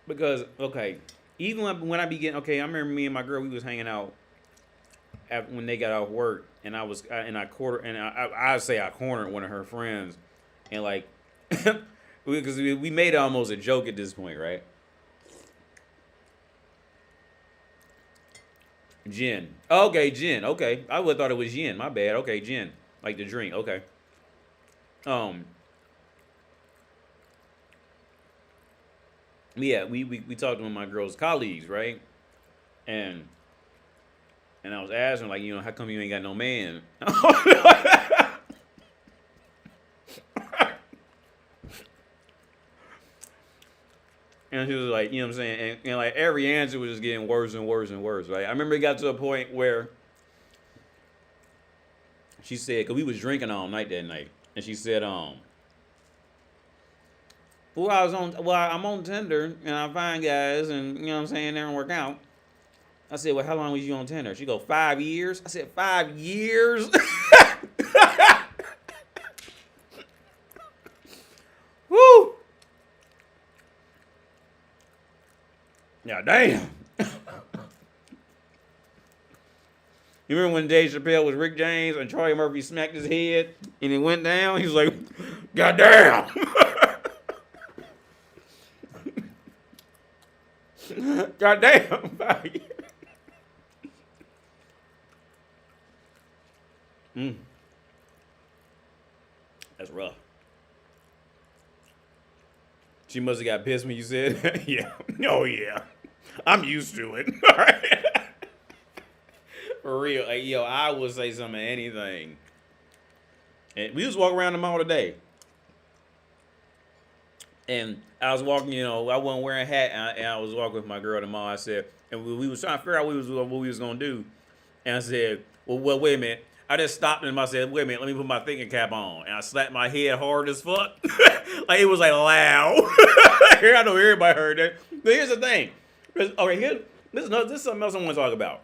Because okay, even when I began, okay, I remember me and my girl, we was hanging out when they got off work, and I say I cornered one of her friends, and like, because we made it almost a joke at this point, right? Gin. Okay, gin. Okay, I would have thought it was yin. My bad. Okay, gin, like the drink. Okay. Um. Yeah, we talked to one of my girl's colleagues, right? And I was asking, like, how come you ain't got no man? And she was like, you know what I'm saying? And like every answer was just getting worse and worse and worse, right? I remember it got to a point where she said, because we was drinking all night that night, and she said, I'm on Tinder and I find guys and you know what I'm saying, they don't work out. I said, well, how long was you on Tinder? She go, 5 years. I said, 5 years? Woo! Yeah, damn. You remember when Dave Chappelle was Rick James and Troy Murphy smacked his head and it went down? He was like, God damn. God damn. That's rough. She must have got pissed when you said, yeah. Oh, yeah. I'm used to it. All right. For real. Like, yo, I would say something, anything. And we just walk around the mall today. And I was walking, I wasn't wearing a hat, and I was walking with my girl at the mall. I said, and we was trying to figure out what we was going to do. And I said, well, wait a minute. I just stopped him. I said, wait a minute, let me put my thinking cap on. And I slapped my head hard as fuck. Like, it was like loud. I know everybody heard that. But here's the thing. Okay, this is something else I want to talk about.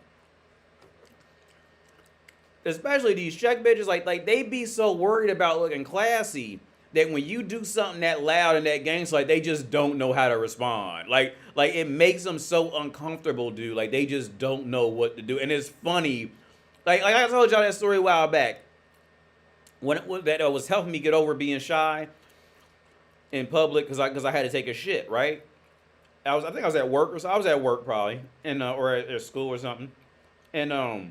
Especially these check bitches, like they be so worried about looking classy that when you do something that loud and that gangster, like they just don't know how to respond. Like it makes them so uncomfortable, dude. Like they just don't know what to do. And it's funny. Like I told y'all that story a while back. When that was helping me get over being shy in public because I had to take a shit, right? I think I was at work, or so I was at work probably, and or at school or something, and I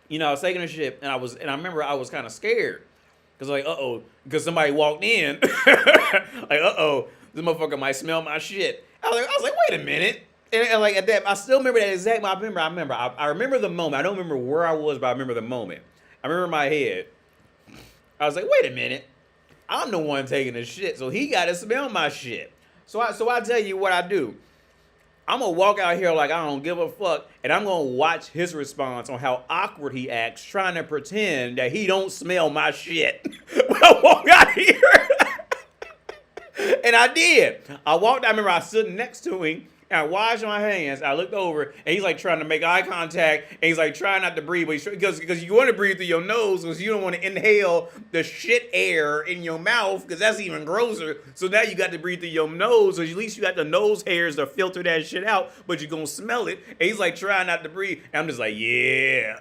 was taking a shit, and I remember I was kind of scared because because somebody walked in, like this motherfucker might smell my shit. I was like, wait a minute. And like at that, I still remember that exact. I remember the moment. I don't remember where I was, but I remember the moment. I remember my head. I was like, wait a minute. I'm the one taking the shit, so he got to smell my shit. So I tell you what I do. I'm gonna walk out here like I don't give a fuck, and I'm gonna watch his response on how awkward he acts, trying to pretend that he don't smell my shit when I walk out here. And I did. I remember I stood next to him. And I washed my hands. I looked over, and he's like trying to make eye contact, and he's like trying not to breathe, but because you want to breathe through your nose, because you don't want to inhale the shit air in your mouth, because that's even grosser. So now you got to breathe through your nose, so at least you got the nose hairs to filter that shit out, but you're gonna smell it. And he's like trying not to breathe, and I'm just like, yeah.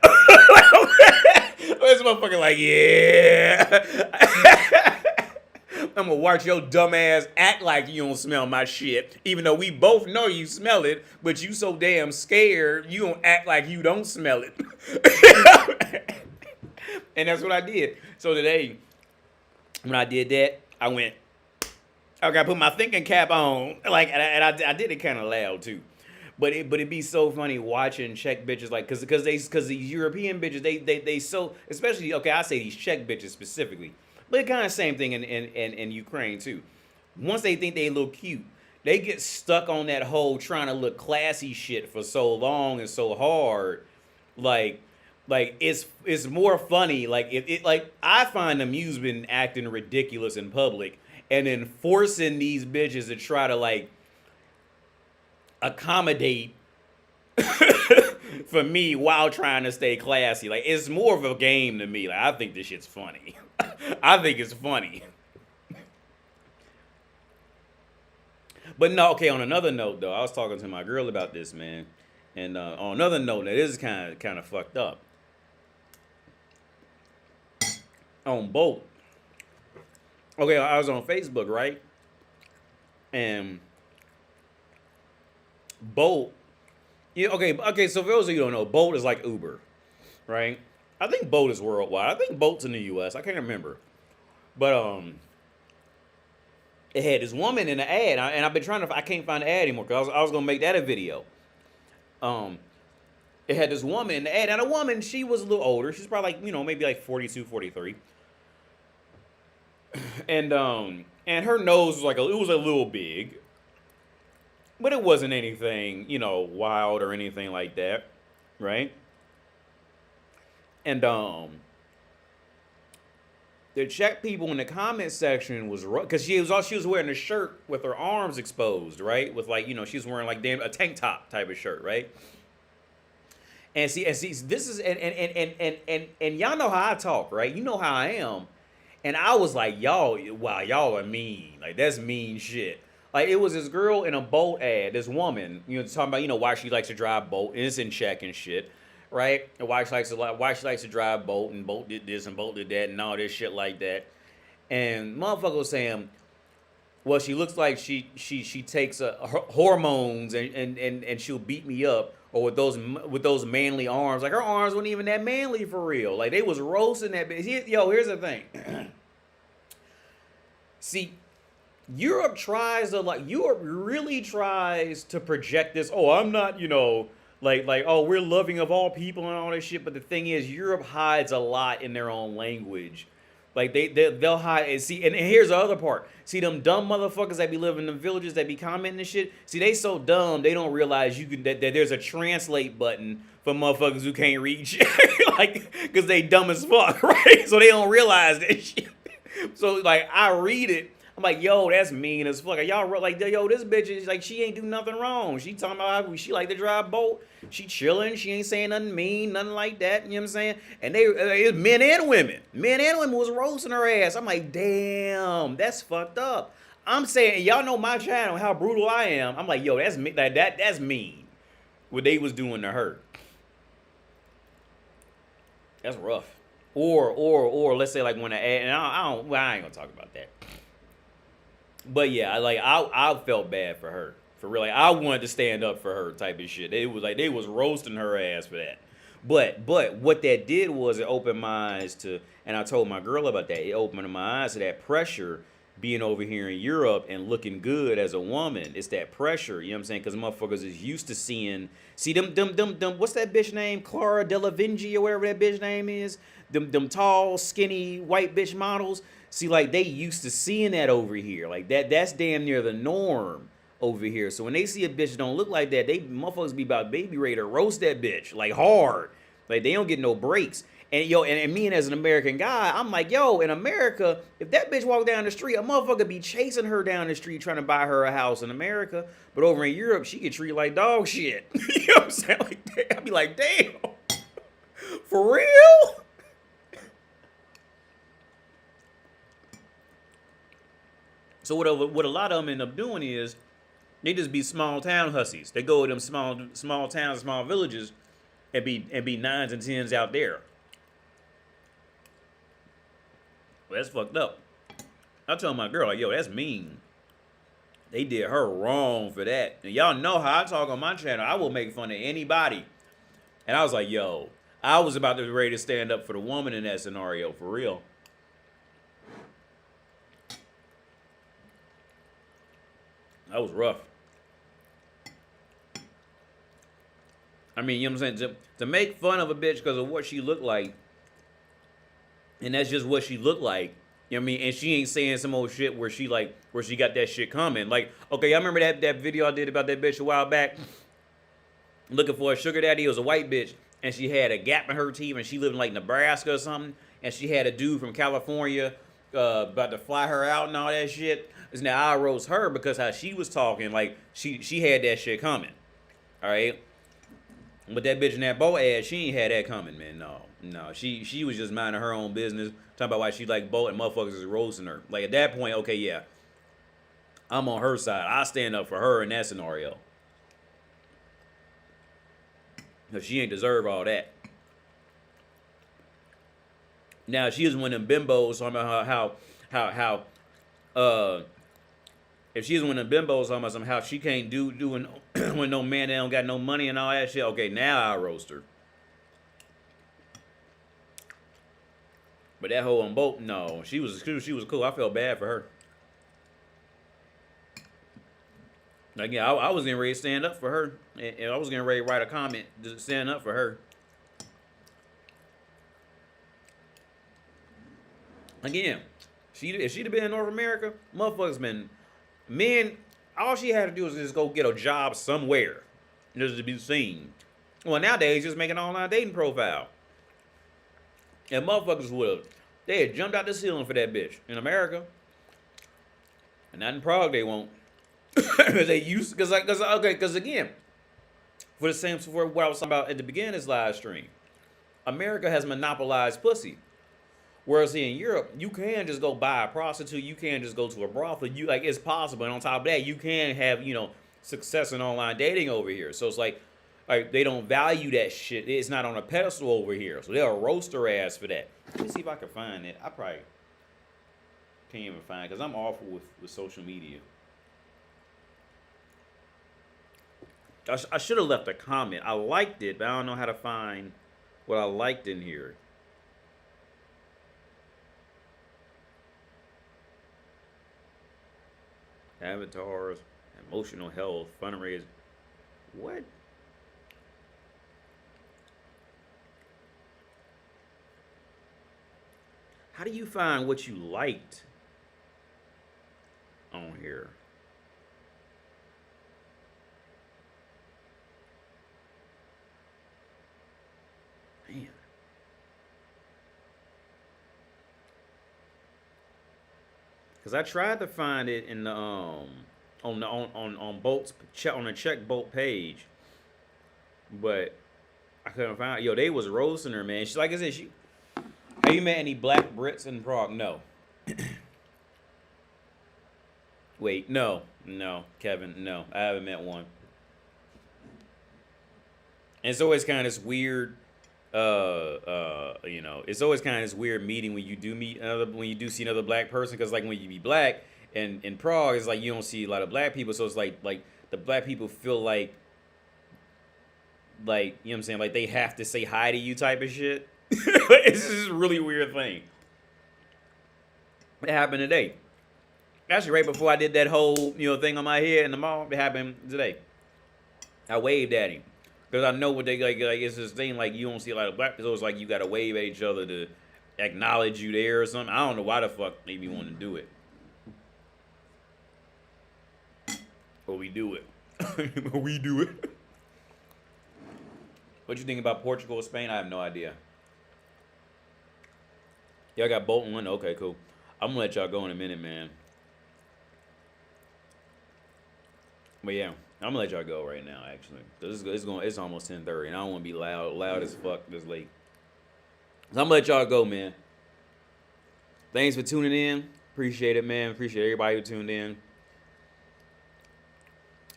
This motherfucker like, yeah. I'm gonna watch your dumb ass act like you don't smell my shit, even though we both know you smell it, but you so damn scared, you don't act like you don't smell it. And that's what I did. So today, when I did that, I went, okay, I put my thinking cap on, like, and I did it kind of loud too. But it'd be so funny watching Czech bitches, like, cause these European bitches, they so, especially, okay, I say these Czech bitches specifically, but it kind of same thing in Ukraine too. Once they think they look cute, they get stuck on that whole trying to look classy shit for so long and so hard, like it's more funny, like, if it, like, I find amusement in acting ridiculous in public and then forcing these bitches to try to, like, accommodate for me while trying to stay classy. Like, it's more of a game to me. Like, I think this shit's funny. I think it's funny. But no, okay, on another note though, I was talking to my girl about this, man. And on another note, that is kind of fucked up. On Bolt. Okay, I was on Facebook, right? And Bolt. Yeah, okay. So for those of you who don't know, Bolt is like Uber, right? I think Bolt is worldwide. I think Bolt's in the U.S. I can't remember, but it had this woman in the ad, and I've been trying to. I can't find the ad anymore because I was gonna make that a video. It had this woman in the ad, and a woman, she was a little older. She's probably like, maybe like 42, 43. And her nose was it was a little big, but it wasn't anything, wild or anything like that, right? And the Czech people in the comment section was, because she was wearing a shirt with her arms exposed, right? With, like, she was wearing like a tank top type of shirt, right? And see, this is, and y'all know how I talk, right? You know how I am. And I was like, y'all are mean. Like, that's mean shit. Like, it was this girl in a Bolt ad, this woman, talking about, why she likes to drive Bolt, and it's in Czech and shit, right? And why she likes to drive Bolt, and Bolt did this and Bolt did that and all this shit like that. And motherfucker was saying, well, she looks like she takes hormones and she'll beat me up, or with those manly arms. Like, her arms weren't even that manly for real. Like, they was roasting that bitch. Here's the thing. See, Europe really tries to project this. Oh, I'm not, like, we're loving of all people and all this shit. But the thing is, Europe hides a lot in their own language. Like, they'll hide. And see, and here's the other part. See, them dumb motherfuckers that be living in the villages that be commenting and shit. See, they so dumb, they don't realize that there's a translate button for motherfuckers who can't read shit. Like, because they dumb as fuck, right? So they don't realize that shit. So, like, I read it. I'm like, yo, that's mean as fuck. Y'all like, yo, this bitch is like, she ain't do nothing wrong. She talking about how she like to drive Bolt. She chilling. She ain't saying nothing mean, nothing like that. You know what I'm saying? And it's men and women. Men and women was roasting her ass. I'm like, damn, that's fucked up. I'm saying, y'all know my channel, how brutal I am. I'm like, yo, that's that's mean. What they was doing to her. That's rough. Or let's say, like, when and I ain't gonna talk about that. But yeah, I felt bad for her. For real. Like, I wanted to stand up for her type of shit. It was like they was roasting her ass for that. But what that did was it opened my eyes to, and I told my girl about that. It opened my eyes to that pressure being over here in Europe and looking good as a woman. It's that pressure, you know what I'm saying? Because motherfuckers is used to seeing, them, what's that bitch name? Clara Delevingne or whatever that bitch name is. Them tall, skinny, white bitch models. See, like, they used to seeing that over here. Like, that's damn near the norm over here. So when they see a bitch that don't look like that, they motherfuckers be about baby ready to roast that bitch, like, hard. Like, they don't get no breaks. And yo, and me, and as an American guy, I'm like, yo, in America, if that bitch walk down the street, a motherfucker be chasing her down the street trying to buy her a house in America. But over in Europe, she get treated like dog shit. You know what I'm saying? Like, I'd be like, damn, for real? So what a lot of them end up doing is they just be small town hussies. They go to them small towns, small villages, and be nines and tens out there. Well, that's fucked up. I told my girl, like, yo, that's mean. They did her wrong for that. And y'all know how I talk on my channel. I will make fun of anybody. And I was like, yo, I was about to be ready to stand up for the woman in that scenario, for real. That was rough. I mean, you know what I'm saying? To make fun of a bitch because of what she looked like, and that's just what she looked like. You know what I mean? And she ain't saying some old shit where she got that shit coming. Like, okay, I remember that video I did about that bitch a while back. Looking for a sugar daddy. It was a white bitch, and she had a gap in her teeth, and she lived in like Nebraska or something. And she had a dude from California about to fly her out and all that shit. Now I roast her because how she was talking, like she had that shit coming. All right. But that bitch in that boat ass, she ain't had that coming, man. No. She was just minding her own business. Talking about why she like boat and motherfuckers is roasting her. Like at that point, okay, yeah. I'm on her side. I stand up for her in that scenario. Cause she ain't deserve all that. Now she is one of them bimbos talking about how if she's one of them bimbos talking about how she can't do when no man that don't got no money and all that shit. Okay, now I roast her. But that hoe on boat, no, she was cool. I felt bad for her. Like yeah, I was getting ready to stand up for her, and I was getting ready to write a comment to stand up for her. Again, if she'd have been in North America, motherfuckers been men. All she had to do was just go get a job somewhere, just to be seen. Well, nowadays just make an online dating profile, and motherfuckers they had jumped out the ceiling for that bitch in America, and not in Prague they won't. Because again, for what I was talking about at the beginning of this live stream, America has monopolized pussy. Whereas in Europe, you can just go buy a prostitute, you can just go to a brothel, it's possible. And on top of that, you can have, success in online dating over here. So it's like they don't value that shit. It's not on a pedestal over here. So they'll roast her ass for that. Let me see if I can find it. I probably can't even find it because I'm awful with social media. I should have left a comment. I liked it, but I don't know how to find what I liked in here. Avatars, emotional health, fundraising. What? How do you find what you liked on here? Man. Cause I tried to find it in the on the check boat page, but I couldn't find it. Yo, they was roasting her, man. She, like I said, have you met any black Brits in Prague? No. Wait, no, Kevin, no, I haven't met one. And it's always kind of this weird. It's always kind of this weird meeting when you do see another black person, because like when you be black and in Prague, it's like you don't see a lot of black people, so it's like the black people feel like you know what I'm saying, like they have to say hi to you type of shit. It's just a really weird thing. It happened today. Actually, right before I did that whole thing on my head in the mall, it happened today. I waved at him. Because I know what they like. It's this thing like you don't see a lot of black people. So it's like you gotta wave at each other to acknowledge you there or something. I don't know why the fuck made me want to do it, but we do it. We do it. What you think about Portugal or Spain? I have no idea. Y'all got Bolton one. Okay, cool. I'm gonna let y'all go in a minute, man. But yeah. I'm gonna let y'all go right now, actually. It's almost 10:30, and I don't want to be loud as fuck this late. So I'm gonna let y'all go, man. Thanks for tuning in. Appreciate it, man. Appreciate everybody who tuned in.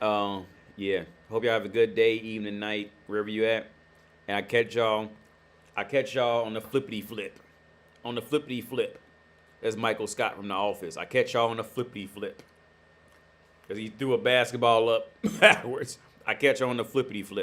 Yeah. Hope y'all have a good day, evening, night, wherever you at. And I catch y'all on the flippity flip. On the flippity flip. That's Michael Scott from The Office. I catch y'all on the flippity flip. Because he threw a basketball up backwards. I catch on the flippity flip.